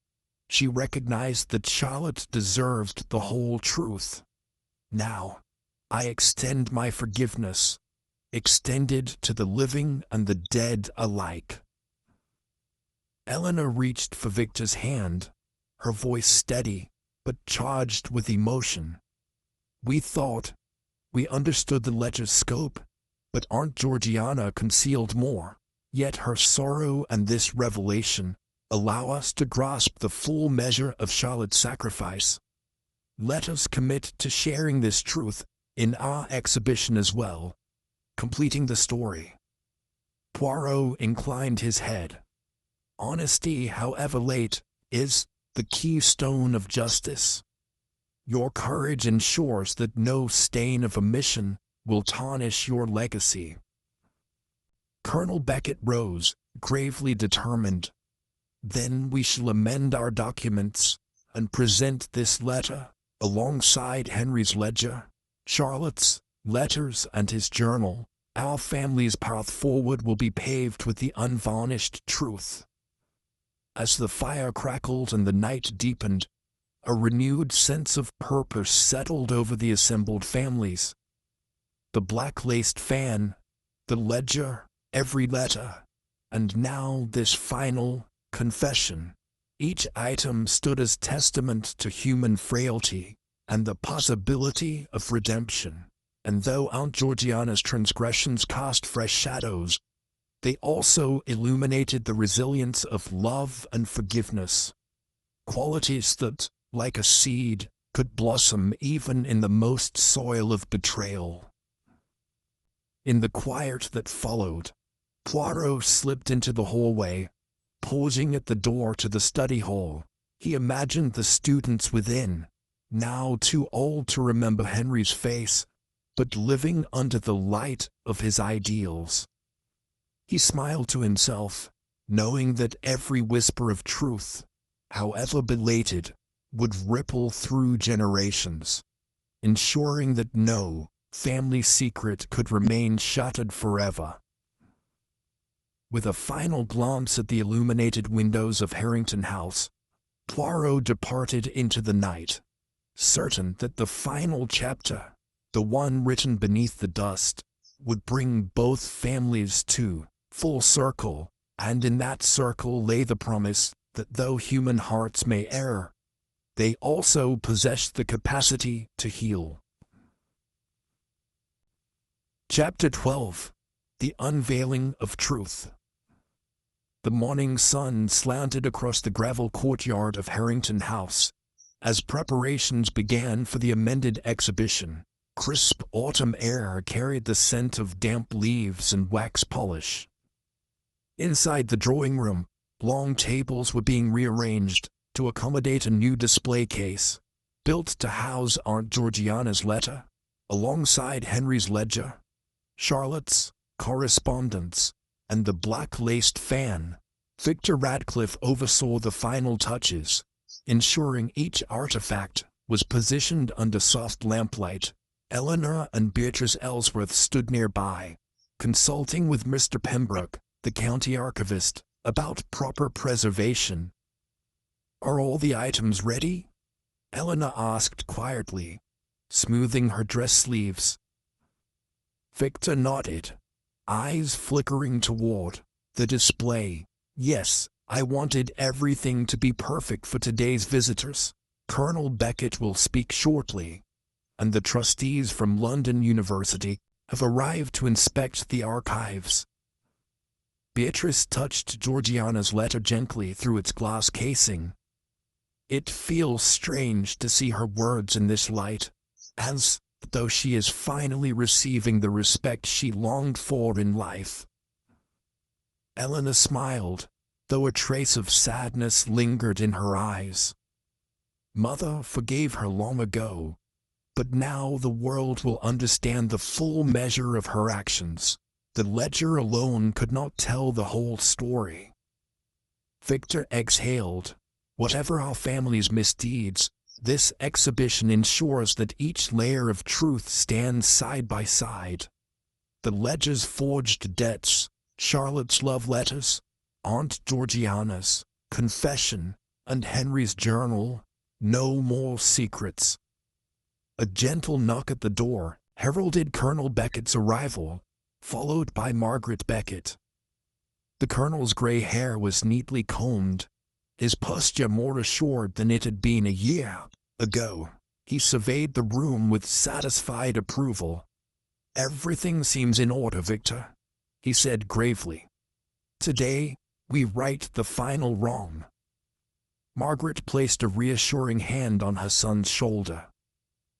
Speaker 1: she recognized that Charlotte deserved the whole truth. Now, I extend my forgiveness, extended to the living and the dead alike. Eleanor reached for Victor's hand, her voice steady, but charged with emotion. We understood the letter's scope, but Aunt Georgiana concealed more. Yet her sorrow and this revelation allow us to grasp the full measure of Charlotte's sacrifice. Let us commit to sharing this truth in our exhibition as well, completing the story. Poirot inclined his head. Honesty, however late, is the keystone of justice. Your courage ensures that no stain of omission will tarnish your legacy. Colonel Beckett rose, gravely determined. Then we shall amend our documents and present this letter, alongside Henry's ledger, Charlotte's letters and his journal. Our family's path forward will be paved with the unvarnished truth. As the fire crackled and the night deepened, a renewed sense of purpose settled over the assembled families. The black-laced fan, the ledger, every letter, and now this final confession. Each item stood as testament to human frailty and the possibility of redemption. And though Aunt Georgiana's transgressions cast fresh shadows, they also illuminated the resilience of love and forgiveness, qualities that, like a seed, could blossom even in the most soil of betrayal. In the quiet that followed, Poirot slipped into the hallway, pausing at the door to the study hall. He imagined the students within, now too old to remember Henry's face, but living under the light of his ideals. He smiled to himself, knowing that every whisper of truth, however belated, would ripple through generations, ensuring that no family secret could remain shuttered forever. With a final glance at the illuminated windows of Harrington House, Poirot departed into the night, certain that the final chapter, the one written beneath the dust, would bring both families to full circle, and in that circle lay the promise that though human hearts may err, they also possess the capacity to heal. Chapter 12. The Unveiling of Truth. The morning sun slanted across the gravel courtyard of Harrington House, as preparations began for the amended exhibition. Crisp autumn air carried the scent of damp leaves and wax polish. Inside the drawing room, long tables were being rearranged to accommodate a new display case, built to house Aunt Georgiana's letter, alongside Henry's ledger, Charlotte's correspondence, and the black-laced fan. Victor Radcliffe oversaw the final touches, ensuring each artifact was positioned under soft lamplight. Eleanor and Beatrice Ellsworth stood nearby, consulting with Mr. Pembroke, the county archivist, about proper preservation. "Are all the items ready?" Eleanor asked quietly, smoothing her dress sleeves. Victor nodded, eyes flickering toward the display. Yes, I wanted everything to be perfect for today's visitors. Colonel Beckett will speak shortly, and the trustees from London University have arrived to inspect the archives. Beatrice touched Georgiana's letter gently through its glass casing. It feels strange to see her words in this light, as though she is finally receiving the respect she longed for in life. Elena smiled, though a trace of sadness lingered in her eyes. Mother forgave her long ago, but now the world will understand the full measure of her actions. The ledger alone could not tell the whole story. Victor exhaled. Whatever our family's misdeeds, this exhibition ensures that each layer of truth stands side by side. The ledger's forged debts, Charlotte's love letters, Aunt Georgiana's confession, and Henry's journal. No more secrets. A gentle knock at the door heralded Colonel Beckett's arrival, followed by Margaret Beckett. The colonel's gray hair was neatly combed, his posture more assured than it had been a year ago. He surveyed the room with satisfied approval. "Everything seems in order, Victor," he said gravely. "Today, we right the final wrong." Margaret placed a reassuring hand on her son's shoulder.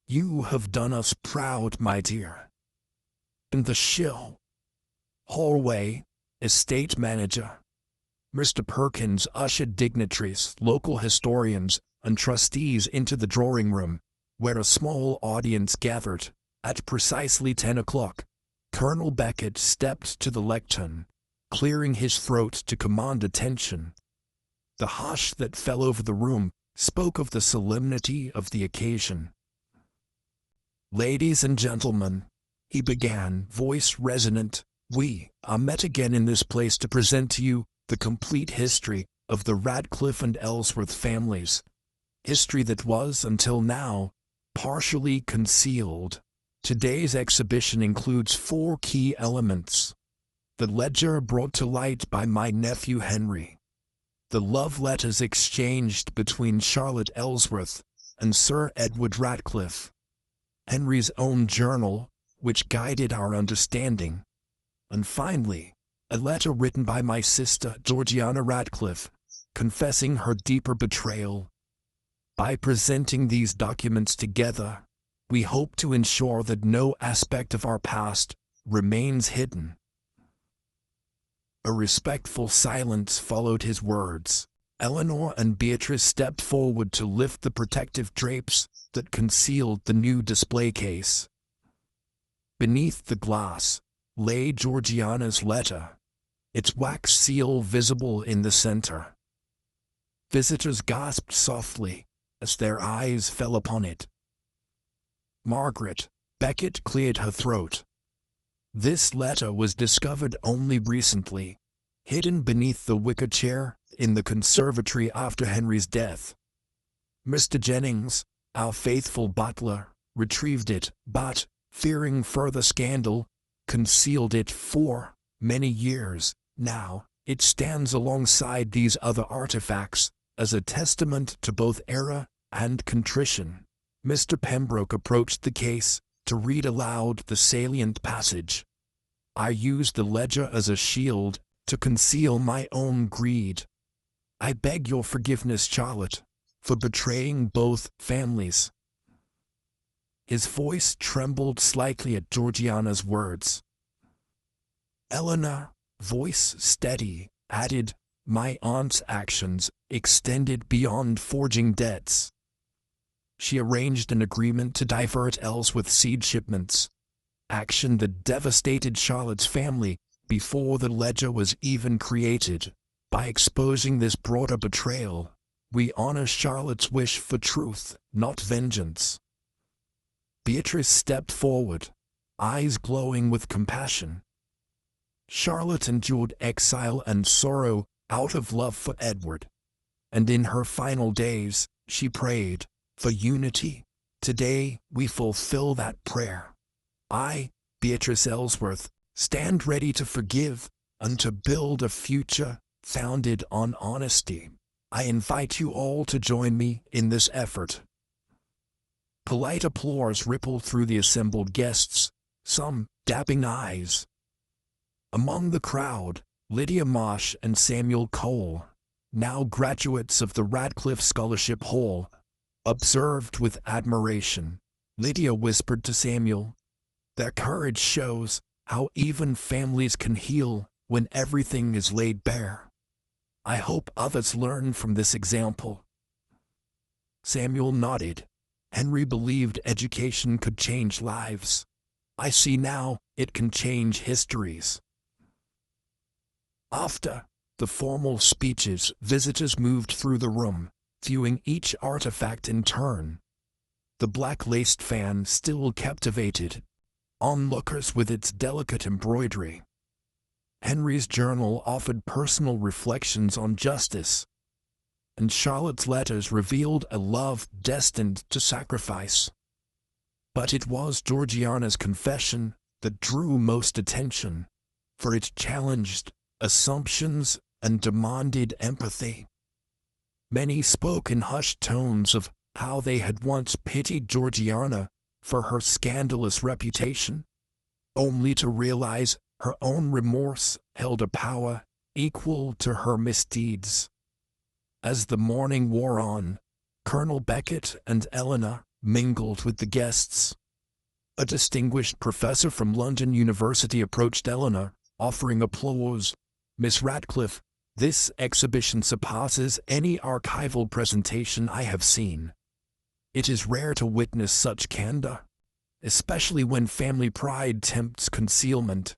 Speaker 1: "You have done us proud, my dear." In the chill hallway, estate manager Mr. Perkins ushered dignitaries, local historians, and trustees into the drawing room, where a small audience gathered. At precisely 10 o'clock, Colonel Beckett stepped to the lectern, clearing his throat to command attention. The hush that fell over the room spoke of the solemnity of the occasion. "Ladies and gentlemen," he began, voice resonant, "we are met again in this place to present to you the complete history of the Radcliffe and Ellsworth families. History that was, until now, partially concealed. Today's exhibition includes 4 key elements. The ledger brought to light by my nephew Henry. The love letters exchanged between Charlotte Ellsworth and Sir Edward Radcliffe. Henry's own journal, which guided our understanding. And finally, a letter written by my sister Georgiana Radcliffe, confessing her deeper betrayal. By presenting these documents together, we hope to ensure that no aspect of our past remains hidden." A respectful silence followed his words. Eleanor and Beatrice stepped forward to lift the protective drapes that concealed the new display case. Beneath the glass lay Georgiana's letter, its wax seal visible in the center. Visitors gasped softly as their eyes fell upon it. Margaret Beckett cleared her throat. "This letter was discovered only recently, hidden beneath the wicker chair in the conservatory after Henry's death. Mr. Jennings, our faithful butler, retrieved it, but, fearing further scandal, concealed it for many years. Now, it stands alongside these other artifacts as a testament to both error and contrition." Mr. Pembroke approached the case to read aloud the salient passage. "I used the ledger as a shield to conceal my own greed. I beg your forgiveness, Charlotte, for betraying both families." His voice trembled slightly at Georgiana's words. Eleanor, voice steady, added, "My aunt's actions extended beyond forging debts. She arranged an agreement to divert Ellsworth seed shipments, action that devastated Charlotte's family before the ledger was even created. By exposing this broader betrayal, we honor Charlotte's wish for truth, not vengeance." Beatrice stepped forward, eyes glowing with compassion. "Charlotte endured exile and sorrow out of love for Edward, and in her final days, she prayed for unity. Today, we fulfill that prayer. I, Beatrice Ellsworth, stand ready to forgive and to build a future founded on honesty. I invite you all to join me in this effort. Polite applause rippled through the assembled guests, some dabbing eyes. Among the crowd, Lydia Marsh and Samuel Cole, now graduates of the Radcliffe Scholarship Hall, observed with admiration. Lydia whispered to Samuel, "Their courage shows how even families can heal when everything is laid bare. I hope others learn from this example." Samuel nodded. Henry believed education could change lives. I see now it can change histories. After the formal speeches, visitors moved through the room, viewing each artifact in turn. The black-laced fan still captivated onlookers with its delicate embroidery. Henry's journal offered personal reflections on justice, and Charlotte's letters revealed a love destined to sacrifice. But it was Georgiana's confession that drew most attention, for it challenged assumptions and demanded empathy. Many spoke in hushed tones of how they had once pitied Georgiana for her scandalous reputation, only to realize her own remorse held a power equal to her misdeeds. As the morning wore on, Colonel Beckett and Eleanor mingled with the guests. A distinguished professor from London University approached Eleanor, offering applause. "Miss Radcliffe, this exhibition surpasses any archival presentation I have seen. It is rare to witness such candor, especially when family pride tempts concealment.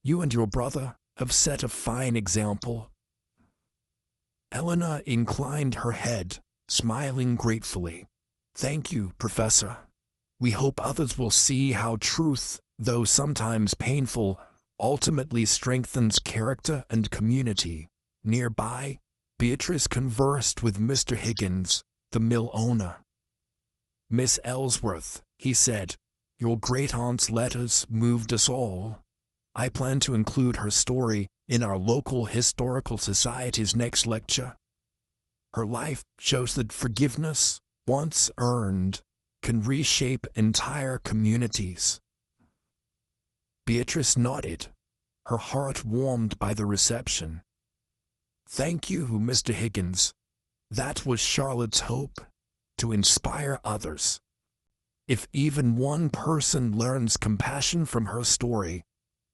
Speaker 1: You and your brother have set a fine example." Eleanor inclined her head, smiling gratefully. "Thank you, Professor. We hope others will see how truth, though sometimes painful, ultimately strengthens character and community." Nearby, Beatrice conversed with Mr. Higgins, the mill owner. "Miss Ellsworth," he said, "your great-aunt's letters moved us all. I plan to include her story in our local historical society's next lecture. Her life shows that forgiveness, once earned, can reshape entire communities." Beatrice nodded, her heart warmed by the reception. "Thank you, Mr. Higgins. That was Charlotte's hope, to inspire others. If even one person learns compassion from her story,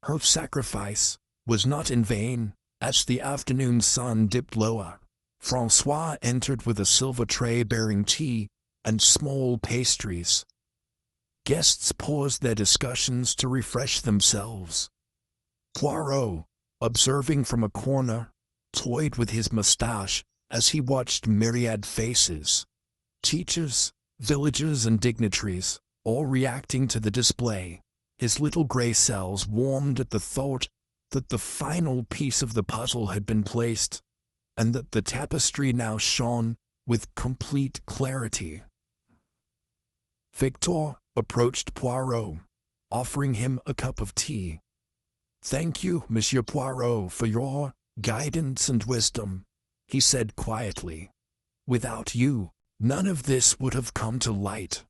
Speaker 1: her sacrifice was not in vain." As the afternoon sun dipped lower, Francois entered with a silver tray bearing tea and small pastries. Guests paused their discussions to refresh themselves. Poirot, observing from a corner, toyed with his mustache as he watched myriad faces. Teachers, villagers, and dignitaries, all reacting to the display. His little gray cells warmed at the thought that the final piece of the puzzle had been placed, and that the tapestry now shone with complete clarity. Victor approached Poirot, offering him a cup of tea. "Thank you, Monsieur Poirot, for your guidance and wisdom," he said quietly. "Without you, none of this would have come to light."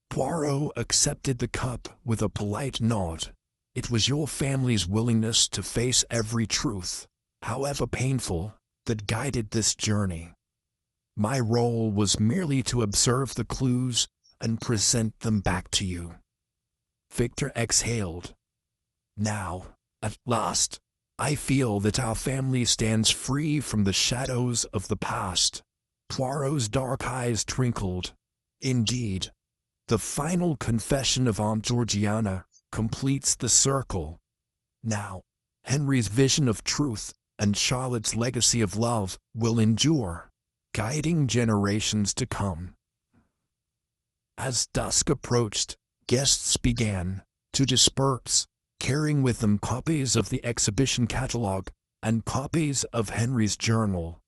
Speaker 1: Poirot accepted the cup with a polite nod. "It was your family's willingness to face every truth, however painful, that guided this journey. My role was merely to observe the clues and present them back to you." Victor exhaled. "Now, at last, I feel that our family stands free from the shadows of the past." Poirot's dark eyes twinkled. "Indeed, the final confession of Aunt Georgiana completes the circle. Now, Henry's vision of truth and Charlotte's legacy of love will endure, guiding generations to come." As dusk approached, guests began to disperse, carrying with them copies of the exhibition catalogue and copies of Henry's journal.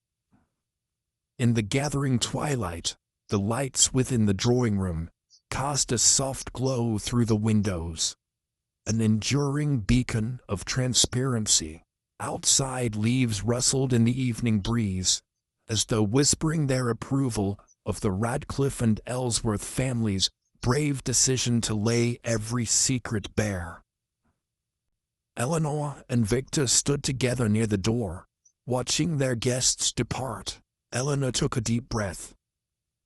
Speaker 1: In the gathering twilight, the lights within the drawing room cast a soft glow through the windows. an enduring beacon of transparency. Outside, leaves rustled in the evening breeze, as though whispering their approval of the Radcliffe and Ellsworth families' brave decision to lay every secret bare. Eleanor and Victor stood together near the door, watching their guests depart. Eleanor took a deep breath.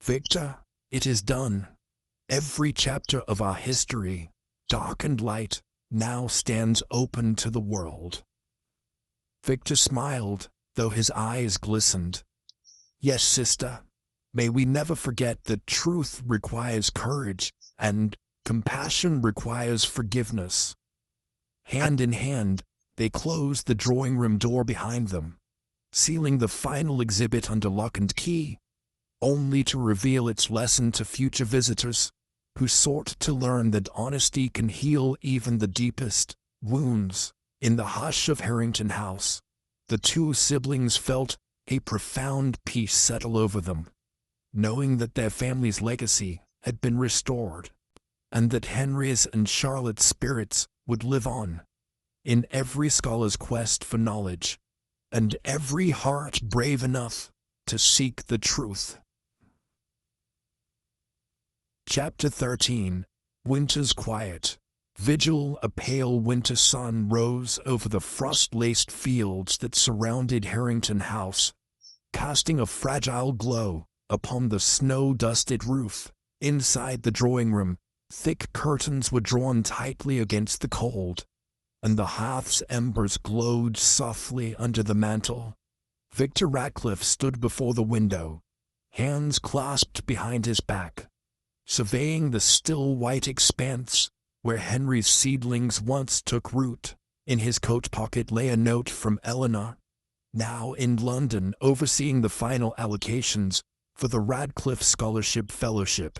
Speaker 1: "Victor, it is done. Every chapter of our history, dark and light, now stands open to the world." Victor smiled, though his eyes glistened. "Yes, sister. May we never forget that truth requires courage, and compassion requires forgiveness." Hand in hand, they closed the drawing-room door behind them, sealing the final exhibit under lock and key, only to reveal its lesson to future visitors who sought to learn that honesty can heal even the deepest wounds. In the hush of Harrington House, the two siblings felt a profound peace settle over them, knowing that their family's legacy had been restored, and that Henry's and Charlotte's spirits would live on in every scholar's quest for knowledge, and every heart brave enough to seek the truth. Chapter 13. Winter's Quiet. Vigil. A pale winter sun rose over the frost-laced fields that surrounded Harrington House, casting a fragile glow upon the snow-dusted roof. Inside the drawing-room, thick curtains were drawn tightly against the cold, and the hearth's embers glowed softly under the mantel. Victor Radcliffe stood before the window, hands clasped behind his back, surveying the still white expanse where Henry's seedlings once took root. In his coat pocket lay a note from Eleanor, now in London overseeing the final allocations for the Radcliffe Scholarship Fellowship,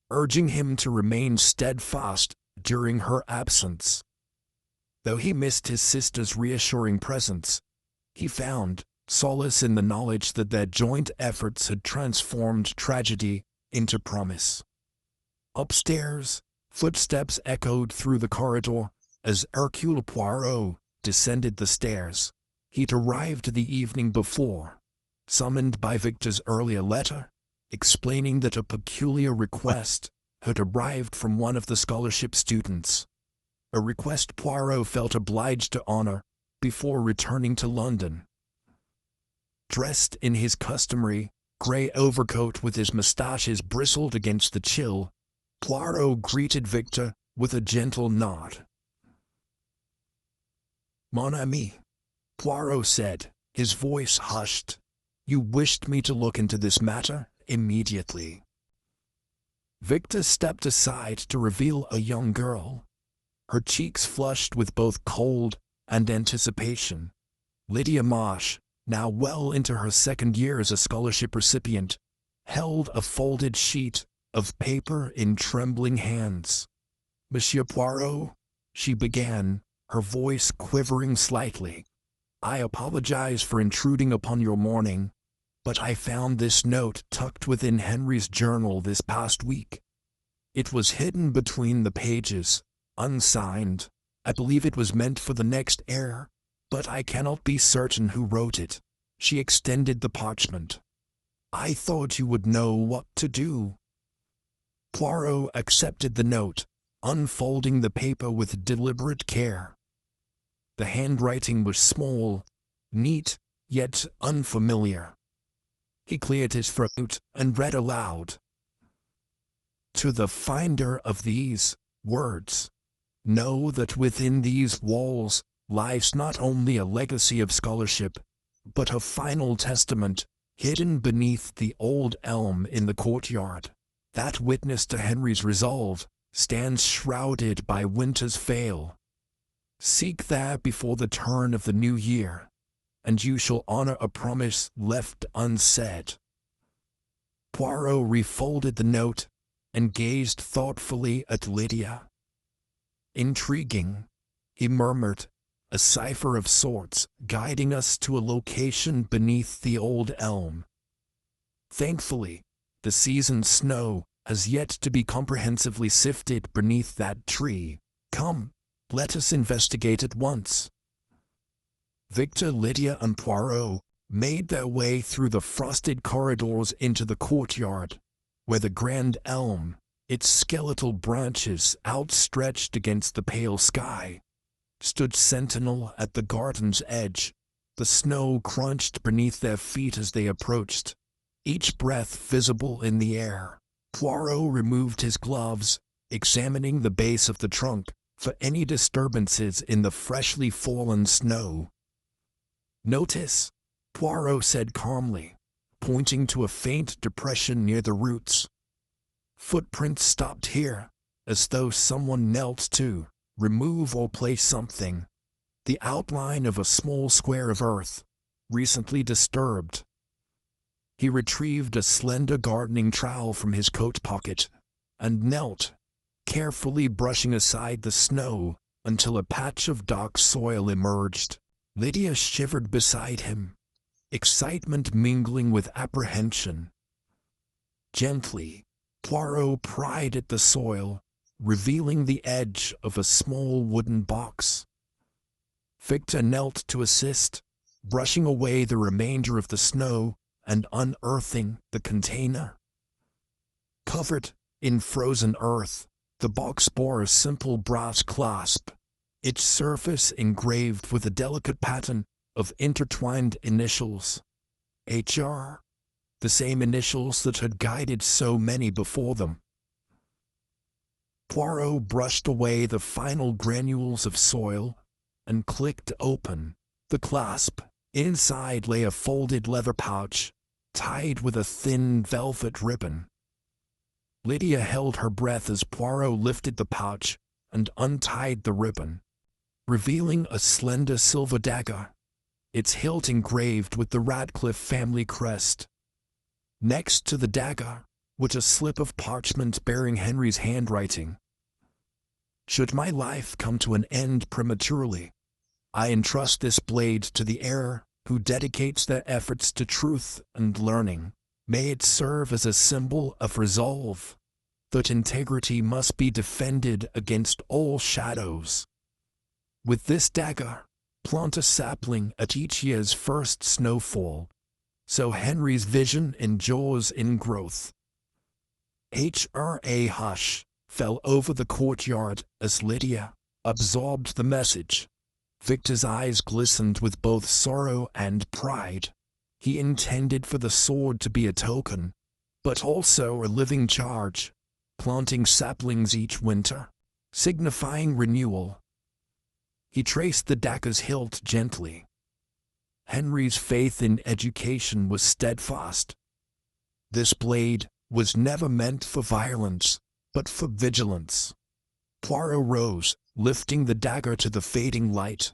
Speaker 1: urging him to remain steadfast during her absence. Though he missed his sister's reassuring presence, he found solace in the knowledge that their joint efforts had transformed tragedy into promise. Upstairs, footsteps echoed through the corridor as Hercule Poirot descended the stairs. He'd arrived the evening before, summoned by Victor's earlier letter, explaining that a peculiar request had arrived from one of the scholarship students, a request Poirot felt obliged to honor before returning to London. Dressed in his customary grey overcoat with his moustaches bristled against the chill, Poirot greeted Victor with a gentle nod. "Mon ami," Poirot said, his voice hushed. "You wished me to look into this matter immediately." Victor stepped aside to reveal a young girl, her cheeks flushed with both cold and anticipation. Lydia Marsh, now well into her second year as a scholarship recipient, held a folded sheet of paper in trembling hands. "Monsieur Poirot," she began, her voice quivering slightly, "I apologize for intruding upon your morning, but I found this note tucked within Henry's journal this past week. It was hidden between the pages, unsigned. I believe it was meant for the next heir, but I cannot be certain who wrote it." She extended the parchment. "I thought you would know what to do." Poirot accepted the note, unfolding the paper with deliberate care. The handwriting was small, neat, yet unfamiliar. He cleared his throat and read aloud. "To the finder of these words, know that within these walls lies not only a legacy of scholarship, but a final testament hidden beneath the old elm in the courtyard. That witness to Henry's resolve stands shrouded by winter's veil. Seek there before the turn of the new year, and you shall honor a promise left unsaid." Poirot refolded the note and gazed thoughtfully at Lydia. "Intriguing," he murmured, "a cipher of sorts guiding us to a location beneath the old elm. Thankfully, the seasoned snow has yet to be comprehensively sifted beneath that tree. Come, Let us investigate at once." Victor, Lydia, and Poirot made their way through the frosted corridors into the courtyard, where the grand elm, its skeletal branches outstretched against the pale sky, stood sentinel at the garden's edge. The snow crunched beneath their feet as they approached, each breath visible in the air. Poirot removed his gloves, examining the base of the trunk for any disturbances in the freshly fallen snow. "Notice," Poirot said calmly, pointing to a faint depression near the roots. "Footprints stopped here, as though someone knelt to remove or place something. The outline of a small square of earth, recently disturbed." He retrieved a slender gardening trowel from his coat pocket and knelt, carefully brushing aside the snow until a patch of dark soil emerged. Lydia shivered beside him, excitement mingling with apprehension. Gently, Poirot pried at the soil, revealing the edge of a small wooden box. Victor knelt to assist, brushing away the remainder of the snow and unearthing the container. Covered in frozen earth, the box bore a simple brass clasp, its surface engraved with a delicate pattern of intertwined initials. HR, the same initials that had guided so many before them. Poirot brushed away the final granules of soil and clicked open the clasp. Inside lay a folded leather pouch, tied with a thin velvet ribbon. Lydia held her breath as Poirot lifted the pouch and untied the ribbon, revealing a slender silver dagger, its hilt engraved with the Radcliffe family crest. Next to the dagger was a slip of parchment bearing Henry's handwriting. "Should my life come to an end prematurely, I entrust this blade to the heir who dedicates their efforts to truth and learning. May it serve as a symbol of resolve that integrity must be defended against all shadows. With this dagger, plant a sapling at each year's first snowfall, so Henry's vision endures in growth." A hush fell over the courtyard as Lydia absorbed the message. Victor's eyes glistened with both sorrow and pride. He intended for the sword to be a token, but also a living charge, planting saplings each winter, signifying renewal. He traced the dagger's hilt gently. Henry's faith in education was steadfast. This blade was never meant for violence, but for vigilance. Poirot rose, lifting the dagger to the fading light.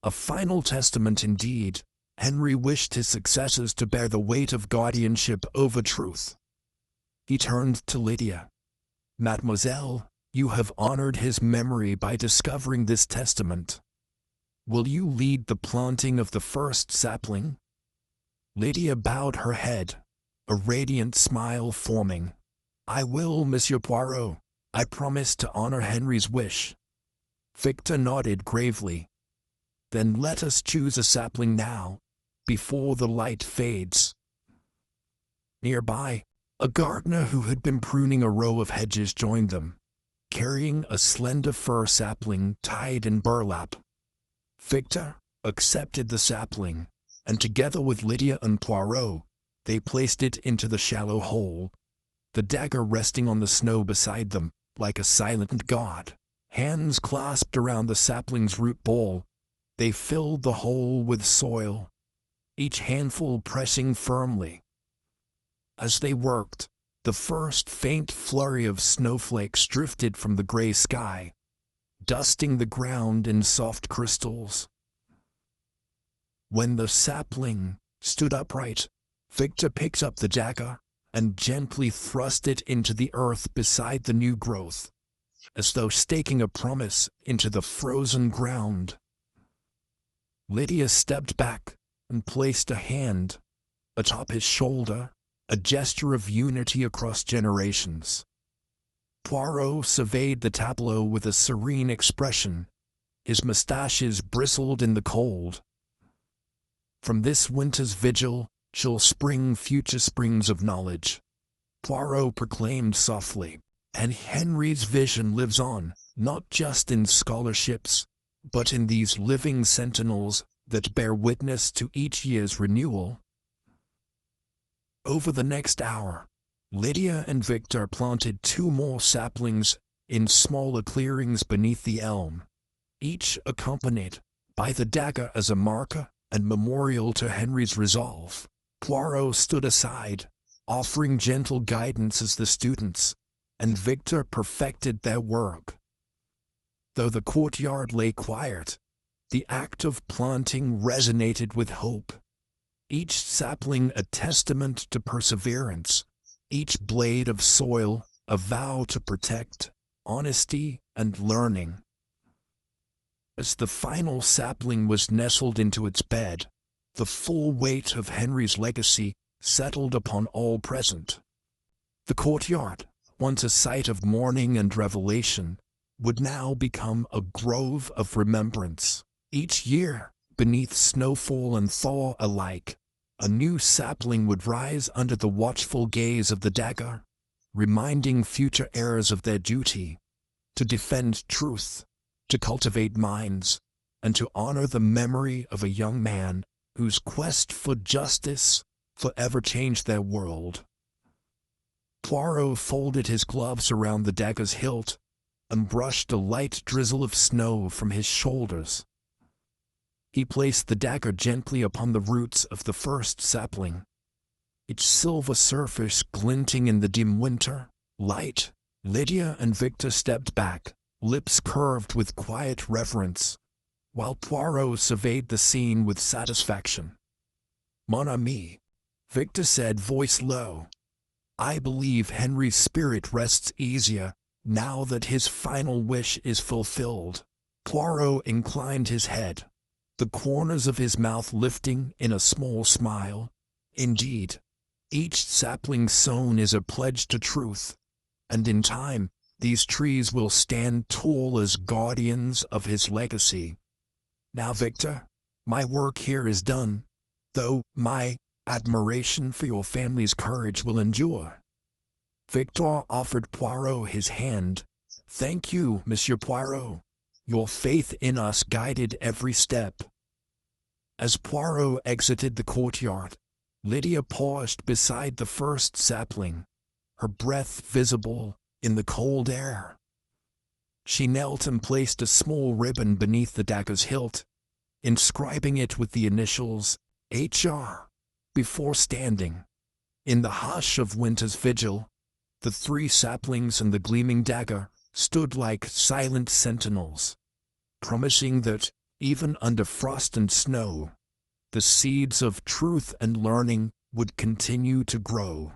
Speaker 1: A final testament indeed. Henry wished his successors to bear the weight of guardianship over truth. He turned to Lydia. "Mademoiselle, you have honored his memory by discovering this testament. Will you lead the planting of the first sapling?" Lydia bowed her head, a radiant smile forming. "I will, Monsieur Poirot. I promise to honor Henry's wish." Victor nodded gravely. "Then let us choose a sapling now, before the light fades." Nearby, a gardener who had been pruning a row of hedges joined them, carrying a slender fir sapling tied in burlap. Victor accepted the sapling, and together with Lydia and Poirot, they placed it into the shallow hole, the dagger resting on the snow beside them like a silent god. Hands clasped around the sapling's root ball, they filled the hole with soil, each handful pressing firmly. As they worked, the first faint flurry of snowflakes drifted from the gray sky, dusting the ground in soft crystals. When the sapling stood upright, Victor picked up the dagger and gently thrust it into the earth beside the new growth, as though staking a promise into the frozen ground. Lydia stepped back and placed a hand atop his shoulder, a gesture of unity across generations. Poirot surveyed the tableau with a serene expression His mustaches bristled in the cold. From this winter's vigil shall spring future springs of knowledge, Poirot proclaimed softly, and Henry's vision lives on, not just in scholarships, but in these living sentinels that bear witness to each year's renewal. Over the next hour, Lydia and Victor planted 2 more saplings in smaller clearings beneath the elm, each accompanied by the dagger as a marker and memorial to Henry's resolve. Poirot stood aside, offering gentle guidance as the students and Victor perfected their work. Though the courtyard lay quiet, the act of planting resonated with hope, each sapling a testament to perseverance, each blade of soil a vow to protect, honesty, and learning. As the final sapling was nestled into its bed, the full weight of Henry's legacy settled upon all present. The courtyard, once a site of mourning and revelation, would now become a grove of remembrance. Each year, beneath snowfall and thaw alike, a new sapling would rise under the watchful gaze of the dagger, reminding future heirs of their duty to defend truth, to cultivate minds, and to honor the memory of a young man whose quest for justice forever changed their world. Poirot folded his gloves around the dagger's hilt and brushed a light drizzle of snow from his shoulders. He placed the dagger gently upon the roots of the first sapling, its silver surface glinting in the dim winter light. Lydia and Victor stepped back, lips curved with quiet reverence, while Poirot surveyed the scene with satisfaction. "Mon ami," Victor said, voice low, "I believe Henry's spirit rests easier now that his final wish is fulfilled." Poirot inclined his head, the corners of his mouth lifting in a small smile. "Indeed, each sapling sown is a pledge to truth, and in time, these trees will stand tall as guardians of his legacy. Now, Victor, my work here is done, though my admiration for your family's courage will endure." Victor offered Poirot his hand. "Thank you, Monsieur Poirot. Your faith in us guided every step." As Poirot exited the courtyard, Lydia paused beside the first sapling, her breath visible in the cold air. She knelt and placed a small ribbon beneath the dagger's hilt, inscribing it with the initials HR. Before standing, in the hush of winter's vigil, the 3 saplings and the gleaming dagger stood like silent sentinels, promising that, even under frost and snow, the seeds of truth and learning would continue to grow.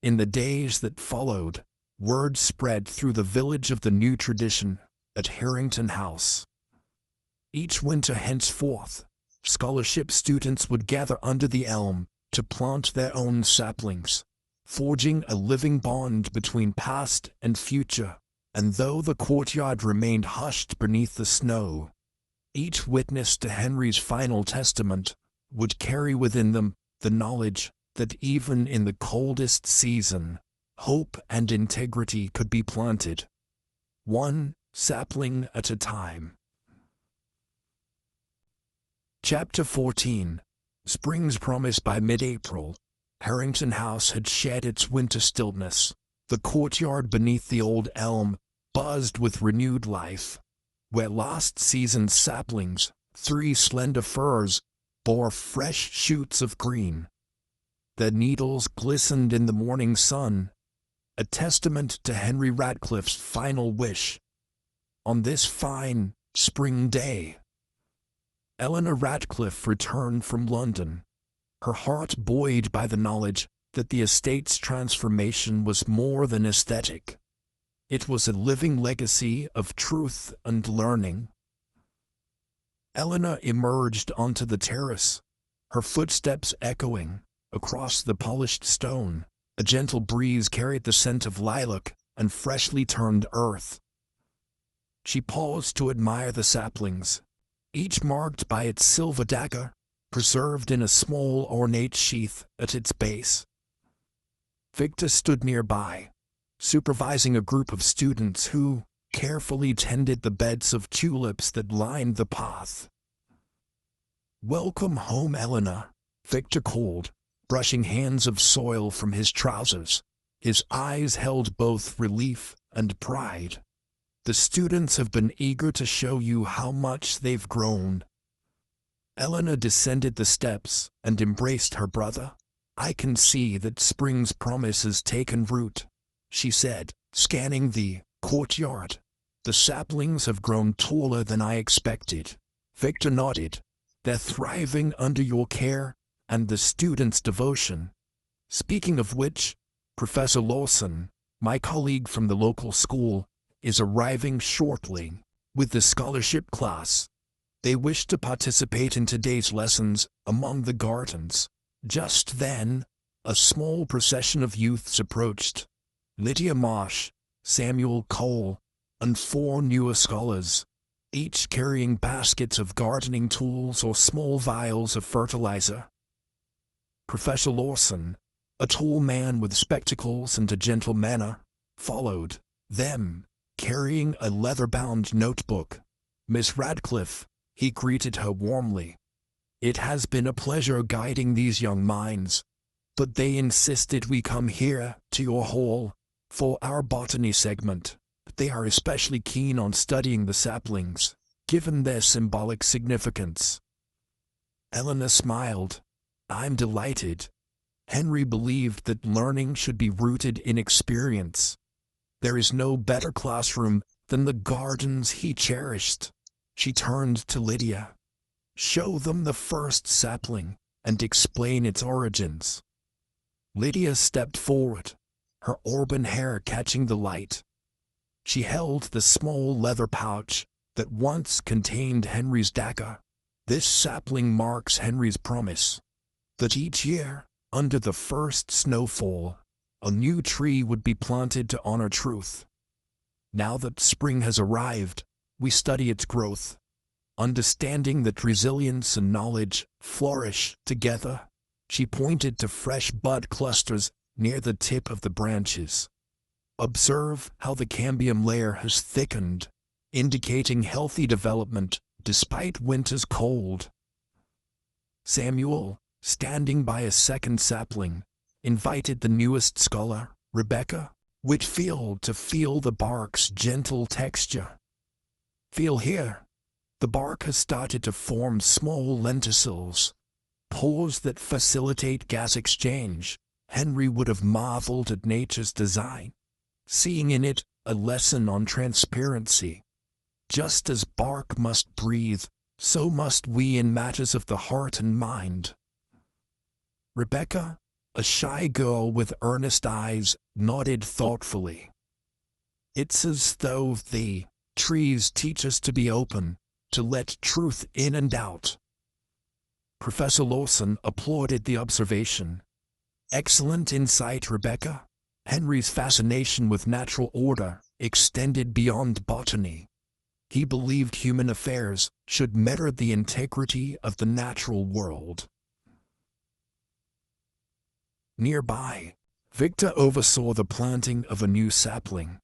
Speaker 1: In the days that followed, word spread through the village of the new tradition at Harrington House. Each winter henceforth, scholarship students would gather under the elm to plant their own saplings, forging a living bond between past and future. And though the courtyard remained hushed beneath the snow, each witness to Henry's final testament would carry within them the knowledge that even in the coldest season, hope and integrity could be planted, one sapling at a time. Chapter 14. Spring's promise. By mid-April, Harrington House had shed its winter stillness. The courtyard beneath the old elm buzzed with renewed life, where last season's saplings, 3 slender firs, bore fresh shoots of green. Their needles glistened in the morning sun, a testament to Henry Radcliffe's final wish. On this fine spring day, Eleanor Radcliffe returned from London, her heart buoyed by the knowledge that the estate's transformation was more than aesthetic. It was a living legacy of truth and learning. Eleanor emerged onto the terrace, her footsteps echoing across the polished stone. A gentle breeze carried the scent of lilac and freshly turned earth. She paused to admire the saplings, each marked by its silver dagger, preserved in a small ornate sheath at its base. Victor stood nearby, supervising a group of students who carefully tended the beds of tulips that lined the path. "Welcome home, Eleanor," Victor called, brushing hands of soil from his trousers. His eyes held both relief and pride. "The students have been eager to show you how much they've grown." Eleanor descended the steps and embraced her brother. "I can see that spring's promise has taken root," she said, scanning the courtyard. "The saplings have grown taller than I expected." Victor nodded. "They're thriving under your care and the students' devotion. Speaking of which, Professor Lawson, my colleague from the local school, is arriving shortly with the scholarship class. They wish to participate in today's lessons among the gardens." Just then, a small procession of youths approached. Lydia Marsh, Samuel Cole, and 4 newer scholars, each carrying baskets of gardening tools or small vials of fertilizer. Professor Lawson, a tall man with spectacles and a gentle manner, followed them, carrying a leather-bound notebook. "Miss Radcliffe," he greeted her warmly. "It has been a pleasure guiding these young minds, but they insisted we come here to your hall for our botany segment. They are especially keen on studying the saplings, given their symbolic significance." Eleanor smiled. "I'm delighted." Henry believed that learning should be rooted in experience. There is no better classroom than the gardens he cherished. She turned to Lydia. "Show them the first sapling and explain its origins." Lydia stepped forward, her auburn hair catching the light. She held the small leather pouch that once contained Henry's dagger. "This sapling marks Henry's promise that each year, under the first snowfall, a new tree would be planted to honor truth. Now that spring has arrived, we study its growth, understanding that resilience and knowledge flourish together." She pointed to fresh bud clusters near the tip of the branches. "Observe how the cambium layer has thickened, indicating healthy development despite winter's cold." Samuel, standing by a second sapling, invited the newest scholar, Rebecca Whitfield, to feel the bark's gentle texture. "Feel here. The bark has started to form small lenticels, pores that facilitate gas exchange." Henry would have marveled at nature's design, seeing in it a lesson on transparency. Just as bark must breathe, so must we in matters of the heart and mind. Rebecca, a shy girl with earnest eyes, nodded thoughtfully. "It's as though the trees teach us to be open, to let truth in and out." Professor Lawson applauded the observation. "Excellent insight, Rebecca." Henry's fascination with natural order extended beyond botany. He believed human affairs should mirror the integrity of the natural world. Nearby, Victor oversaw the planting of a new sapling,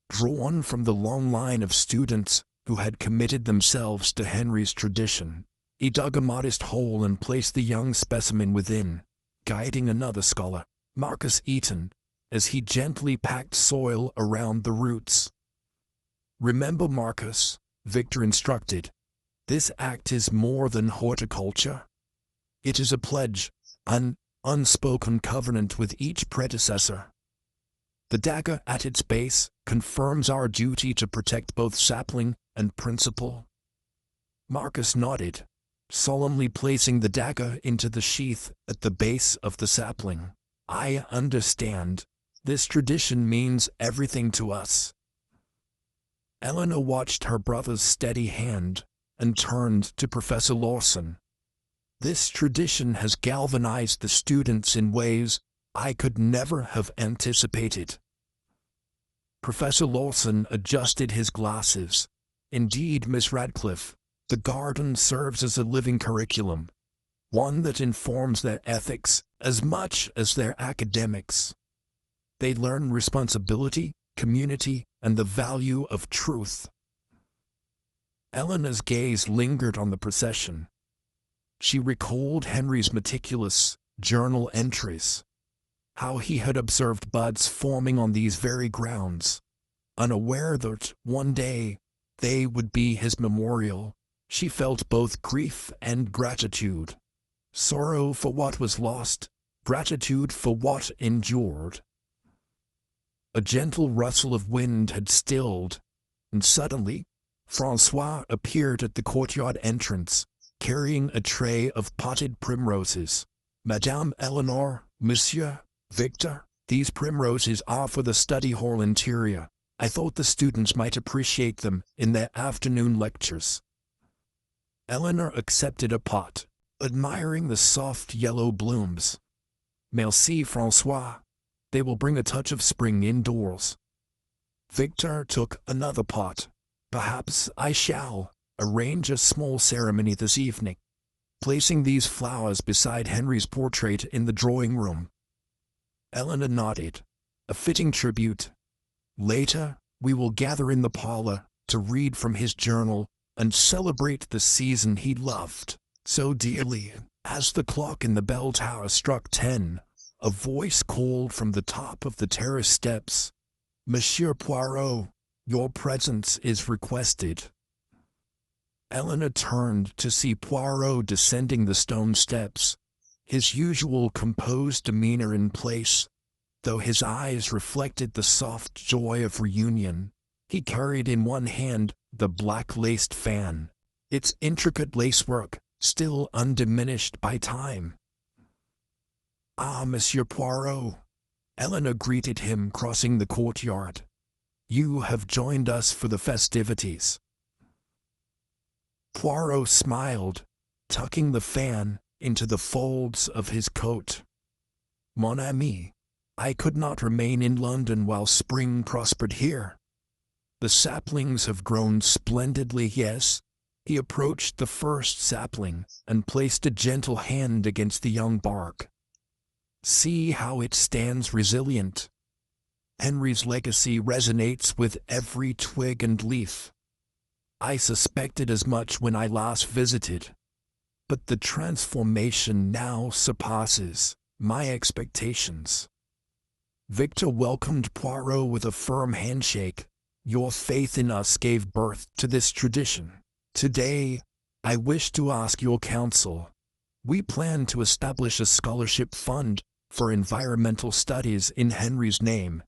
Speaker 1: drawn from the long line of students who had committed themselves to Henry's tradition. He dug a modest hole and placed the young specimen within, guiding another scholar, Marcus Eaton, as he gently packed soil around the roots. "Remember, Marcus," Victor instructed, "this act is more than horticulture. It is a pledge, an unspoken covenant with each predecessor. The dagger at its base confirms our duty to protect both sapling and principle." Marcus nodded, solemnly placing the dagger into the sheath at the base of the sapling. "I understand. This tradition means everything to us." Eleanor watched her brother's steady hand and turned to Professor Lawson. "This tradition has galvanized the students in ways I could never have anticipated." Professor Lawson adjusted his glasses, Indeed, Miss Radcliffe, the garden serves as a living curriculum, one that informs their ethics as much as their academics. They learn responsibility, community, and the value of truth. Eleanor's gaze lingered on the procession. She recalled Henry's meticulous journal entries, how he had observed buds forming on these very grounds, unaware that one day they would be his memorial. She felt both grief and gratitude. Sorrow for what was lost, gratitude for what endured. A gentle rustle of wind had stilled, and suddenly Francois appeared at the courtyard entrance, carrying a tray of potted primroses. Madame Eleanor, Monsieur Victor, these primroses are for the study hall interior. I thought the students might appreciate them in their afternoon lectures. Eleanor accepted a pot, admiring the soft yellow blooms. Merci, Francois. They will bring a touch of spring indoors. Victor took another pot. Perhaps I shall arrange a small ceremony this evening, placing these flowers beside Henry's portrait in the drawing room. Eleanor nodded, a fitting tribute. Later, we will gather in the parlor to read from his journal and celebrate the season he loved so dearly. As the clock in the bell tower struck 10, a voice called from the top of the terrace steps, "Monsieur Poirot, your presence is requested." Eleanor turned to see Poirot descending the stone steps, his usual composed demeanor in place, though his eyes reflected the soft joy of reunion. He carried in one hand the black-laced fan, its intricate lacework still undiminished by time. "Ah, Monsieur Poirot," Eleanor greeted him, crossing the courtyard. "You have joined us for the festivities." Poirot smiled, tucking the fan into the folds of his coat. "Mon ami, I could not remain in London while spring prospered here. The saplings have grown splendidly, yes." He approached the first sapling and placed a gentle hand against the young bark. "See how it stands resilient. Henry's legacy resonates with every twig and leaf. I suspected as much when I last visited, but the transformation now surpasses my expectations." Victor welcomed Poirot with a firm handshake. "Your faith in us gave birth to this tradition. Today, I wish to ask your counsel. We plan to establish a scholarship fund for environmental studies in Henry's name.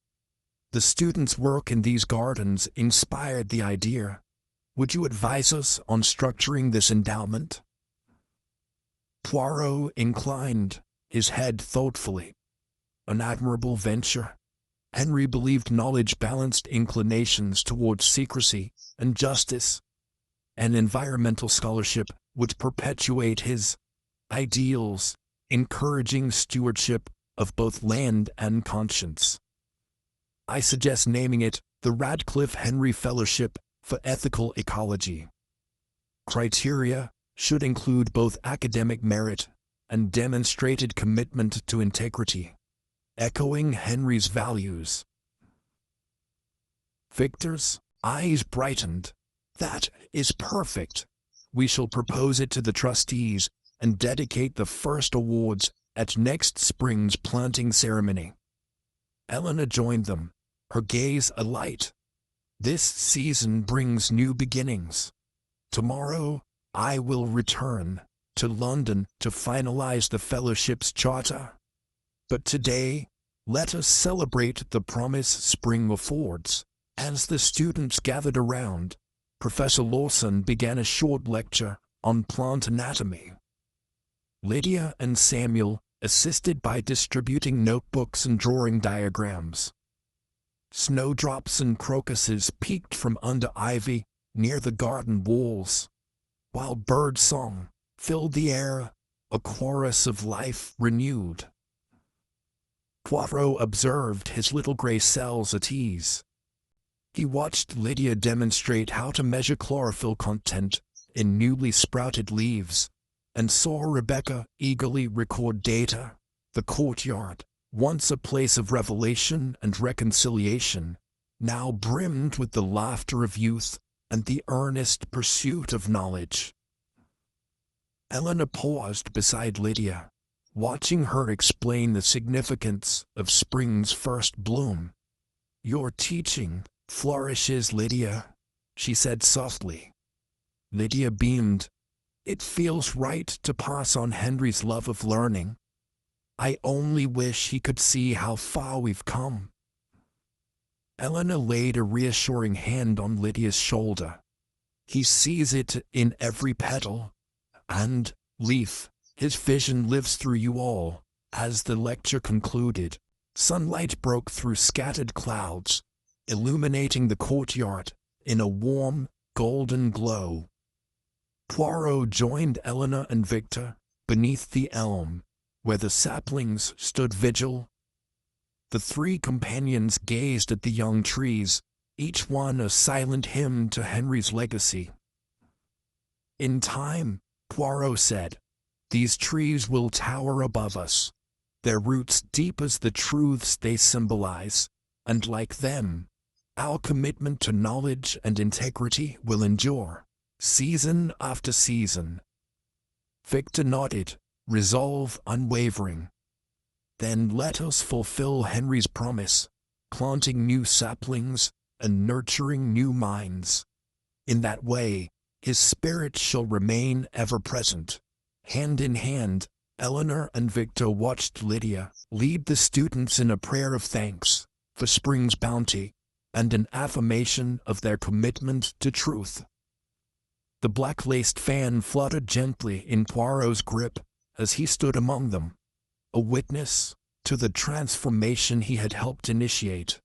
Speaker 1: The students' work in these gardens inspired the idea. Would you advise us on structuring this endowment?" Poirot inclined his head thoughtfully. An admirable venture. Henry believed knowledge balanced inclinations towards secrecy and justice. An environmental scholarship would perpetuate his ideals, encouraging stewardship of both land and conscience. I suggest naming it the Radcliffe Henry Fellowship for Ethical Ecology. Criteria should include both academic merit and demonstrated commitment to integrity, echoing Henry's values. Victor's eyes brightened. "That is perfect. We shall propose it to the trustees and dedicate the first awards at next spring's planting ceremony." Eleanor joined them, her gaze alight. "This season brings new beginnings. Tomorrow, I will return to London to finalize the fellowship's charter. But today, let us celebrate the promise spring affords." As the students gathered around, Professor Lawson began a short lecture on plant anatomy. Lydia and Samuel assisted by distributing notebooks and drawing diagrams. Snowdrops and crocuses peeked from under ivy near the garden walls, while bird song filled the air, a chorus of life renewed. Poirot observed his little gray cells at ease. He watched Lydia demonstrate how to measure chlorophyll content in newly sprouted leaves, and saw Rebecca eagerly record data. The courtyard, once a place of revelation and reconciliation, now brimmed with the laughter of youth and the earnest pursuit of knowledge. Eleanor paused beside Lydia, watching her explain the significance of spring's first bloom. "Your teaching flourishes, Lydia," she said softly. Lydia beamed. "It feels right to pass on Henry's love of learning. I only wish he could see how far we've come." Eleanor laid a reassuring hand on Lydia's shoulder. "He sees it in every petal and leaf. His vision lives through you all." As the lecture concluded, sunlight broke through scattered clouds, illuminating the courtyard in a warm, golden glow. Poirot joined Eleanor and Victor beneath the elm, where the saplings stood vigil. The three companions gazed at the young trees, each one a silent hymn to Henry's legacy. "In time," Poirot said, "these trees will tower above us, their roots deep as the truths they symbolize, and like them, our commitment to knowledge and integrity will endure, season after season." Victor nodded, resolve unwavering. "Then let us fulfill Henry's promise, planting new saplings and nurturing new minds. In that way, his spirit shall remain ever present." Hand in hand, Eleanor and Victor watched Lydia lead the students in a prayer of thanks for spring's bounty and an affirmation of their commitment to truth. The black-laced fan fluttered gently in Poirot's grip as he stood among them, a witness to the transformation he had helped initiate.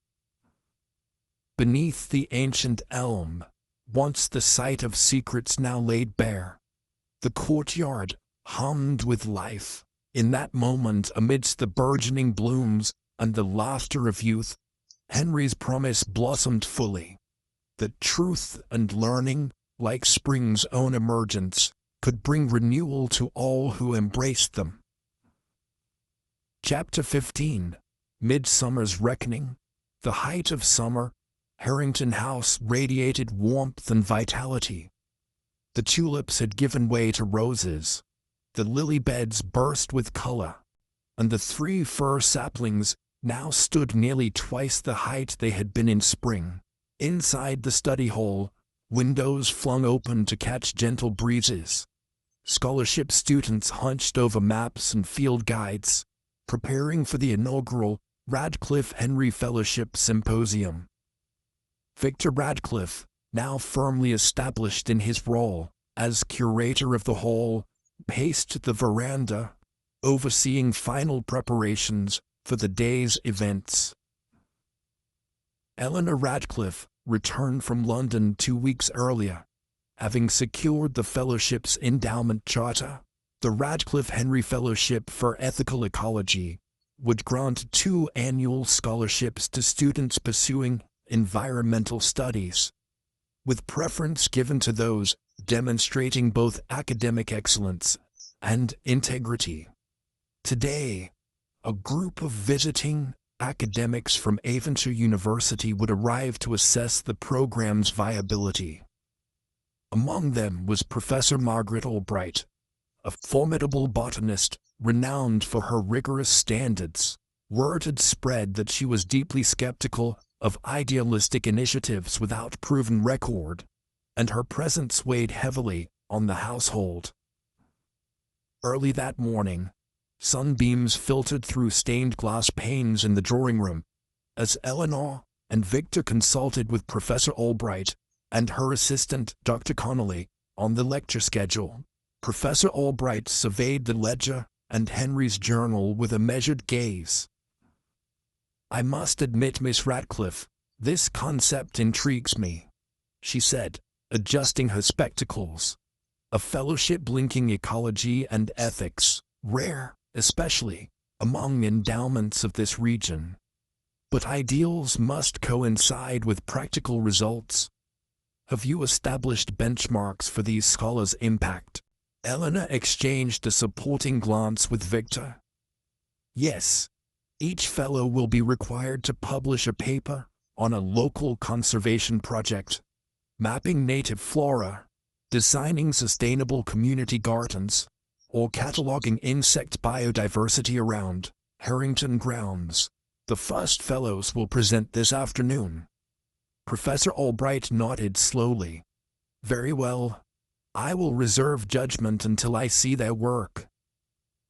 Speaker 1: Beneath the ancient elm, once the site of secrets now laid bare, the courtyard hummed with life. In that moment, amidst the burgeoning blooms and the laughter of youth, Henry's promise blossomed fully. That truth and learning, like spring's own emergence, could bring renewal to all who embraced them. Chapter 15. Midsummer's Reckoning. The height of summer, Harrington House radiated warmth and vitality. The tulips had given way to roses, the lily beds burst with color, and the three fir saplings now stood nearly twice the height they had been in spring. Inside the study hall, windows flung open to catch gentle breezes. Scholarship students hunched over maps and field guides, preparing for the inaugural Radcliffe Henry Fellowship Symposium. Victor Radcliffe, now firmly established in his role as curator of the hall, paced the veranda, overseeing final preparations for the day's events. Eleanor Radcliffe returned from London 2 weeks earlier, having secured the fellowship's endowment charter. The Radcliffe Henry Fellowship for Ethical Ecology would grant 2 annual scholarships to students pursuing environmental studies, with preference given to those demonstrating both academic excellence and integrity. Today, a group of visiting academics from Avonshire University would arrive to assess the program's viability. Among them was Professor Margaret Albright, a formidable botanist renowned for her rigorous standards. Word had spread that she was deeply skeptical of idealistic initiatives without proven record, and her presence weighed heavily on the household. Early that morning, sunbeams filtered through stained glass panes in the drawing room, as Eleanor and Victor consulted with Professor Albright and her assistant, Dr. Connolly, on the lecture schedule. Professor Albright surveyed the ledger and Henry's journal with a measured gaze. "I must admit, Miss Radcliffe, this concept intrigues me," she said, adjusting her spectacles. "A fellowship linking ecology and ethics, rare, especially among endowments of this region." But ideals must coincide with practical results. Have you established benchmarks for these scholars' impact? Eleanor exchanged a supporting glance with Victor. Yes. Each fellow will be required to publish a paper on a local conservation project, mapping native flora, designing sustainable community gardens, or cataloging insect biodiversity around Harrington grounds. The first fellows will present this afternoon. Professor Albright nodded slowly. Very well. I will reserve judgment until I see their work.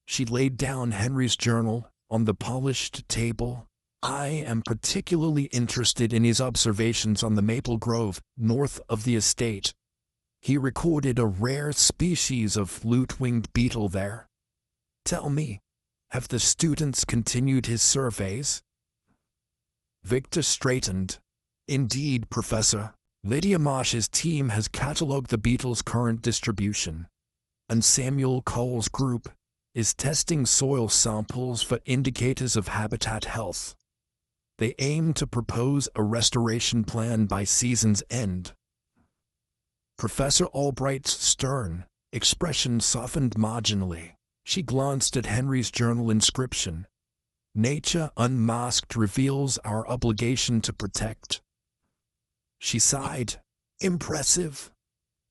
Speaker 1: She laid down Henry's journal on the polished table. I am particularly interested in his observations on the maple grove north of the estate. He recorded a rare species of lute-winged beetle there. Tell me, have the students continued his surveys? Victor straightened. Indeed, Professor. Lydia Marsh's team has catalogued the beetle's current distribution, and Samuel Cole's group is testing soil samples for indicators of habitat health. They aim to propose a restoration plan by season's end. Professor Albright's stern expression softened marginally. She glanced at Henry's journal inscription. Nature unmasked reveals our obligation to protect. She sighed. Impressive.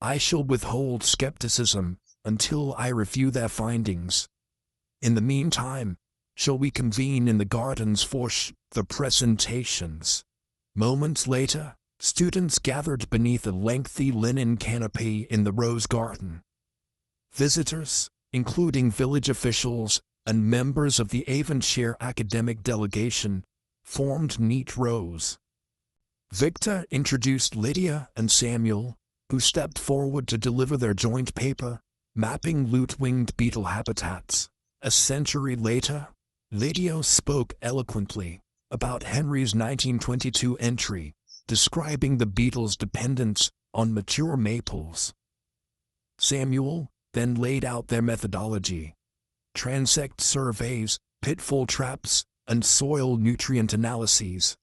Speaker 1: I shall withhold skepticism until I review their findings. In the meantime, shall we convene in the gardens for the presentations? Moments later, students gathered beneath a lengthy linen canopy in the rose garden. Visitors, including village officials and members of the Avonshire academic delegation, formed neat rows. Victor introduced Lydia and Samuel, who stepped forward to deliver their joint paper, Mapping Lute-Winged Beetle Habitats. A century later, Lydia spoke eloquently about Henry's 1922 entry, describing the beetle's dependence on mature maples. Samuel then laid out their methodology: transect surveys, pitfall traps, and soil nutrient analyses.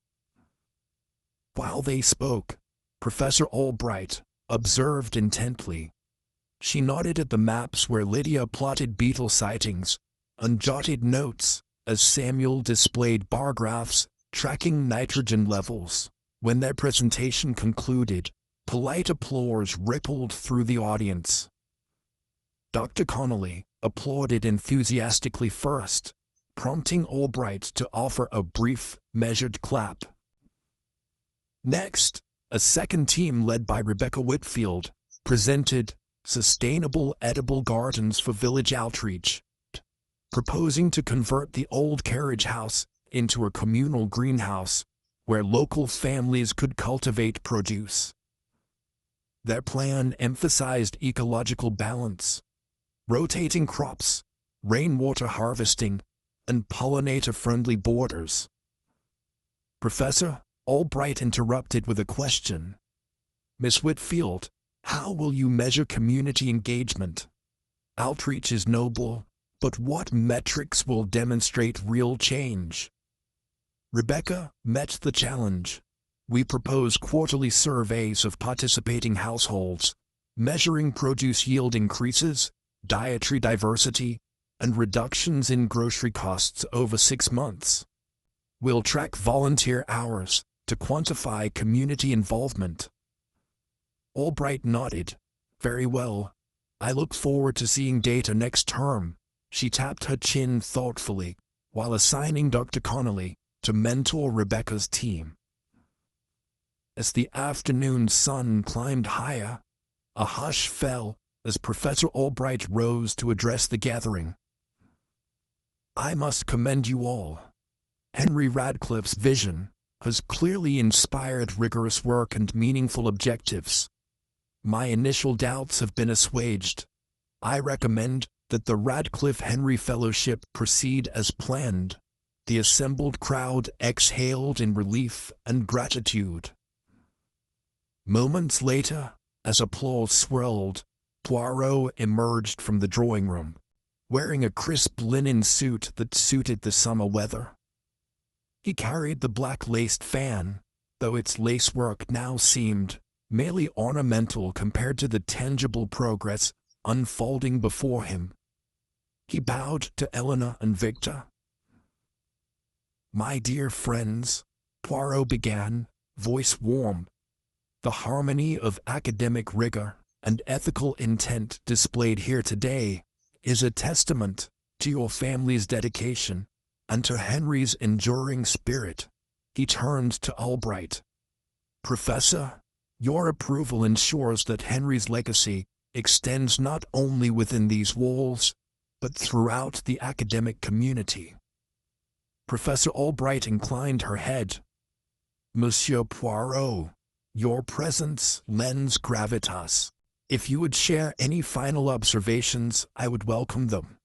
Speaker 1: While they spoke, Professor Albright observed intently. She nodded at the maps where Lydia plotted beetle sightings and jotted notes as Samuel displayed bar graphs tracking nitrogen levels. When their presentation concluded, polite applause rippled through the audience. Dr. Connolly applauded enthusiastically first, prompting Albright to offer a brief, measured clap. Next, a second team led by Rebecca Whitfield presented Sustainable Edible Gardens for Village Outreach, proposing to convert the old carriage house into a communal greenhouse where local families could cultivate produce. Their plan emphasized ecological balance, rotating crops, rainwater harvesting, and pollinator-friendly borders. Professor Albright interrupted with a question. Miss Whitfield, how will you measure community engagement? Outreach is noble, but what metrics will demonstrate real change? Rebecca met the challenge. We propose quarterly surveys of participating households, measuring produce yield increases, dietary diversity, and reductions in grocery costs over 6 months. We'll track volunteer hours to quantify community involvement. Albright nodded. Very well. I look forward to seeing data next term. She tapped her chin thoughtfully, while assigning Dr. Connolly to mentor Rebecca's team. As the afternoon sun climbed higher, a hush fell as Professor Albright rose to address the gathering. I must commend you all. Henry Radcliffe's vision has clearly inspired rigorous work and meaningful objectives. My initial doubts have been assuaged. I recommend that the Radcliffe-Henry Fellowship proceed as planned. The assembled crowd exhaled in relief and gratitude. Moments later, as applause swirled, Poirot emerged from the drawing room, wearing a crisp linen suit that suited the summer weather. He carried the black-laced fan, though its lacework now seemed merely ornamental compared to the tangible progress unfolding before him. He bowed to Eleanor and Victor. "My dear friends," Poirot began, voice warm. "The harmony of academic rigor and ethical intent displayed here today is a testament to your family's dedication and to Henry's enduring spirit." He turned to Albright. "Professor, your approval ensures that Henry's legacy extends not only within these walls, but throughout the academic community." Professor Albright inclined her head. "Monsieur Poirot, your presence lends gravitas. If you would share any final observations, I would welcome them."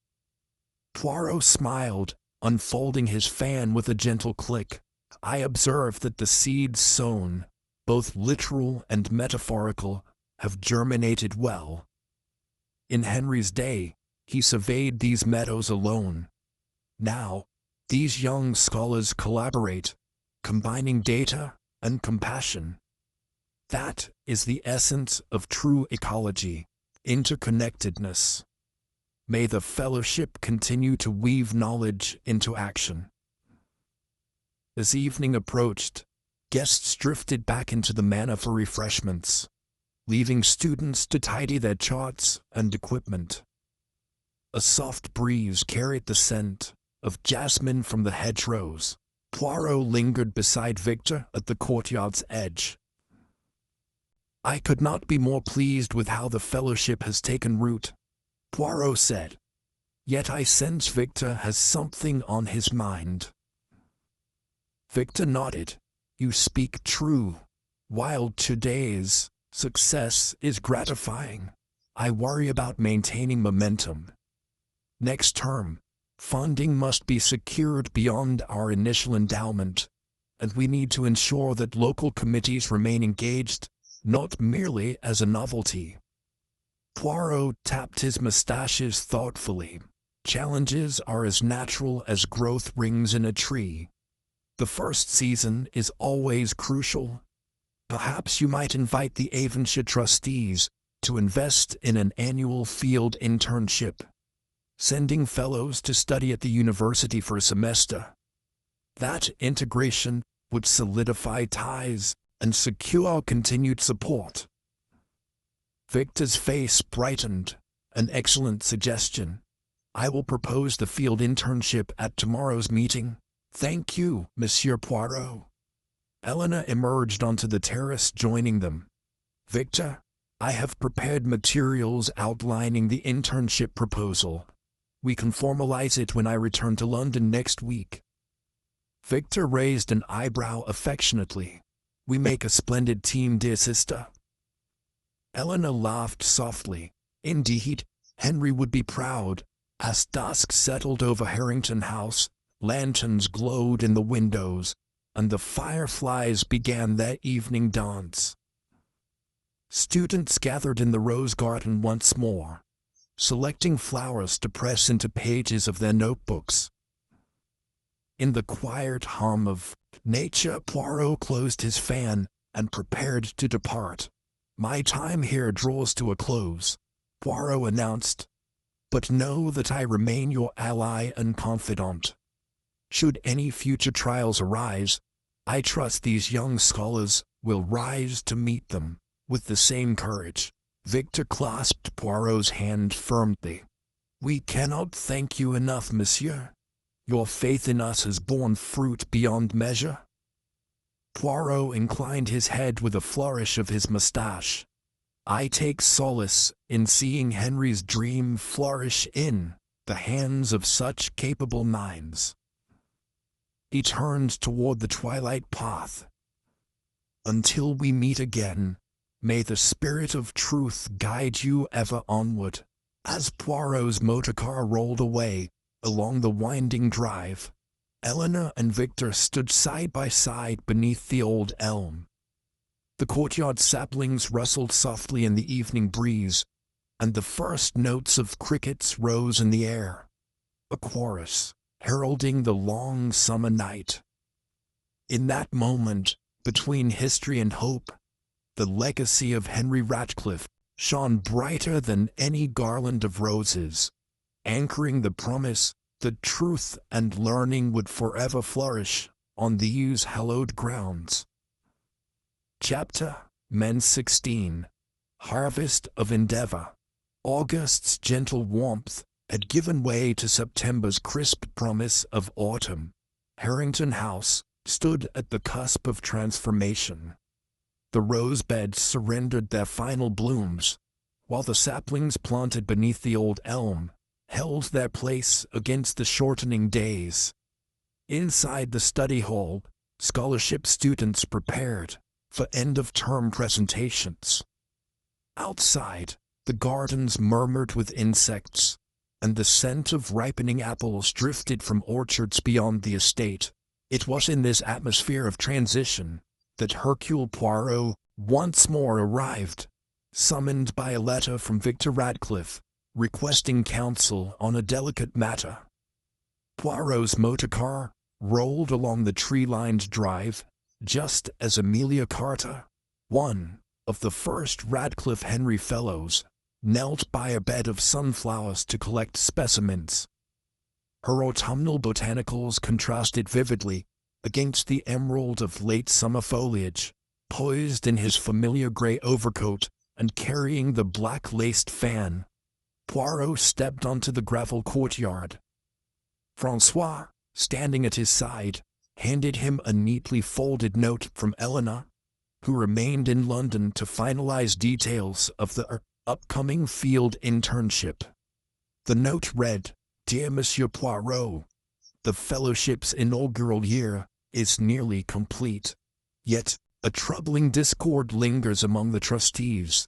Speaker 1: Poirot smiled, unfolding his fan with a gentle click. "I observe that the seeds sown, both literal and metaphorical, have germinated well. In Henry's day, he surveyed these meadows alone. Now, these young scholars collaborate, combining data and compassion. That is the essence of true ecology, interconnectedness. May the fellowship continue to weave knowledge into action." As evening approached, guests drifted back into the manor for refreshments, leaving students to tidy their charts and equipment. A soft breeze carried the scent of jasmine from the hedgerows. Poirot lingered beside Victor at the courtyard's edge. "I could not be more pleased with how the fellowship has taken root," Poirot said. "Yet I sense Victor has something on his mind." Victor nodded. "You speak true. While today's success is gratifying, I worry about maintaining momentum. Next term, funding must be secured beyond our initial endowment, and we need to ensure that local committees remain engaged, not merely as a novelty." Poirot tapped his mustaches thoughtfully. "Challenges are as natural as growth rings in a tree. The first season is always crucial. Perhaps you might invite the Avonshire trustees to invest in an annual field internship, sending fellows to study at the university for a semester. That integration would solidify ties and secure continued support." Victor's face brightened. "An excellent suggestion. I will propose the field internship at tomorrow's meeting. Thank you, Monsieur Poirot." Eleanor emerged onto the terrace, joining them. "Victor, I have prepared materials outlining the internship proposal. We can formalize it when I return to London next week." Victor raised an eyebrow affectionately. "We make a splendid team, dear sister." Eleanor laughed softly. "Indeed, Henry would be proud." As dusk settled over Harrington House, lanterns glowed in the windows, and the fireflies began their evening dance. Students gathered in the rose garden once more, selecting flowers to press into pages of their notebooks. In the quiet hum of nature, Poirot closed his fan and prepared to depart. "My time here draws to a close," Poirot announced, "but know that I remain your ally and confidant. Should any future trials arise, I trust these young scholars will rise to meet them with the same courage." Victor clasped Poirot's hand firmly. "We cannot thank you enough, monsieur. Your faith in us has borne fruit beyond measure." Poirot inclined his head with a flourish of his moustache. "I take solace in seeing Henry's dream flourish in the hands of such capable minds." He turned toward the twilight path. "Until we meet again, may the spirit of truth guide you ever onward." As Poirot's motorcar rolled away along the winding drive, Eleanor and Victor stood side by side beneath the old elm. The courtyard saplings rustled softly in the evening breeze, and the first notes of crickets rose in the air, a chorus heralding the long summer night. In that moment, between history and hope, the legacy of Henry Ratcliffe shone brighter than any garland of roses, anchoring the promise that truth and learning would forever flourish on these hallowed grounds. Chapter Men 16. Harvest of Endeavour. August's gentle warmth had given way to September's crisp promise of autumn. Harrington House stood at the cusp of transformation. The rose beds surrendered their final blooms, while the saplings planted beneath the old elm held their place against the shortening days. Inside the study hall, scholarship students prepared for end-of-term presentations. Outside, the gardens murmured with insects, and the scent of ripening apples drifted from orchards beyond the estate. It was in this atmosphere of transition that Hercule Poirot once more arrived, summoned by a letter from Victor Radcliffe, requesting counsel on a delicate matter. Poirot's motorcar rolled along the tree-lined drive just as Amelia Carter, one of the first Radcliffe Henry Fellows, knelt by a bed of sunflowers to collect specimens. Her autumnal botanicals contrasted vividly against the emerald of late summer foliage. Poised in his familiar gray overcoat and carrying the black-laced fan, Poirot stepped onto the gravel courtyard. Francois, standing at his side, handed him a neatly folded note from Eleanor, who remained in London to finalize details of the upcoming field internship. The note read, "Dear Monsieur Poirot, the fellowship's inaugural year is nearly complete. Yet, a troubling discord lingers among the trustees.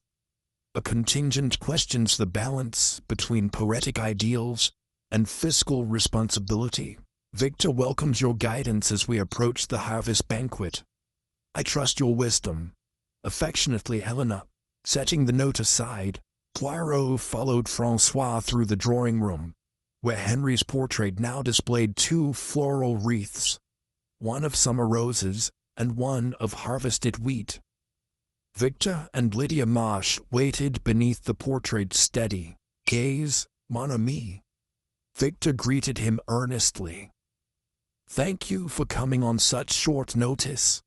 Speaker 1: A contingent questions the balance between poetic ideals and fiscal responsibility. Victor welcomes your guidance as we approach the harvest banquet. I trust your wisdom. Affectionately, Eleanor." Setting the note aside, Poirot followed Francois through the drawing room, where Henry's portrait now displayed two floral wreaths, one of summer roses and one of harvested wheat. Victor and Lydia Marsh waited beneath the portrait's steady gaze. "Mon ami." Victor greeted him earnestly. "Thank you for coming on such short notice.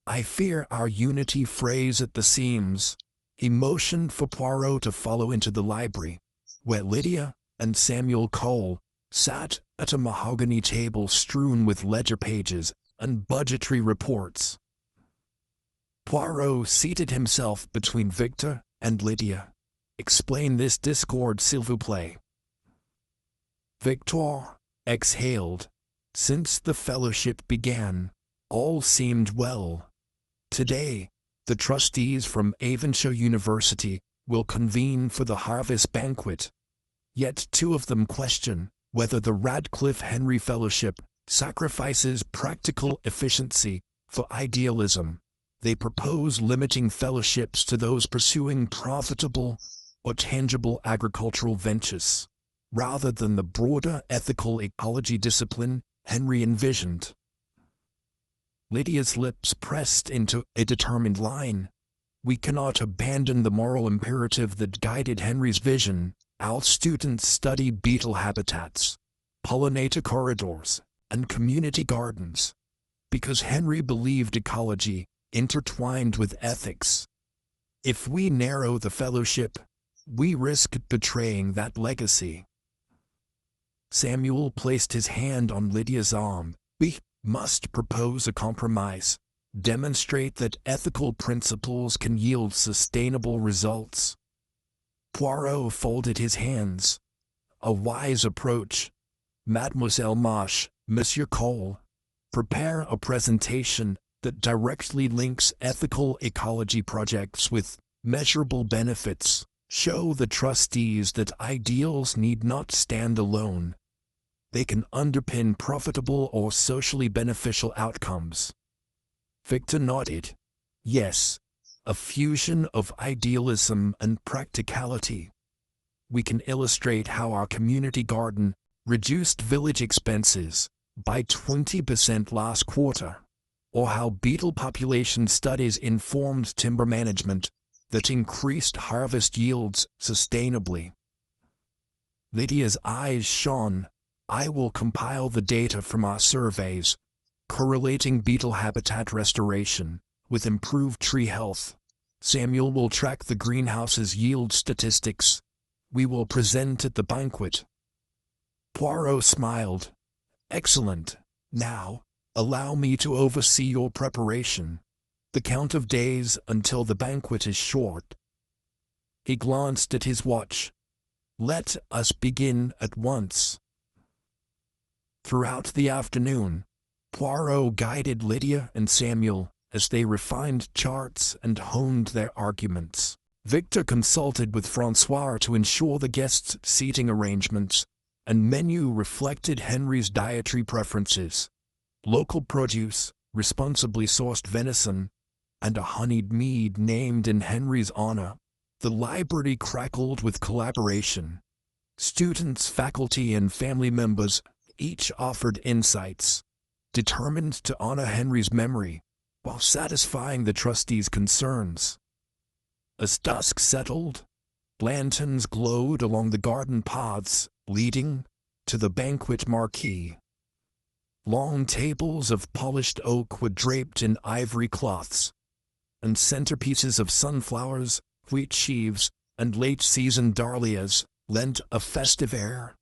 Speaker 1: I fear our unity frays at the seams." He motioned for Poirot to follow into the library, where Lydia and Samuel Cole sat at a mahogany table strewn with ledger pages and budgetary reports. Poirot seated himself between Victor and Lydia. "Explain this discord, s'il vous plaît." Victor exhaled. Since the fellowship began, all seemed well. Today, the trustees from Avonshire University will convene for the harvest banquet. Yet two of them question whether the Radcliffe Henry Fellowship sacrifices practical efficiency for idealism. They propose limiting fellowships to those pursuing profitable or tangible agricultural ventures, rather than the broader ethical ecology discipline Henry envisioned. Lydia's lips pressed into a determined line. "We cannot abandon the moral imperative that guided Henry's vision. Our students study beetle habitats, pollinator corridors, and community gardens, because Henry believed ecology intertwined with ethics. If we narrow the fellowship, we risk betraying that legacy." Samuel placed his hand on Lydia's arm. "We must propose a compromise, demonstrate that ethical principles can yield sustainable results." Poirot folded his hands. "A wise approach. Mademoiselle Marsh, Monsieur Cole, prepare a presentation that directly links ethical ecology projects with measurable benefits. Show the trustees that ideals need not stand alone. They can underpin profitable or socially beneficial outcomes." Victor nodded. "Yes, a fusion of idealism and practicality. We can illustrate how our community garden reduced village expenses by 20% last quarter, or how beetle population studies informed timber management that increased harvest yields sustainably. Lydia's eyes shone. I will compile the data from our surveys, correlating beetle habitat restoration with improved tree health. Samuel will track the greenhouse's yield statistics. We will present at the banquet. Poirot smiled. Excellent. Now, allow me to oversee your preparation. The count of days until the banquet is short. He glanced at his watch. Let us begin at once. Throughout the afternoon, Poirot guided Lydia and Samuel as they refined charts and honed their arguments. Victor consulted with Francois to ensure the guests' seating arrangements and menu reflected Henry's dietary preferences. Local produce, responsibly sourced venison, and a honeyed mead named in Henry's honor. The library crackled with collaboration. Students, faculty, and family members each offered insights, determined to honor Henry's memory while satisfying the trustees' concerns. As dusk settled, lanterns glowed along the garden paths leading to the banquet marquee. Long tables of polished oak were draped in ivory cloths, and centerpieces of sunflowers, wheat sheaves, and late-season dahlias lent a festive air.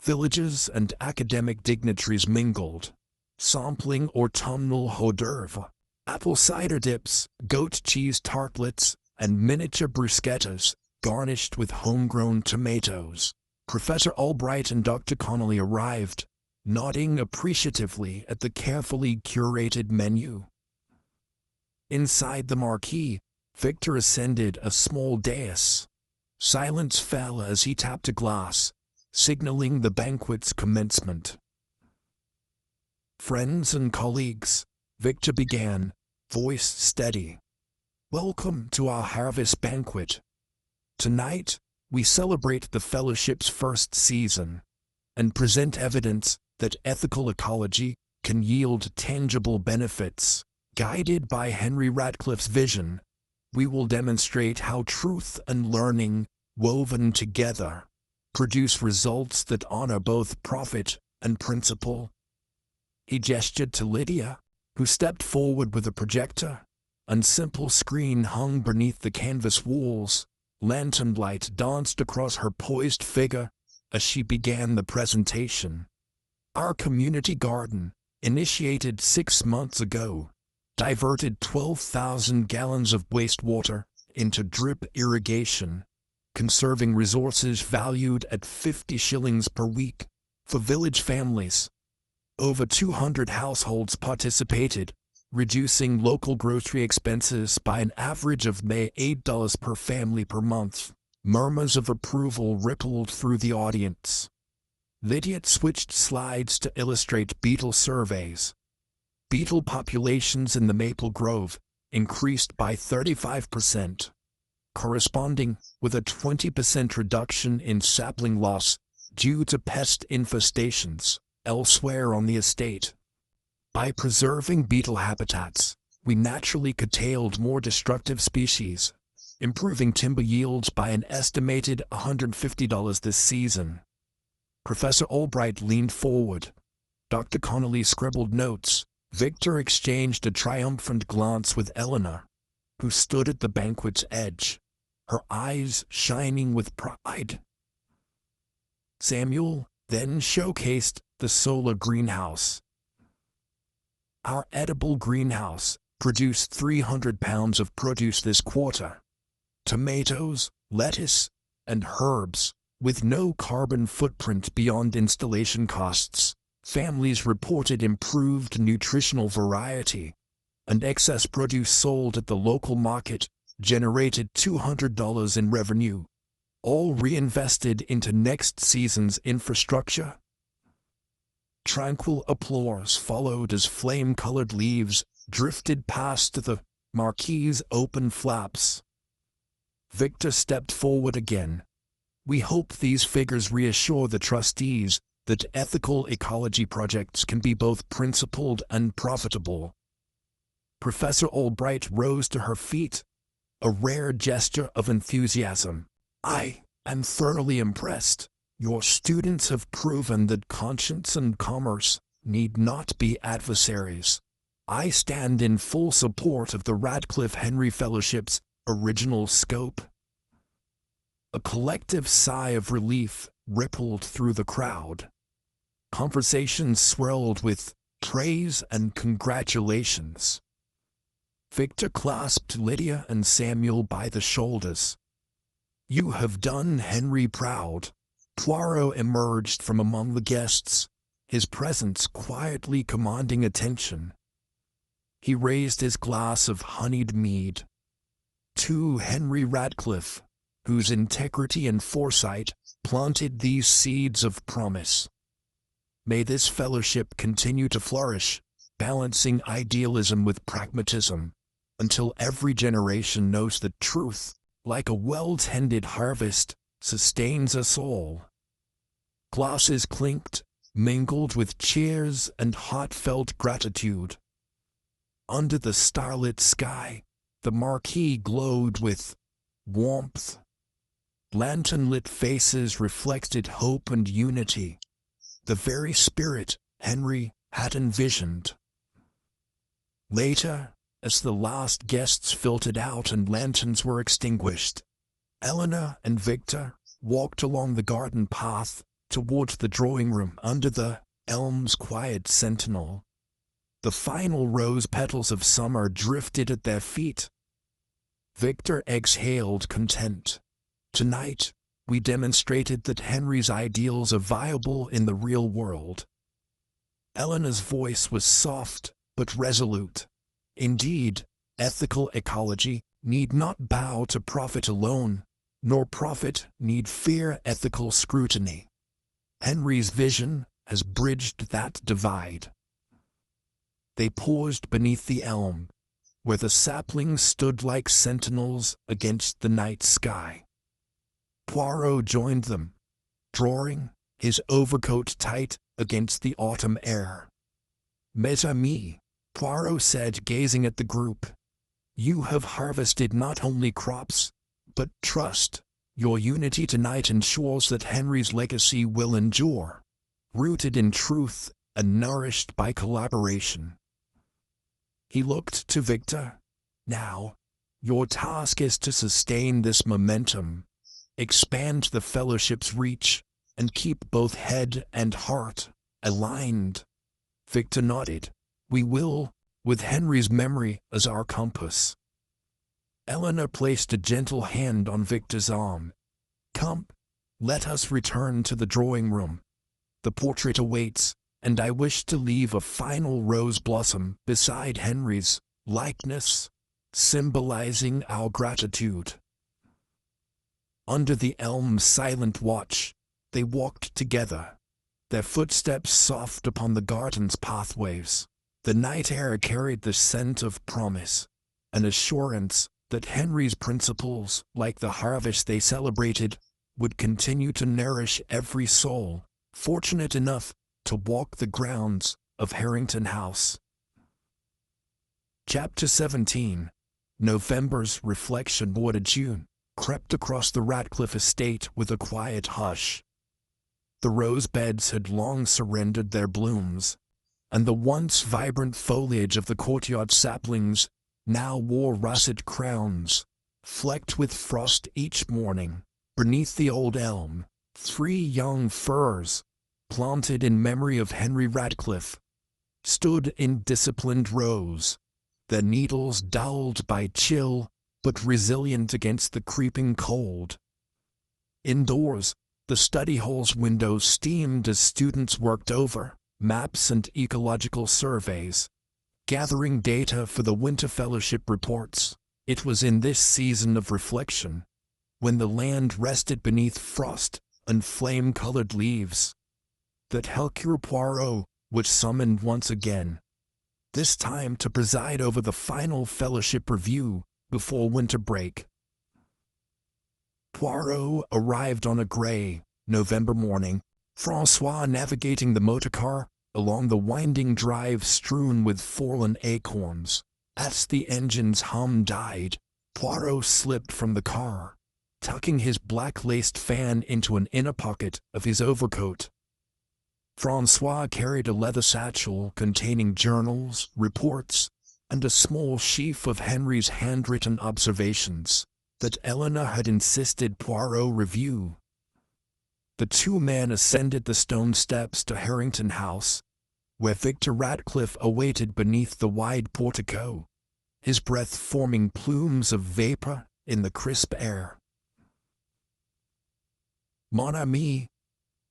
Speaker 1: Villagers and academic dignitaries mingled, sampling autumnal hors d'oeuvre, apple cider dips, goat cheese tartlets, and miniature bruschettas garnished with homegrown tomatoes. Professor Albright and Dr. Connolly arrived, nodding appreciatively at the carefully curated menu. Inside the marquee, Victor ascended a small dais. Silence fell as he tapped a glass, signaling the banquet's commencement. Friends and colleagues, Victor began, voice steady. Welcome to our harvest banquet. Tonight, we celebrate the fellowship's first season and present evidence that ethical ecology can yield tangible benefits. Guided by Henry Radcliffe's vision, we will demonstrate how truth and learning, woven together, produce results that honor both profit and principle. He gestured to Lydia, who stepped forward with a projector, and simple screen hung beneath the canvas walls. Lantern light danced across her poised figure as she began the presentation. Our community garden, initiated 6 months ago, diverted 12,000 gallons of wastewater into drip irrigation, conserving resources valued at 50 shillings per week for village families. Over 200 households participated, reducing local grocery expenses by an average of $8 per family per month. Murmurs of approval rippled through the audience. Lydia switched slides to illustrate beetle surveys. Beetle populations in the maple grove increased by 35%, corresponding with a 20% reduction in sapling loss due to pest infestations elsewhere on the estate. By preserving beetle habitats, we naturally curtailed more destructive species, improving timber yields by an estimated $150 this season. Professor Albright leaned forward. Dr. Connolly scribbled notes. Victor exchanged a triumphant glance with Eleanor, who stood at the banquet's edge, her eyes shining with pride. Samuel then showcased the solar greenhouse. Our edible greenhouse produced 300 pounds of produce this quarter. Tomatoes, lettuce, and herbs, with no carbon footprint beyond installation costs. Families reported improved nutritional variety, and excess produce sold at the local market generated $200 in revenue, all reinvested into next season's infrastructure. Tranquil applause followed as flame-colored leaves drifted past the marquee's open flaps. Victor stepped forward again. We hope these figures reassure the trustees that ethical ecology projects can be both principled and profitable. Professor Albright rose to her feet, a rare gesture of enthusiasm. I am thoroughly impressed. Your students have proven that conscience and commerce need not be adversaries. I stand in full support of the Radcliffe Henry Fellowship's original scope. A collective sigh of relief rippled through the crowd. Conversation swirled with praise and congratulations. Victor clasped Lydia and Samuel by the shoulders. You have done Henry proud. Poirot emerged from among the guests, his presence quietly commanding attention. He raised his glass of honeyed mead. To Henry Radcliffe, whose integrity and foresight planted these seeds of promise. May this fellowship continue to flourish, balancing idealism with pragmatism, until every generation knows that truth, like a well-tended harvest, sustains us all. Glasses clinked, mingled with cheers and heartfelt gratitude. Under the starlit sky, the marquee glowed with warmth. Lantern-lit faces reflected hope and unity, the very spirit Henry had envisioned. Later, as the last guests filtered out and lanterns were extinguished, Eleanor and Victor walked along the garden path towards the drawing room under the elm's quiet sentinel. The final rose petals of summer drifted at their feet. Victor exhaled content. Tonight, we demonstrated that Henry's ideals are viable in the real world. Eleanor's voice was soft but resolute. Indeed, ethical ecology need not bow to profit alone, nor profit need fear ethical scrutiny. Henry's vision has bridged that divide. They paused beneath the elm, where the saplings stood like sentinels against the night sky. Poirot joined them, drawing his overcoat tight against the autumn air. Mes amis, Poirot said, gazing at the group, you have harvested not only crops, but trust. Your unity tonight ensures that Henry's legacy will endure, rooted in truth and nourished by collaboration. He looked to Victor. Now, your task is to sustain this momentum, expand the fellowship's reach, and keep both head and heart aligned. Victor nodded. We will, with Henry's memory as our compass. Eleanor placed a gentle hand on Victor's arm. Come, let us return to the drawing room. The portrait awaits, and I wish to leave a final rose blossom beside Henry's likeness, symbolizing our gratitude. Under the elm's silent watch, they walked together, their footsteps soft upon the garden's pathways. The night air carried the scent of promise, an assurance that Henry's principles, like the harvest they celebrated, would continue to nourish every soul fortunate enough to walk the grounds of Harrington House. Chapter 17. November's reflection toward June crept across the Radcliffe estate with a quiet hush. The rose beds had long surrendered their blooms, and the once vibrant foliage of the courtyard saplings now wore russet crowns, flecked with frost each morning. Beneath the old elm, 3 young firs, planted in memory of Henry Radcliffe, stood in disciplined rows, their needles dulled by chill but resilient against the creeping cold. Indoors, the study hall's windows steamed as students worked over maps and ecological surveys, gathering data for the winter fellowship reports. It was in this season of reflection, when the land rested beneath frost and flame-colored leaves, that Hercule Poirot was summoned once again, this time to preside over the final fellowship review before winter break. Poirot arrived on a gray November morning, Francois navigating the motorcar along the winding drive strewn with fallen acorns. As the engine's hum died, Poirot slipped from the car, tucking his black-laced fan into an inner pocket of his overcoat. Francois carried a leather satchel containing journals, reports, and a small sheaf of Henry's handwritten observations that Eleanor had insisted Poirot review. The two men ascended the stone steps to Harrington House, where Victor Ratcliffe awaited beneath the wide portico, his breath forming plumes of vapor in the crisp air. "Mon ami,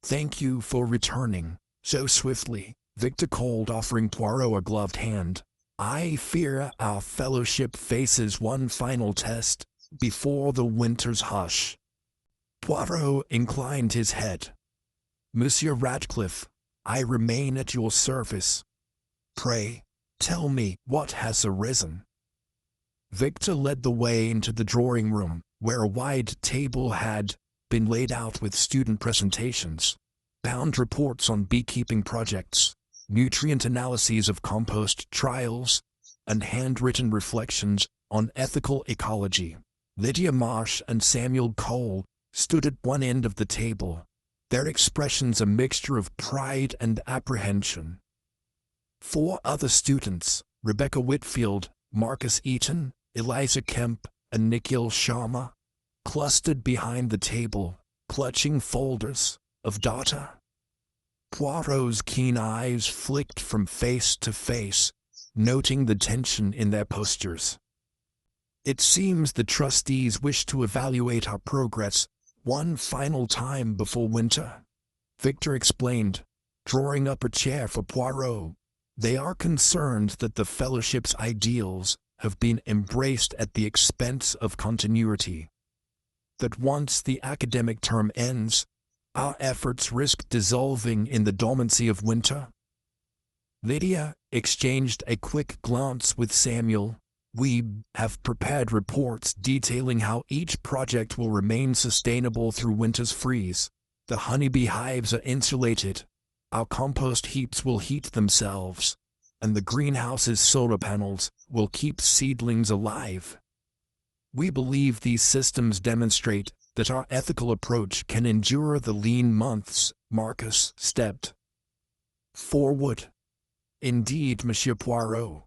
Speaker 1: thank you for returning so swiftly," Victor called, offering Poirot a gloved hand. "I fear our fellowship faces one final test before the winter's hush." Poirot inclined his head. "Monsieur Ratcliffe, I remain at your service. Pray, tell me what has arisen." Victor led the way into the drawing room, where a wide table had been laid out with student presentations, bound reports on beekeeping projects, nutrient analyses of compost trials, and handwritten reflections on ethical ecology. Lydia Marsh and Samuel Cole stood at one end of the table, their expressions a mixture of pride and apprehension. Four other students, Rebecca Whitfield, Marcus Eaton, Eliza Kemp, and Nikhil Sharma, clustered behind the table, clutching folders of data. Poirot's keen eyes flicked from face to face, noting the tension in their postures. "It seems the trustees wish to evaluate our progress one final time before winter," Victor explained, drawing up a chair for Poirot. "They are concerned that the fellowship's ideals have been embraced at the expense of continuity. That once the academic term ends, our efforts risk dissolving in the dormancy of winter." Lydia exchanged a quick glance with Samuel. "We have prepared reports detailing how each project will remain sustainable through winter's freeze. The honeybee hives are insulated, our compost heaps will heat themselves, and the greenhouse's solar panels will keep seedlings alive. We believe these systems demonstrate that our ethical approach can endure the lean months." Marcus stepped forward. "Indeed, Monsieur Poirot.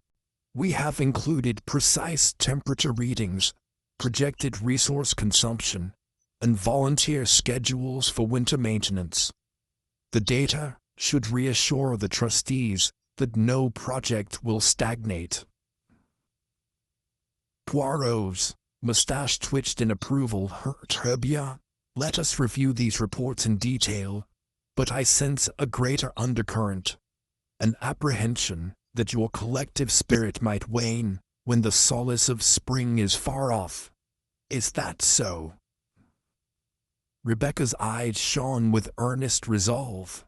Speaker 1: We have included precise temperature readings, projected resource consumption, and volunteer schedules for winter maintenance. The data should reassure the trustees that no project will stagnate." Poirot's mustache twitched in approval. "Très bien. Let us review these reports in detail, but I sense a greater undercurrent, an apprehension that your collective spirit might wane when the solace of spring is far off. Is that so?" Rebecca's eyes shone with earnest resolve.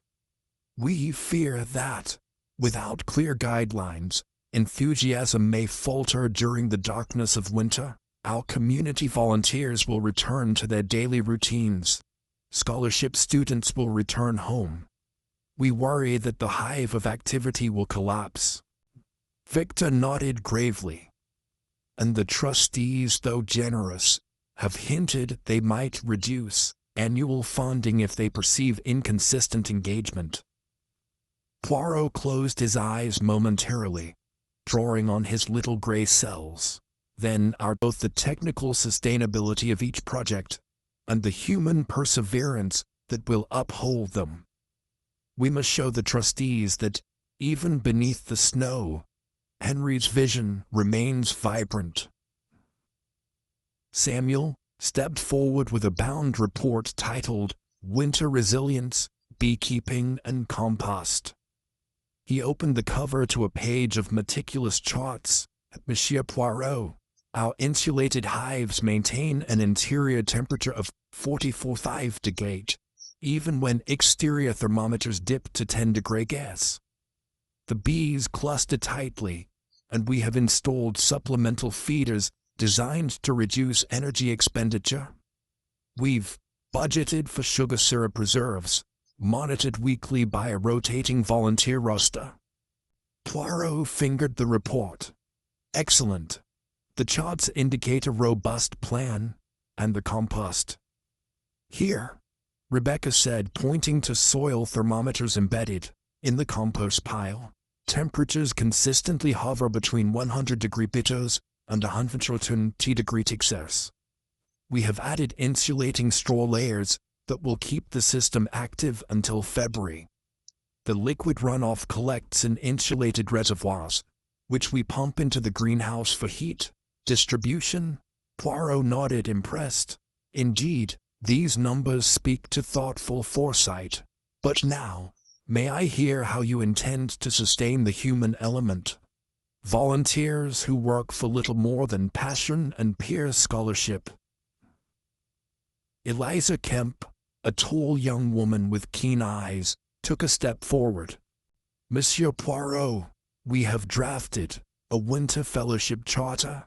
Speaker 1: "We fear that, without clear guidelines, enthusiasm may falter during the darkness of winter. Our community volunteers will return to their daily routines. Scholarship students will return home. We worry that the hive of activity will collapse." Victor nodded gravely. "And the trustees, though generous, have hinted they might reduce annual funding if they perceive inconsistent engagement." Poirot closed his eyes momentarily, drawing on his little gray cells. "Then are both the technical sustainability of each project and the human perseverance that will uphold them. We must show the trustees that, even beneath the snow, Henry's vision remains vibrant." Samuel stepped forward with a bound report titled "Winter Resilience, Beekeeping and Compost." He opened the cover to a page of meticulous charts. "Monsieur Poirot, our insulated hives maintain an interior temperature of 44.5 degrees, even when exterior thermometers dip to 10-degree gas. The bees cluster tightly, and we have installed supplemental feeders designed to reduce energy expenditure. We've budgeted for sugar syrup reserves, monitored weekly by a rotating volunteer roster." Poirot fingered the report. Excellent. The charts indicate a robust plan, and the compost. Here, Rebecca said, pointing to soil thermometers embedded in the compost pile. Temperatures consistently hover between 100-degree Celsius and 120-degree Celsius. We have added insulating straw layers that will keep the system active until February. The liquid runoff collects in insulated reservoirs, which we pump into the greenhouse for heat distribution. Poirot nodded, impressed. Indeed, these numbers speak to thoughtful foresight. But now, may I hear how you intend to sustain the human element? Volunteers who work for little more than passion and peer scholarship. Eliza Kemp, a tall young woman with keen eyes, took a step forward. Monsieur Poirot, we have drafted a winter fellowship charter,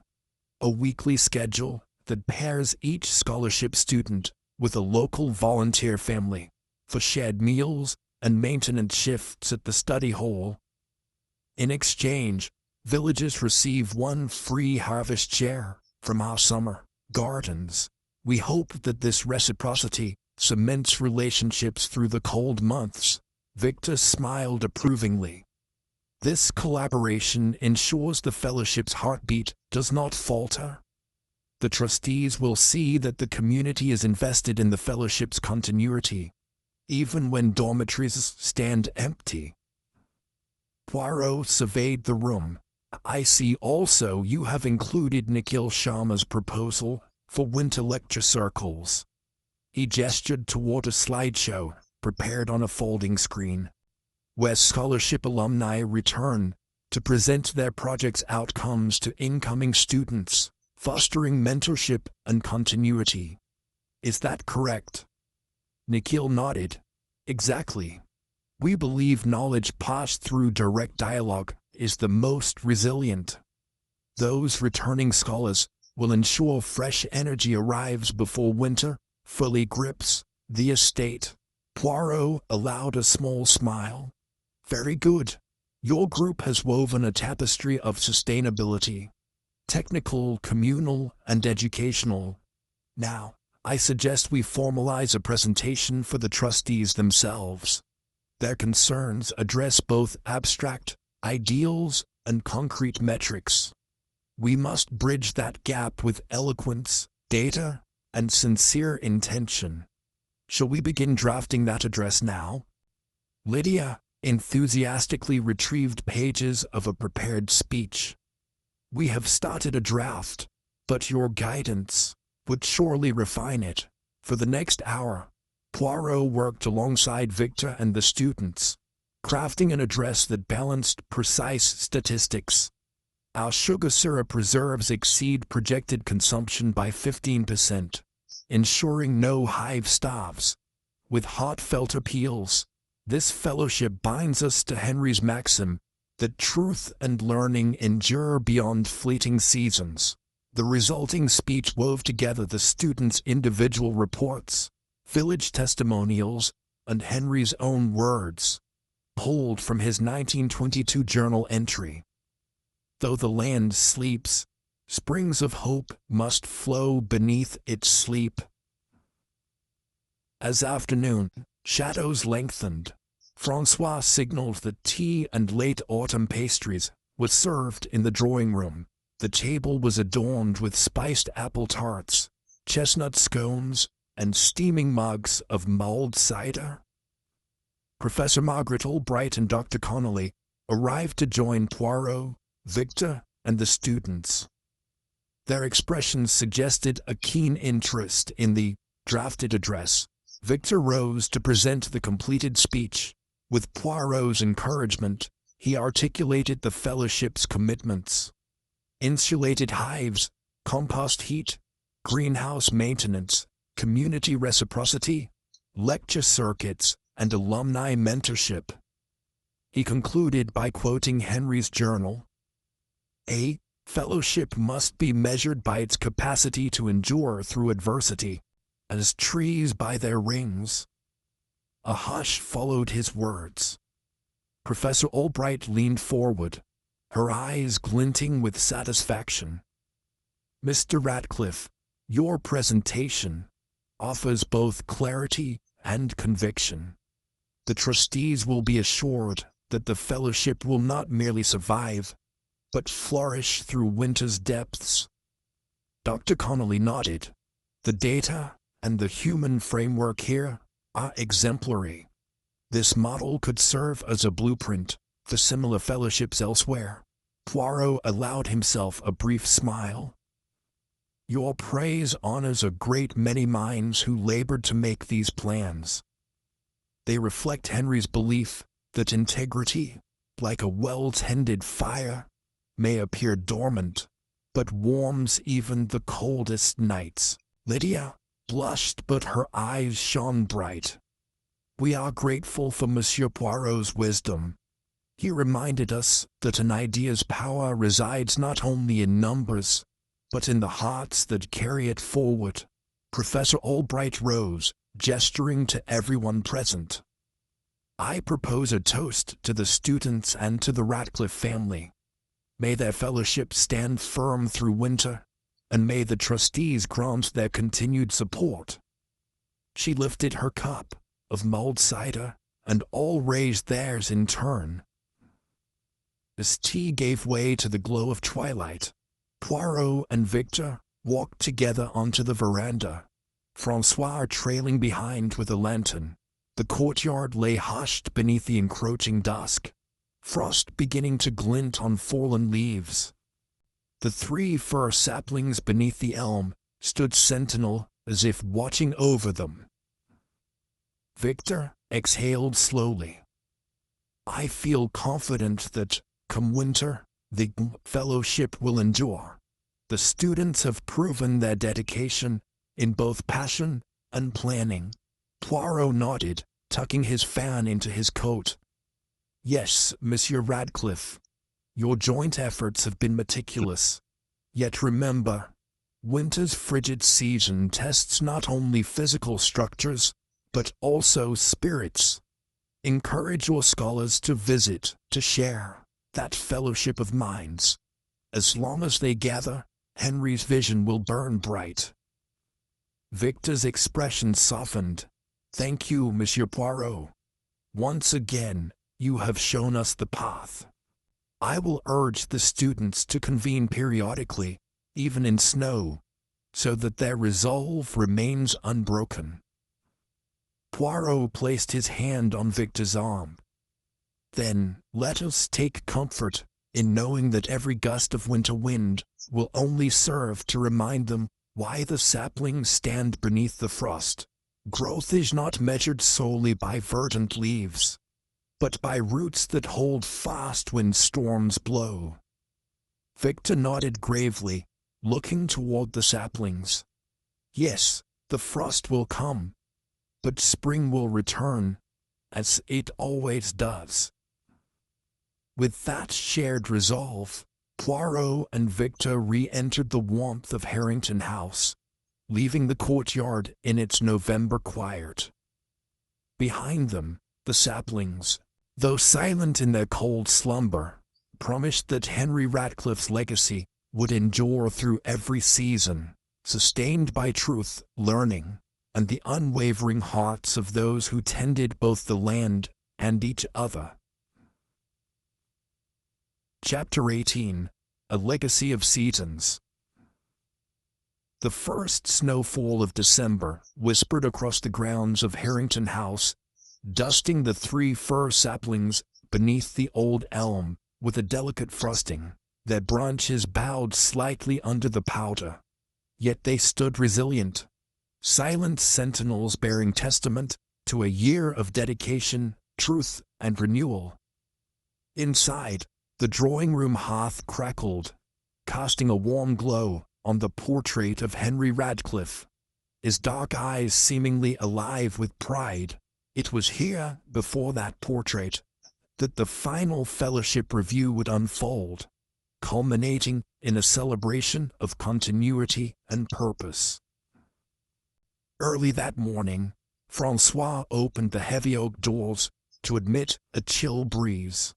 Speaker 1: a weekly schedule that pairs each scholarship student with a local volunteer family for shared meals and maintenance shifts at the study hall. In exchange, villagers receive one free harvest share from our summer gardens. We hope that this reciprocity cements relationships through the cold months. Victor smiled approvingly. This collaboration ensures the fellowship's heartbeat does not falter. The trustees will see that the community is invested in the fellowship's continuity, even when dormitories stand empty. Poirot surveyed the room. I see also you have included Nikhil Sharma's proposal for winter lecture circles. He gestured toward a slideshow prepared on a folding screen, where scholarship alumni return to present their project's outcomes to incoming students, fostering mentorship and continuity. Is that correct? Nikhil nodded. Exactly. We believe knowledge passed through direct dialogue is the most resilient. Those returning scholars will ensure fresh energy arrives before winter fully grips the estate. Poirot allowed a small smile. Very good. Your group has woven a tapestry of sustainability. Technical, communal, and educational. Now, I suggest we formalize a presentation for the trustees themselves. Their concerns address both abstract ideals and concrete metrics. We must bridge that gap with eloquence, data, and sincere intention. Shall we begin drafting that address now? Lydia enthusiastically retrieved pages of a prepared speech. We have started a draft, but your guidance would surely refine it. For the next hour, Poirot worked alongside Victor and the students, crafting an address that balanced precise statistics. Our sugar syrup reserves exceed projected consumption by 15%, ensuring no hive starves. With heartfelt appeals, this fellowship binds us to Henry's maxim that truth and learning endure beyond fleeting seasons. The resulting speech wove together the students' individual reports, village testimonials, and Henry's own words, pulled from his 1922 journal entry. Though the land sleeps, springs of hope must flow beneath its sleep. As afternoon shadows lengthened, Francois signaled that tea and late autumn pastries were served in the drawing room. The table was adorned with spiced apple tarts, chestnut scones, and steaming mugs of mulled cider. Professor Margaret Albright and Dr. Connolly arrived to join Poirot, Victor, and the students. Their expressions suggested a keen interest in the drafted address. Victor rose to present the completed speech. With Poirot's encouragement, he articulated the fellowship's commitments. Insulated hives, compost heat, greenhouse maintenance, community reciprocity, lecture circuits, and alumni mentorship. He concluded by quoting Henry's journal. A fellowship must be measured by its capacity to endure through adversity, as trees by their rings. A hush followed his words. Professor Albright leaned forward. her eyes glinting with satisfaction. "Mr. Radcliffe, your presentation offers both clarity and conviction. The trustees will be assured that the fellowship will not merely survive, but flourish through winter's depths." Dr. Connolly nodded. "The data and the human framework here are exemplary. This model could serve as a blueprint for similar fellowships elsewhere." Poirot allowed himself a brief smile. "Your praise honors a great many minds who labored to make these plans. They reflect Henry's belief that integrity, like a well-tended fire, may appear dormant, but warms even the coldest nights." Lydia blushed, but her eyes shone bright. "We are grateful for Monsieur Poirot's wisdom. He reminded us that an idea's power resides not only in numbers, but in the hearts that carry it forward." Professor Albright rose, gesturing to everyone present. "I propose a toast to the students and to the Radcliffe family. May their fellowship stand firm through winter, and may the trustees grant their continued support." She lifted her cup of mulled cider, and all raised theirs in turn. As tea gave way to the glow of twilight, Poirot and Victor walked together onto the veranda, Francois trailing behind with a lantern. The courtyard lay hushed beneath the encroaching dusk, frost beginning to glint on fallen leaves. The 3 fir saplings beneath the elm stood sentinel as if watching over them. Victor exhaled slowly. "I feel confident that, come winter, the fellowship will endure. The students have proven their dedication in both passion and planning." Poirot nodded, tucking his fan into his coat. "Yes, Monsieur Radcliffe, your joint efforts have been meticulous. Yet remember, winter's frigid season tests not only physical structures, but also spirits. Encourage your scholars to visit, to share that fellowship of minds. As long as they gather, Henry's vision will burn bright." Victor's expression softened. "Thank you, Monsieur Poirot. Once again, you have shown us the path. I will urge the students to convene periodically, even in snow, so that their resolve remains unbroken." Poirot placed his hand on Victor's arm. "Then let us take comfort in knowing that every gust of winter wind will only serve to remind them why the saplings stand beneath the frost. Growth is not measured solely by verdant leaves, but by roots that hold fast when storms blow." Victor nodded gravely, looking toward the saplings. "Yes, the frost will come, but spring will return, as it always does." With that shared resolve, Poirot and Victor re-entered the warmth of Harrington House, leaving the courtyard in its November quiet. Behind them, the saplings, though silent in their cold slumber, promised that Henry Radcliffe's legacy would endure through every season, sustained by truth, learning, and the unwavering hearts of those who tended both the land and each other. Chapter 18. A Legacy of Seasons. The first snowfall of December whispered across the grounds of Harrington House, dusting the 3 fir saplings beneath the old elm with a delicate frosting. Their branches bowed slightly under the powder, yet they stood resilient, silent sentinels bearing testament to a year of dedication, truth, and renewal. Inside, the drawing-room hearth crackled, casting a warm glow on the portrait of Henry Radcliffe, his dark eyes seemingly alive with pride. It was here, before that portrait, that the final fellowship review would unfold, culminating in a celebration of continuity and purpose. Early that morning, Francois opened the heavy oak doors to admit a chill breeze.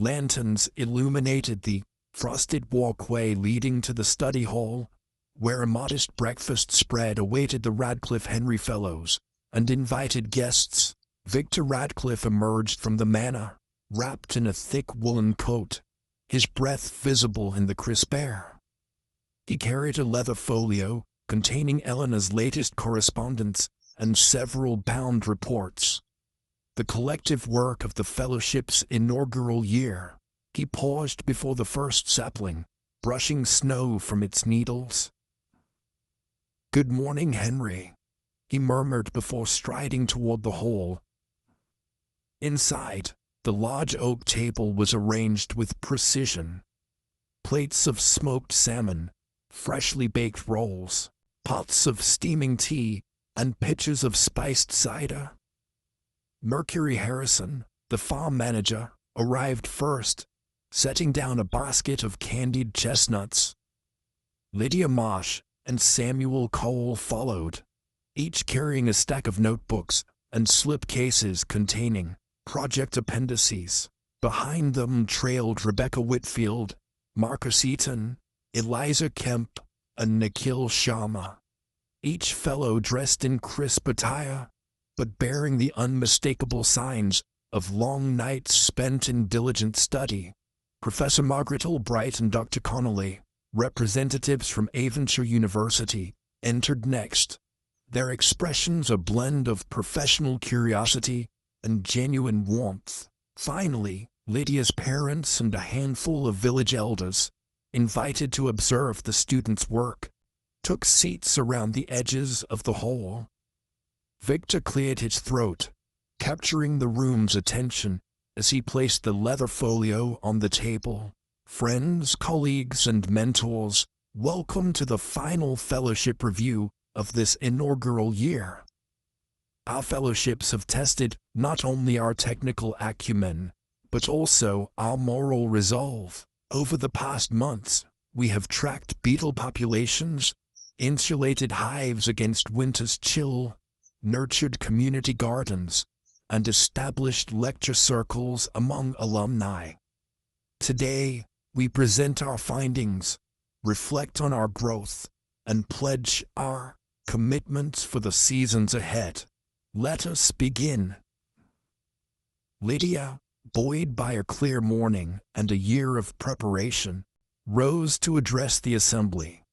Speaker 1: Lanterns illuminated the frosted walkway leading to the study hall, where a modest breakfast spread awaited the Radcliffe Henry Fellows and invited guests. Victor Radcliffe emerged from the manor, wrapped in a thick woolen coat, his breath visible in the crisp air. He carried a leather folio containing Eleanor's latest correspondence and several bound reports. The collective work of the fellowship's inaugural year. He paused before the first sapling, brushing snow from its needles. "Good morning, Henry," he murmured before striding toward the hall. Inside, the large oak table was arranged with precision. Plates of smoked salmon, freshly baked rolls, pots of steaming tea, and pitchers of spiced cider. Mercury Harrison, the farm manager, arrived first, setting down a basket of candied chestnuts. Lydia Marsh and Samuel Cole followed, each carrying a stack of notebooks and slip cases containing project appendices. Behind them trailed Rebecca Whitfield, Marcus Eaton, Eliza Kemp, and Nikhil Sharma, each fellow dressed in crisp attire, but bearing the unmistakable signs of long nights spent in diligent study. Professor Margaret Albright and Dr. Connolly, representatives from Avonshire University, entered next, their expressions a blend of professional curiosity and genuine warmth. Finally, Lydia's parents and a handful of village elders, invited to observe the students' work, took seats around the edges of the hall. Victor cleared his throat, capturing the room's attention as he placed the leather folio on the table. "Friends, colleagues, and mentors, welcome to the final fellowship review of this inaugural year. Our fellowships have tested not only our technical acumen, but also our moral resolve. Over the past months, we have tracked beetle populations, insulated hives against winter's chill, nurtured community gardens, and established lecture circles among alumni. Today, we present our findings, reflect on our growth, and pledge our commitments for the seasons ahead. Let us begin." Lydia, buoyed by a clear morning and a year of preparation, rose to address the assembly.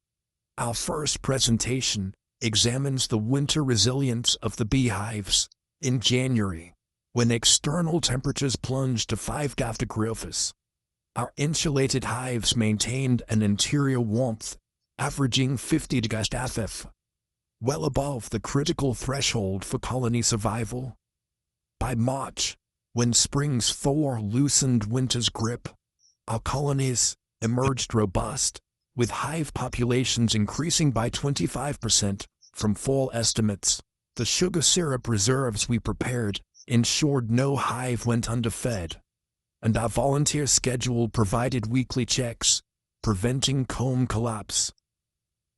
Speaker 1: Our first presentation examines the winter resilience of the beehives. In January, when external temperatures plunged to 5°F, our insulated hives maintained an interior warmth averaging 50°F, well above the critical threshold for colony survival. By March, when spring's thaw loosened winter's grip, our colonies emerged robust, with hive populations increasing by 25% from fall estimates. The sugar syrup reserves we prepared ensured no hive went underfed, and our volunteer schedule provided weekly checks, preventing comb collapse.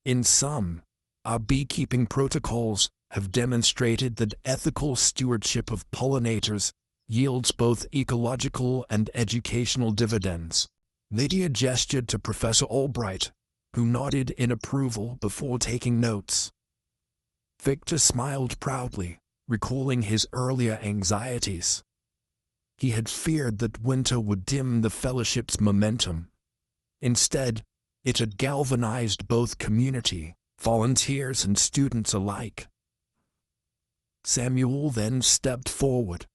Speaker 1: In sum, our beekeeping protocols have demonstrated that ethical stewardship of pollinators yields both ecological and educational dividends. Lydia gestured to Professor Albright, who nodded in approval before taking notes. Victor smiled proudly, recalling his earlier anxieties. He had feared that winter would dim the fellowship's momentum. Instead, it had galvanized both community, volunteers, and students alike. Samuel then stepped forward,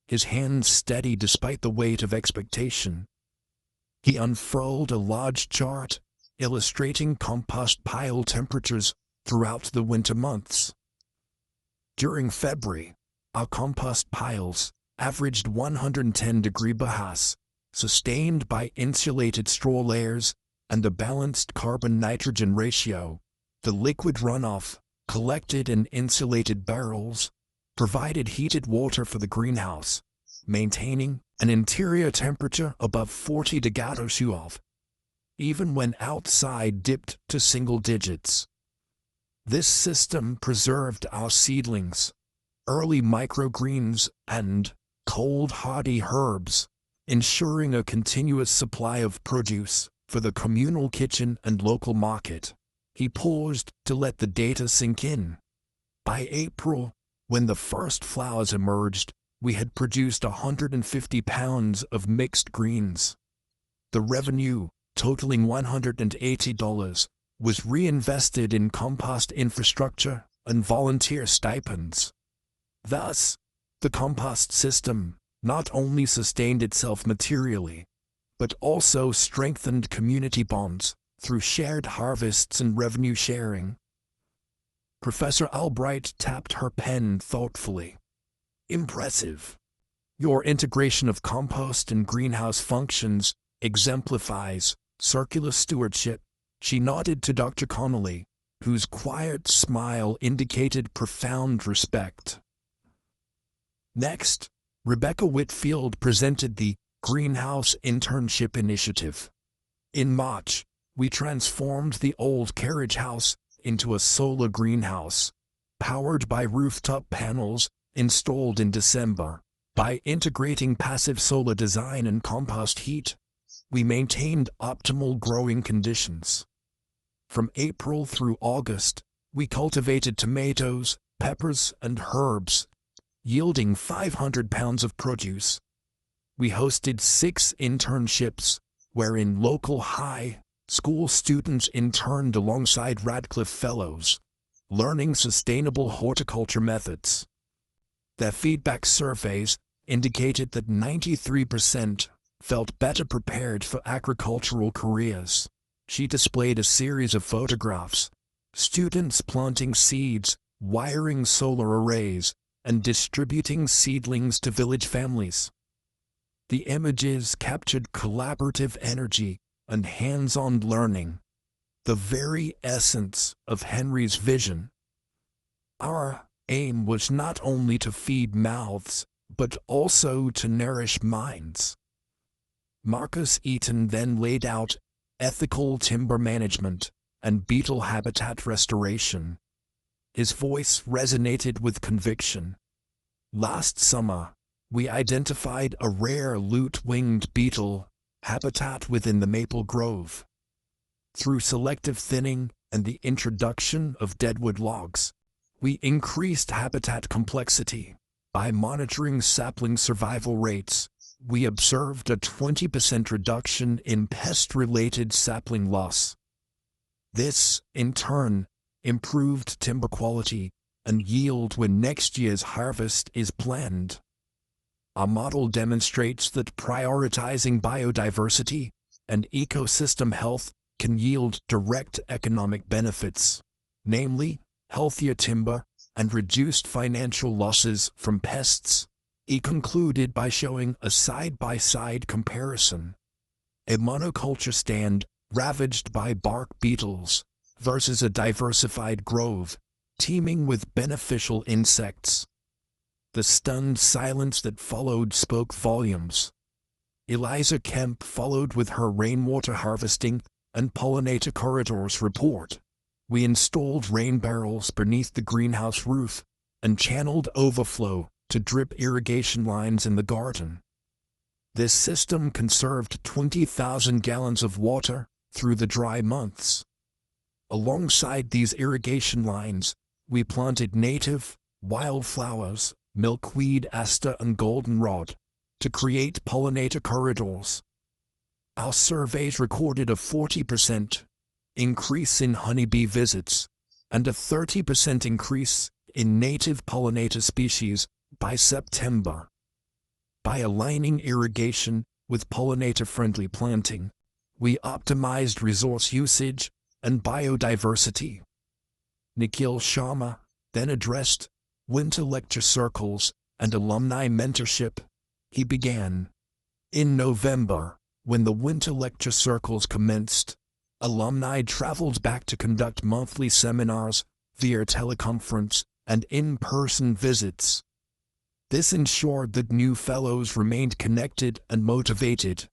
Speaker 1: his hands steady despite the weight of expectation. He unfurled a large chart illustrating compost pile temperatures throughout the winter months. During February, our compost piles averaged 110°F, sustained by insulated straw layers and a balanced carbon-nitrogen ratio. The liquid runoff, collected in insulated barrels, provided heated water for the greenhouse, maintaining an interior temperature above 40°F, even when outside dipped to single digits. This system preserved our seedlings, early microgreens, and cold hardy herbs, ensuring a continuous supply of produce for the communal kitchen and local market. He paused to let the data sink in. By April, when the first flowers emerged, we had produced 150 pounds of mixed greens. The revenue, totaling $180, was reinvested in compost infrastructure and volunteer stipends. Thus, the compost system not only sustained itself materially, but also strengthened community bonds through shared harvests and revenue sharing. Professor Albright tapped her pen thoughtfully. Impressive. Your integration of compost and greenhouse functions exemplifies circular stewardship. She nodded to Dr. Connolly, whose quiet smile indicated profound respect. Next, Rebecca Whitfield presented the Greenhouse Internship Initiative. In March, we transformed the old carriage house into a solar greenhouse, powered by rooftop panels installed in December. By integrating passive solar design and compost heat, we maintained optimal growing conditions. From April through August, we cultivated tomatoes, peppers, and herbs, yielding 500 pounds of produce. We hosted 6 internships, wherein local high school students interned alongside Radcliffe Fellows, learning sustainable horticulture methods. Their feedback surveys indicated that 93% felt better prepared for agricultural careers. She displayed a series of photographs, students planting seeds, wiring solar arrays, and distributing seedlings to village families. The images captured collaborative energy and hands-on learning, the very essence of Henry's vision. Our aim was not only to feed mouths, but also to nourish minds. Marcus Eaton then laid out ethical timber management and beetle habitat restoration. His voice resonated with conviction. Last summer, we identified a rare lute-winged beetle habitat within the maple grove. Through selective thinning and the introduction of deadwood logs, we increased habitat complexity. By monitoring sapling survival rates, we observed a 20% reduction in pest-related sapling loss. This, in turn, improved timber quality and yield when next year's harvest is planned. Our model demonstrates that prioritizing biodiversity and ecosystem health can yield direct economic benefits, namely healthier timber and reduced financial losses from pests. He concluded by showing a side-by-side comparison. A monoculture stand ravaged by bark beetles versus a diversified grove teeming with beneficial insects. The stunned silence that followed spoke volumes. Eliza Kemp followed with her rainwater harvesting and pollinator corridors report. We installed rain barrels beneath the greenhouse roof and channeled overflow to drip irrigation lines in the garden. This system conserved 20,000 gallons of water through the dry months. Alongside these irrigation lines, we planted native, wildflowers, milkweed, aster, and goldenrod to create pollinator corridors. Our surveys recorded a 40% increase in honeybee visits and a 30% increase in native pollinator species by September. By aligning irrigation with pollinator-friendly planting, we optimized resource usage and biodiversity. Nikhil Sharma then addressed winter lecture circles and alumni mentorship. He began. In November, when the winter lecture circles commenced, alumni traveled back to conduct monthly seminars via teleconference and in-person visits. This ensured that new fellows remained connected and motivated.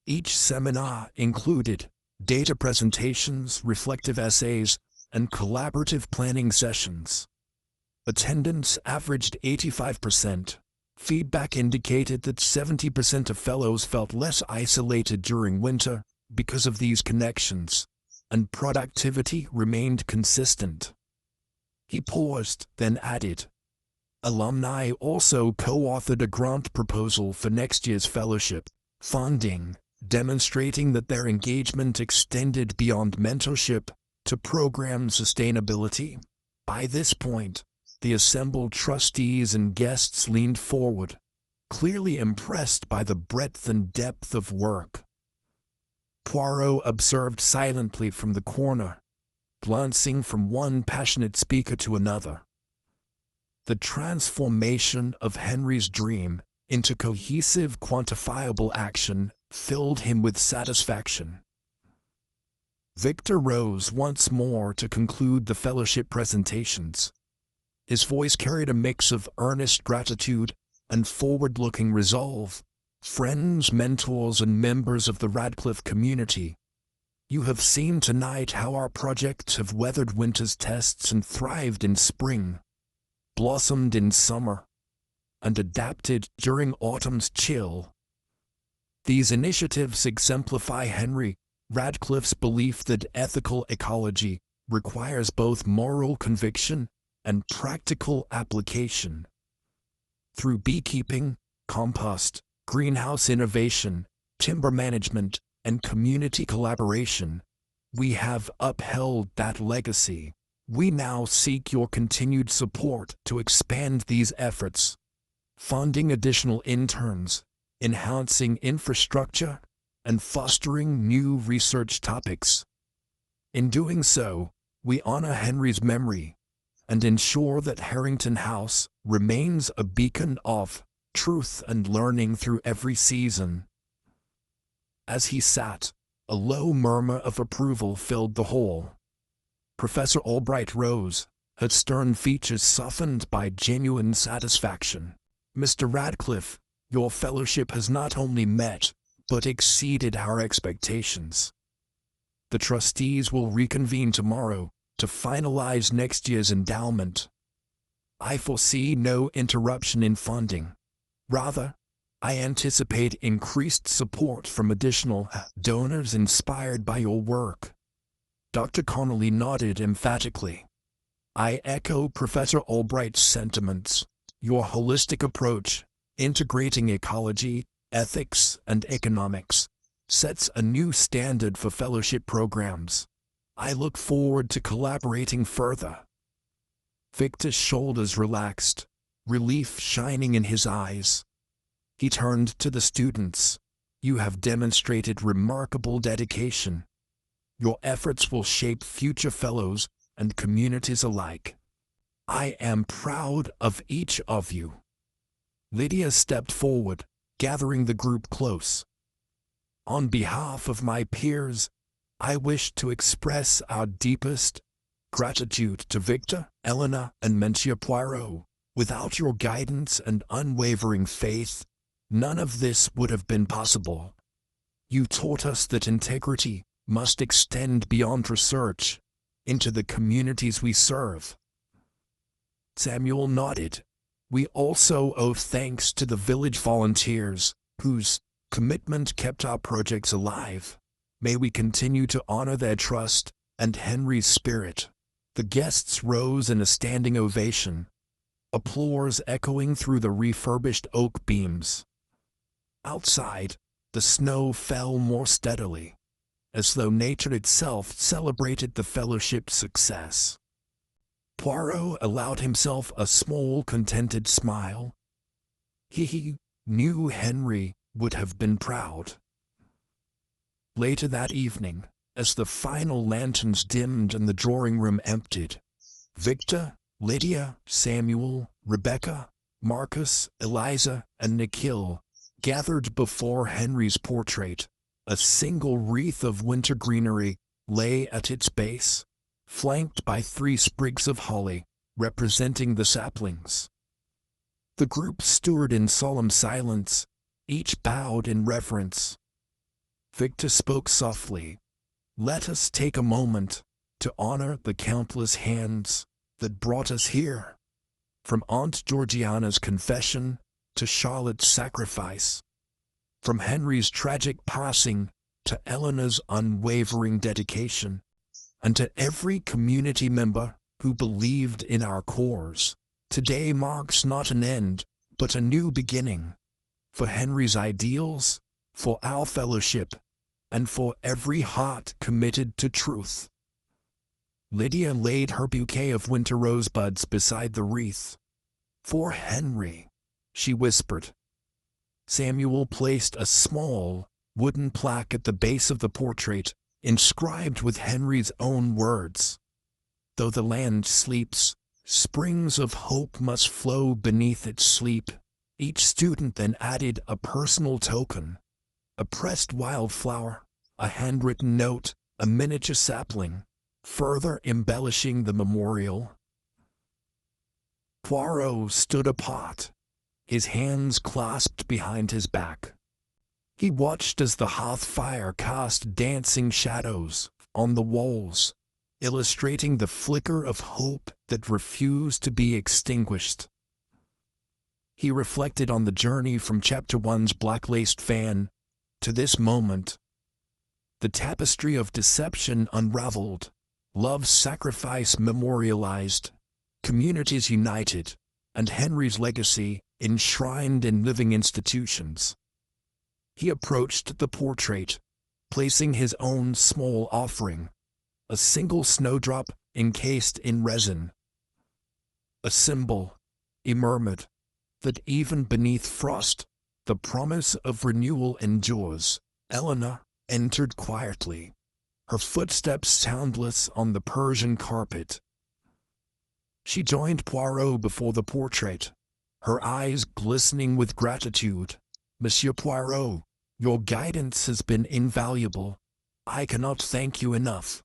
Speaker 1: Each seminar included data presentations, reflective essays, and collaborative planning sessions. Attendance averaged 85%, Feedback indicated that 70% of fellows felt less isolated during winter because of these connections, and productivity remained consistent. He paused, then added, "Alumni also co-authored a grant proposal for next year's fellowship funding, demonstrating that their engagement extended beyond mentorship to program sustainability." By this point, the assembled trustees and guests leaned forward, clearly impressed by the breadth and depth of work. Poirot observed silently from the corner, glancing from one passionate speaker to another. The transformation of Henry's dream into cohesive, quantifiable action filled him with satisfaction. Victor rose once more to conclude the fellowship presentations. His voice carried a mix of earnest gratitude and forward-looking resolve. "Friends, mentors, and members of the Radcliffe community, you have seen tonight how our projects have weathered winter's tests and thrived in spring, blossomed in summer, and adapted during autumn's chill. These initiatives exemplify Henry Radcliffe's belief that ethical ecology requires both moral conviction and practical application. Through beekeeping, compost, greenhouse innovation, timber management, and community collaboration, we have upheld that legacy. We now seek your continued support to expand these efforts, funding additional interns, enhancing infrastructure, and fostering new research topics. In doing so, we honor Henry's memory and ensure that Harrington House remains a beacon of truth and learning through every season." As he sat, a low murmur of approval filled the hall. Professor Albright rose, her stern features softened by genuine satisfaction. "Mr. Radcliffe, your fellowship has not only met, but exceeded our expectations. The trustees will reconvene tomorrow to finalize next year's endowment. I foresee no interruption in funding. Rather, I anticipate increased support from additional donors inspired by your work." Dr. Connolly nodded emphatically. "I echo Professor Albright's sentiments. Your holistic approach, integrating ecology, ethics, and economics, sets a new standard for fellowship programs. I look forward to collaborating further." Victor's shoulders relaxed, relief shining in his eyes. He turned to the students. "You have demonstrated remarkable dedication. Your efforts will shape future fellows and communities alike. I am proud of each of you." Lydia stepped forward, gathering the group close. "On behalf of my peers, I wish to express our deepest gratitude to Victor, Eleanor, and Monsieur Poirot. Without your guidance and unwavering faith, none of this would have been possible. You taught us that integrity must extend beyond research, into the communities we serve." Samuel nodded. "We also owe thanks to the village volunteers, whose commitment kept our projects alive. May we continue to honor their trust and Henry's spirit." The guests rose in a standing ovation, applause echoing through the refurbished oak beams. Outside, the snow fell more steadily, as though nature itself celebrated the fellowship's success. Poirot allowed himself a small, contented smile. He knew Henry would have been proud. Later that evening, as the final lanterns dimmed and the drawing room emptied, Victor, Lydia, Samuel, Rebecca, Marcus, Eliza, and Nikhil gathered before Henry's portrait. A single wreath of winter greenery lay at its base, flanked by 3 sprigs of holly, representing the saplings. The group stood in solemn silence, each bowed in reverence. Victor spoke softly. "Let us take a moment to honor the countless hands that brought us here. From Aunt Georgiana's confession to Charlotte's sacrifice. From Henry's tragic passing to Eleanor's unwavering dedication, and to every community member who believed in our cause, today marks not an end, but a new beginning. For Henry's ideals, for our fellowship, and for every heart committed to truth. Lydia laid her bouquet of winter rosebuds beside the wreath. "For Henry," she whispered. Samuel placed a small, wooden plaque at the base of the portrait, inscribed with Henry's own words. "Though the land sleeps, springs of hope must flow beneath its sleep." Each student then added a personal token: a pressed wildflower, a handwritten note, a miniature sapling, further embellishing the memorial. Poirot stood apart, his hands clasped behind his back. He watched as the hearth fire cast dancing shadows on the walls, illustrating the flicker of hope that refused to be extinguished. He reflected on the journey from Chapter 1's black-laced fan to this moment. The tapestry of deception unraveled, love's sacrifice memorialized, communities united, and Henry's legacy enshrined in living institutions. He approached the portrait, placing his own small offering, a single snowdrop encased in resin. "A symbol," he murmured, "that even beneath frost, the promise of renewal endures." Eleanor entered quietly, her footsteps soundless on the Persian carpet. She joined Poirot before the portrait, her eyes glistening with gratitude. "Monsieur Poirot, your guidance has been invaluable. I cannot thank you enough."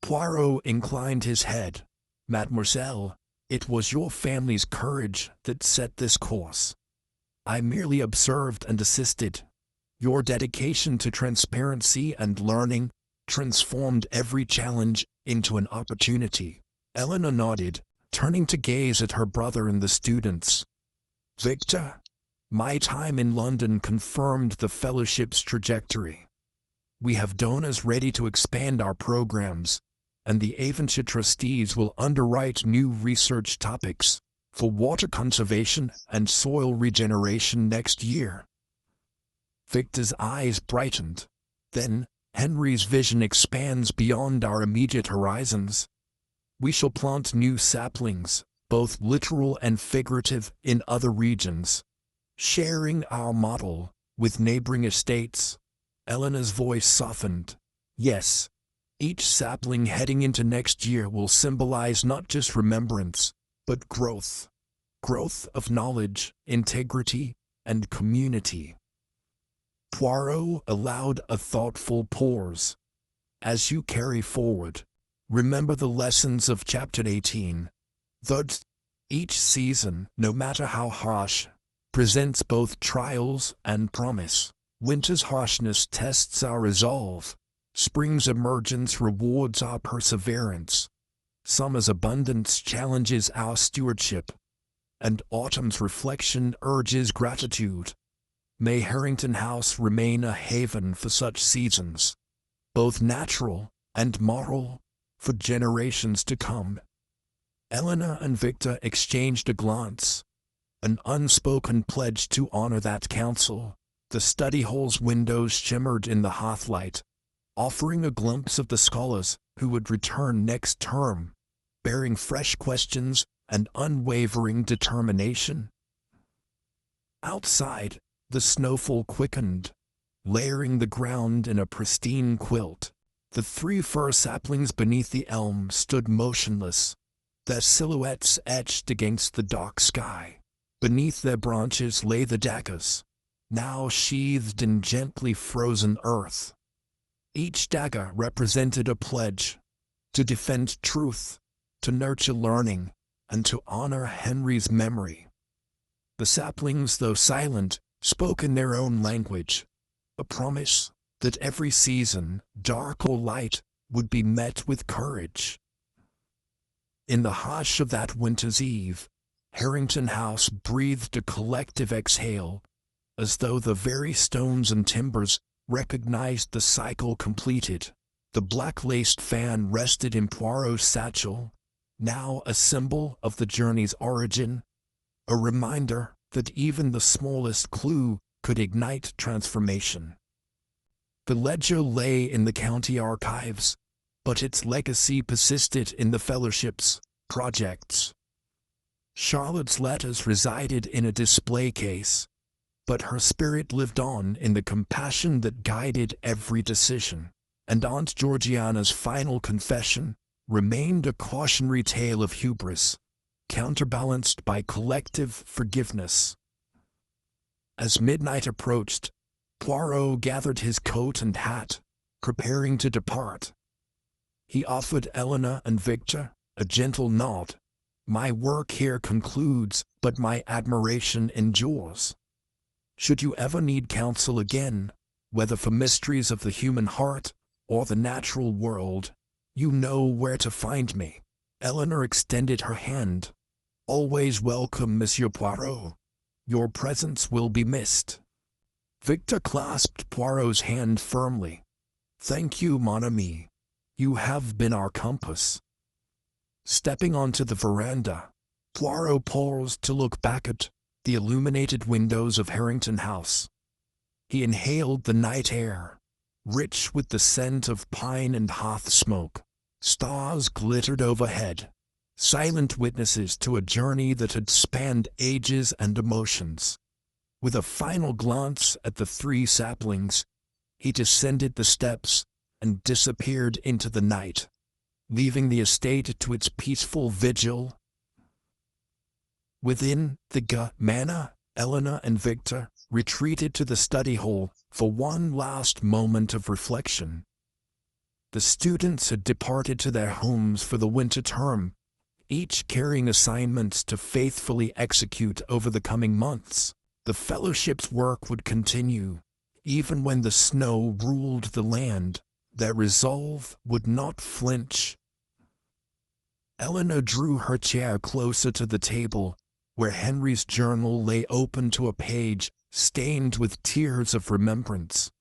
Speaker 1: Poirot inclined his head. "Mademoiselle, it was your family's courage that set this course. I merely observed and assisted. Your dedication to transparency and learning transformed every challenge into an opportunity." Eleanor nodded, turning to gaze at her brother and the students. "Victor, my time in London confirmed the fellowship's trajectory. We have donors ready to expand our programs, and the Avonshire trustees will underwrite new research topics for water conservation and soil regeneration next year." Victor's eyes brightened. "Then, Henry's vision expands beyond our immediate horizons. We shall plant new saplings, both literal and figurative, in other regions, sharing our model with neighboring estates." Eleanor's voice softened. "Yes, each sapling heading into next year will symbolize not just remembrance, but growth. Growth of knowledge, integrity, and community." Poirot allowed a thoughtful pause. "As you carry forward, remember the lessons of Chapter 18. That each season, no matter how harsh, presents both trials and promise. Winter's harshness tests our resolve. Spring's emergence rewards our perseverance. Summer's abundance challenges our stewardship. And autumn's reflection urges gratitude. May Harrington House remain a haven for such seasons, both natural and moral, for generations to come." Eleanor and Victor exchanged a glance, an unspoken pledge to honor that counsel. The study hall's windows shimmered in the hearthlight, offering a glimpse of the scholars who would return next term, bearing fresh questions and unwavering determination. Outside, the snowfall quickened, layering the ground in a pristine quilt. The 3 fir saplings beneath the elm stood motionless, their silhouettes etched against the dark sky. Beneath their branches lay the daggers, now sheathed in gently frozen earth. Each dagger represented a pledge to defend truth, to nurture learning, and to honor Henry's memory. The saplings, though silent, spoke in their own language, a promise that every season, dark or light, would be met with courage. In the hush of that winter's eve, Harrington House breathed a collective exhale, as though the very stones and timbers recognized the cycle completed. The black-laced fan rested in Poirot's satchel, now a symbol of the journey's origin, a reminder that even the smallest clue could ignite transformation. The ledger lay in the county archives, but its legacy persisted in the fellowship's projects. Charlotte's letters resided in a display case, but her spirit lived on in the compassion that guided every decision, and Aunt Georgiana's final confession remained a cautionary tale of hubris, counterbalanced by collective forgiveness. As midnight approached, Poirot gathered his coat and hat, preparing to depart. He offered Eleanor and Victor a gentle nod. "My work here concludes, but my admiration endures. Should you ever need counsel again, whether for mysteries of the human heart or the natural world, you know where to find me." Eleanor extended her hand. "Always welcome, Monsieur Poirot. Your presence will be missed." Victor clasped Poirot's hand firmly. "Thank you, mon ami. You have been our compass." Stepping onto the veranda, Poirot paused to look back at the illuminated windows of Harrington House. He inhaled the night air, rich with the scent of pine and hearth smoke. Stars glittered overhead, silent witnesses to a journey that had spanned ages and emotions. With a final glance at the three saplings, he descended the steps and disappeared into the night, leaving the estate to its peaceful vigil. Within the manor, Eleanor and Victor retreated to the study hall for one last moment of reflection. The students had departed to their homes for the winter term, each carrying assignments to faithfully execute over the coming months. The fellowship's work would continue, even when the snow ruled the land. Their resolve would not flinch. Eleanor drew her chair closer to the table, where Henry's journal lay open to a page stained with tears of remembrance.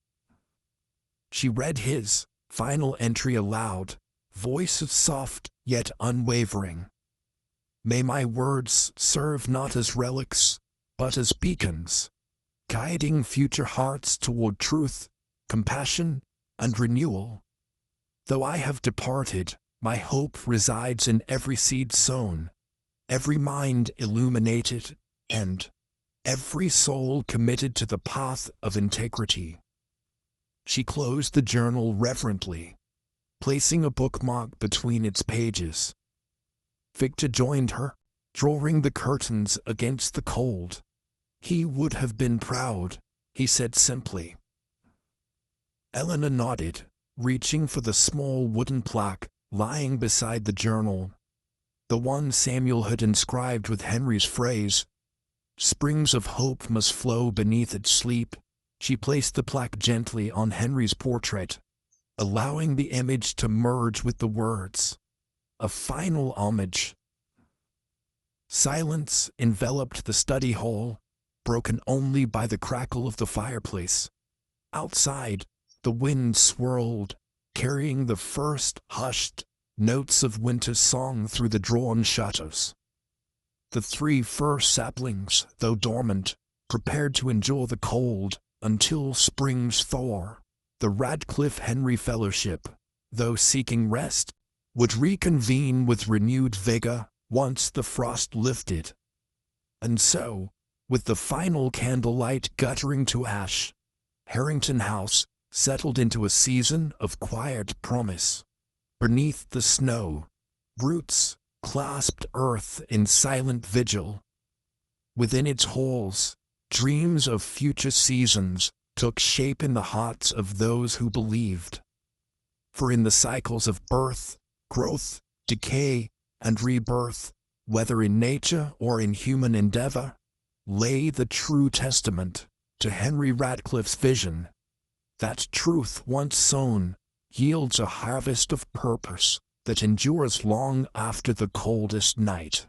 Speaker 1: She read his final entry aloud, voice soft yet unwavering. "May my words serve not as relics, but as beacons, guiding future hearts toward truth, compassion, and renewal. Though I have departed, my hope resides in every seed sown, every mind illuminated, and every soul committed to the path of integrity." She closed the journal reverently, placing a bookmark between its pages. Victor joined her, drawing the curtains against the cold. "He would have been proud," he said simply. Eleanor nodded, reaching for the small wooden plaque lying beside the journal, the one Samuel had inscribed with Henry's phrase, "Springs of hope must flow beneath its sleep." She placed the plaque gently on Henry's portrait, allowing the image to merge with the words. A final homage. Silence enveloped the study hall, broken only by the crackle of the fireplace. Outside, the wind swirled, carrying the first hushed notes of winter's song through the drawn shutters. The three fir saplings, though dormant, prepared to endure the cold until spring's thaw. The Radcliffe Henry Fellowship, though seeking rest, would reconvene with renewed vigor once the frost lifted. And so, with the final candlelight guttering to ash, Harrington House settled into a season of quiet promise. Beneath the snow, roots clasped earth in silent vigil. Within its halls, dreams of future seasons took shape in the hearts of those who believed. For in the cycles of birth, growth, decay, and rebirth, whether in nature or in human endeavor, lay the true testament to Henry Radcliffe's vision, that truth once sown yields a harvest of purpose that endures long after the coldest night.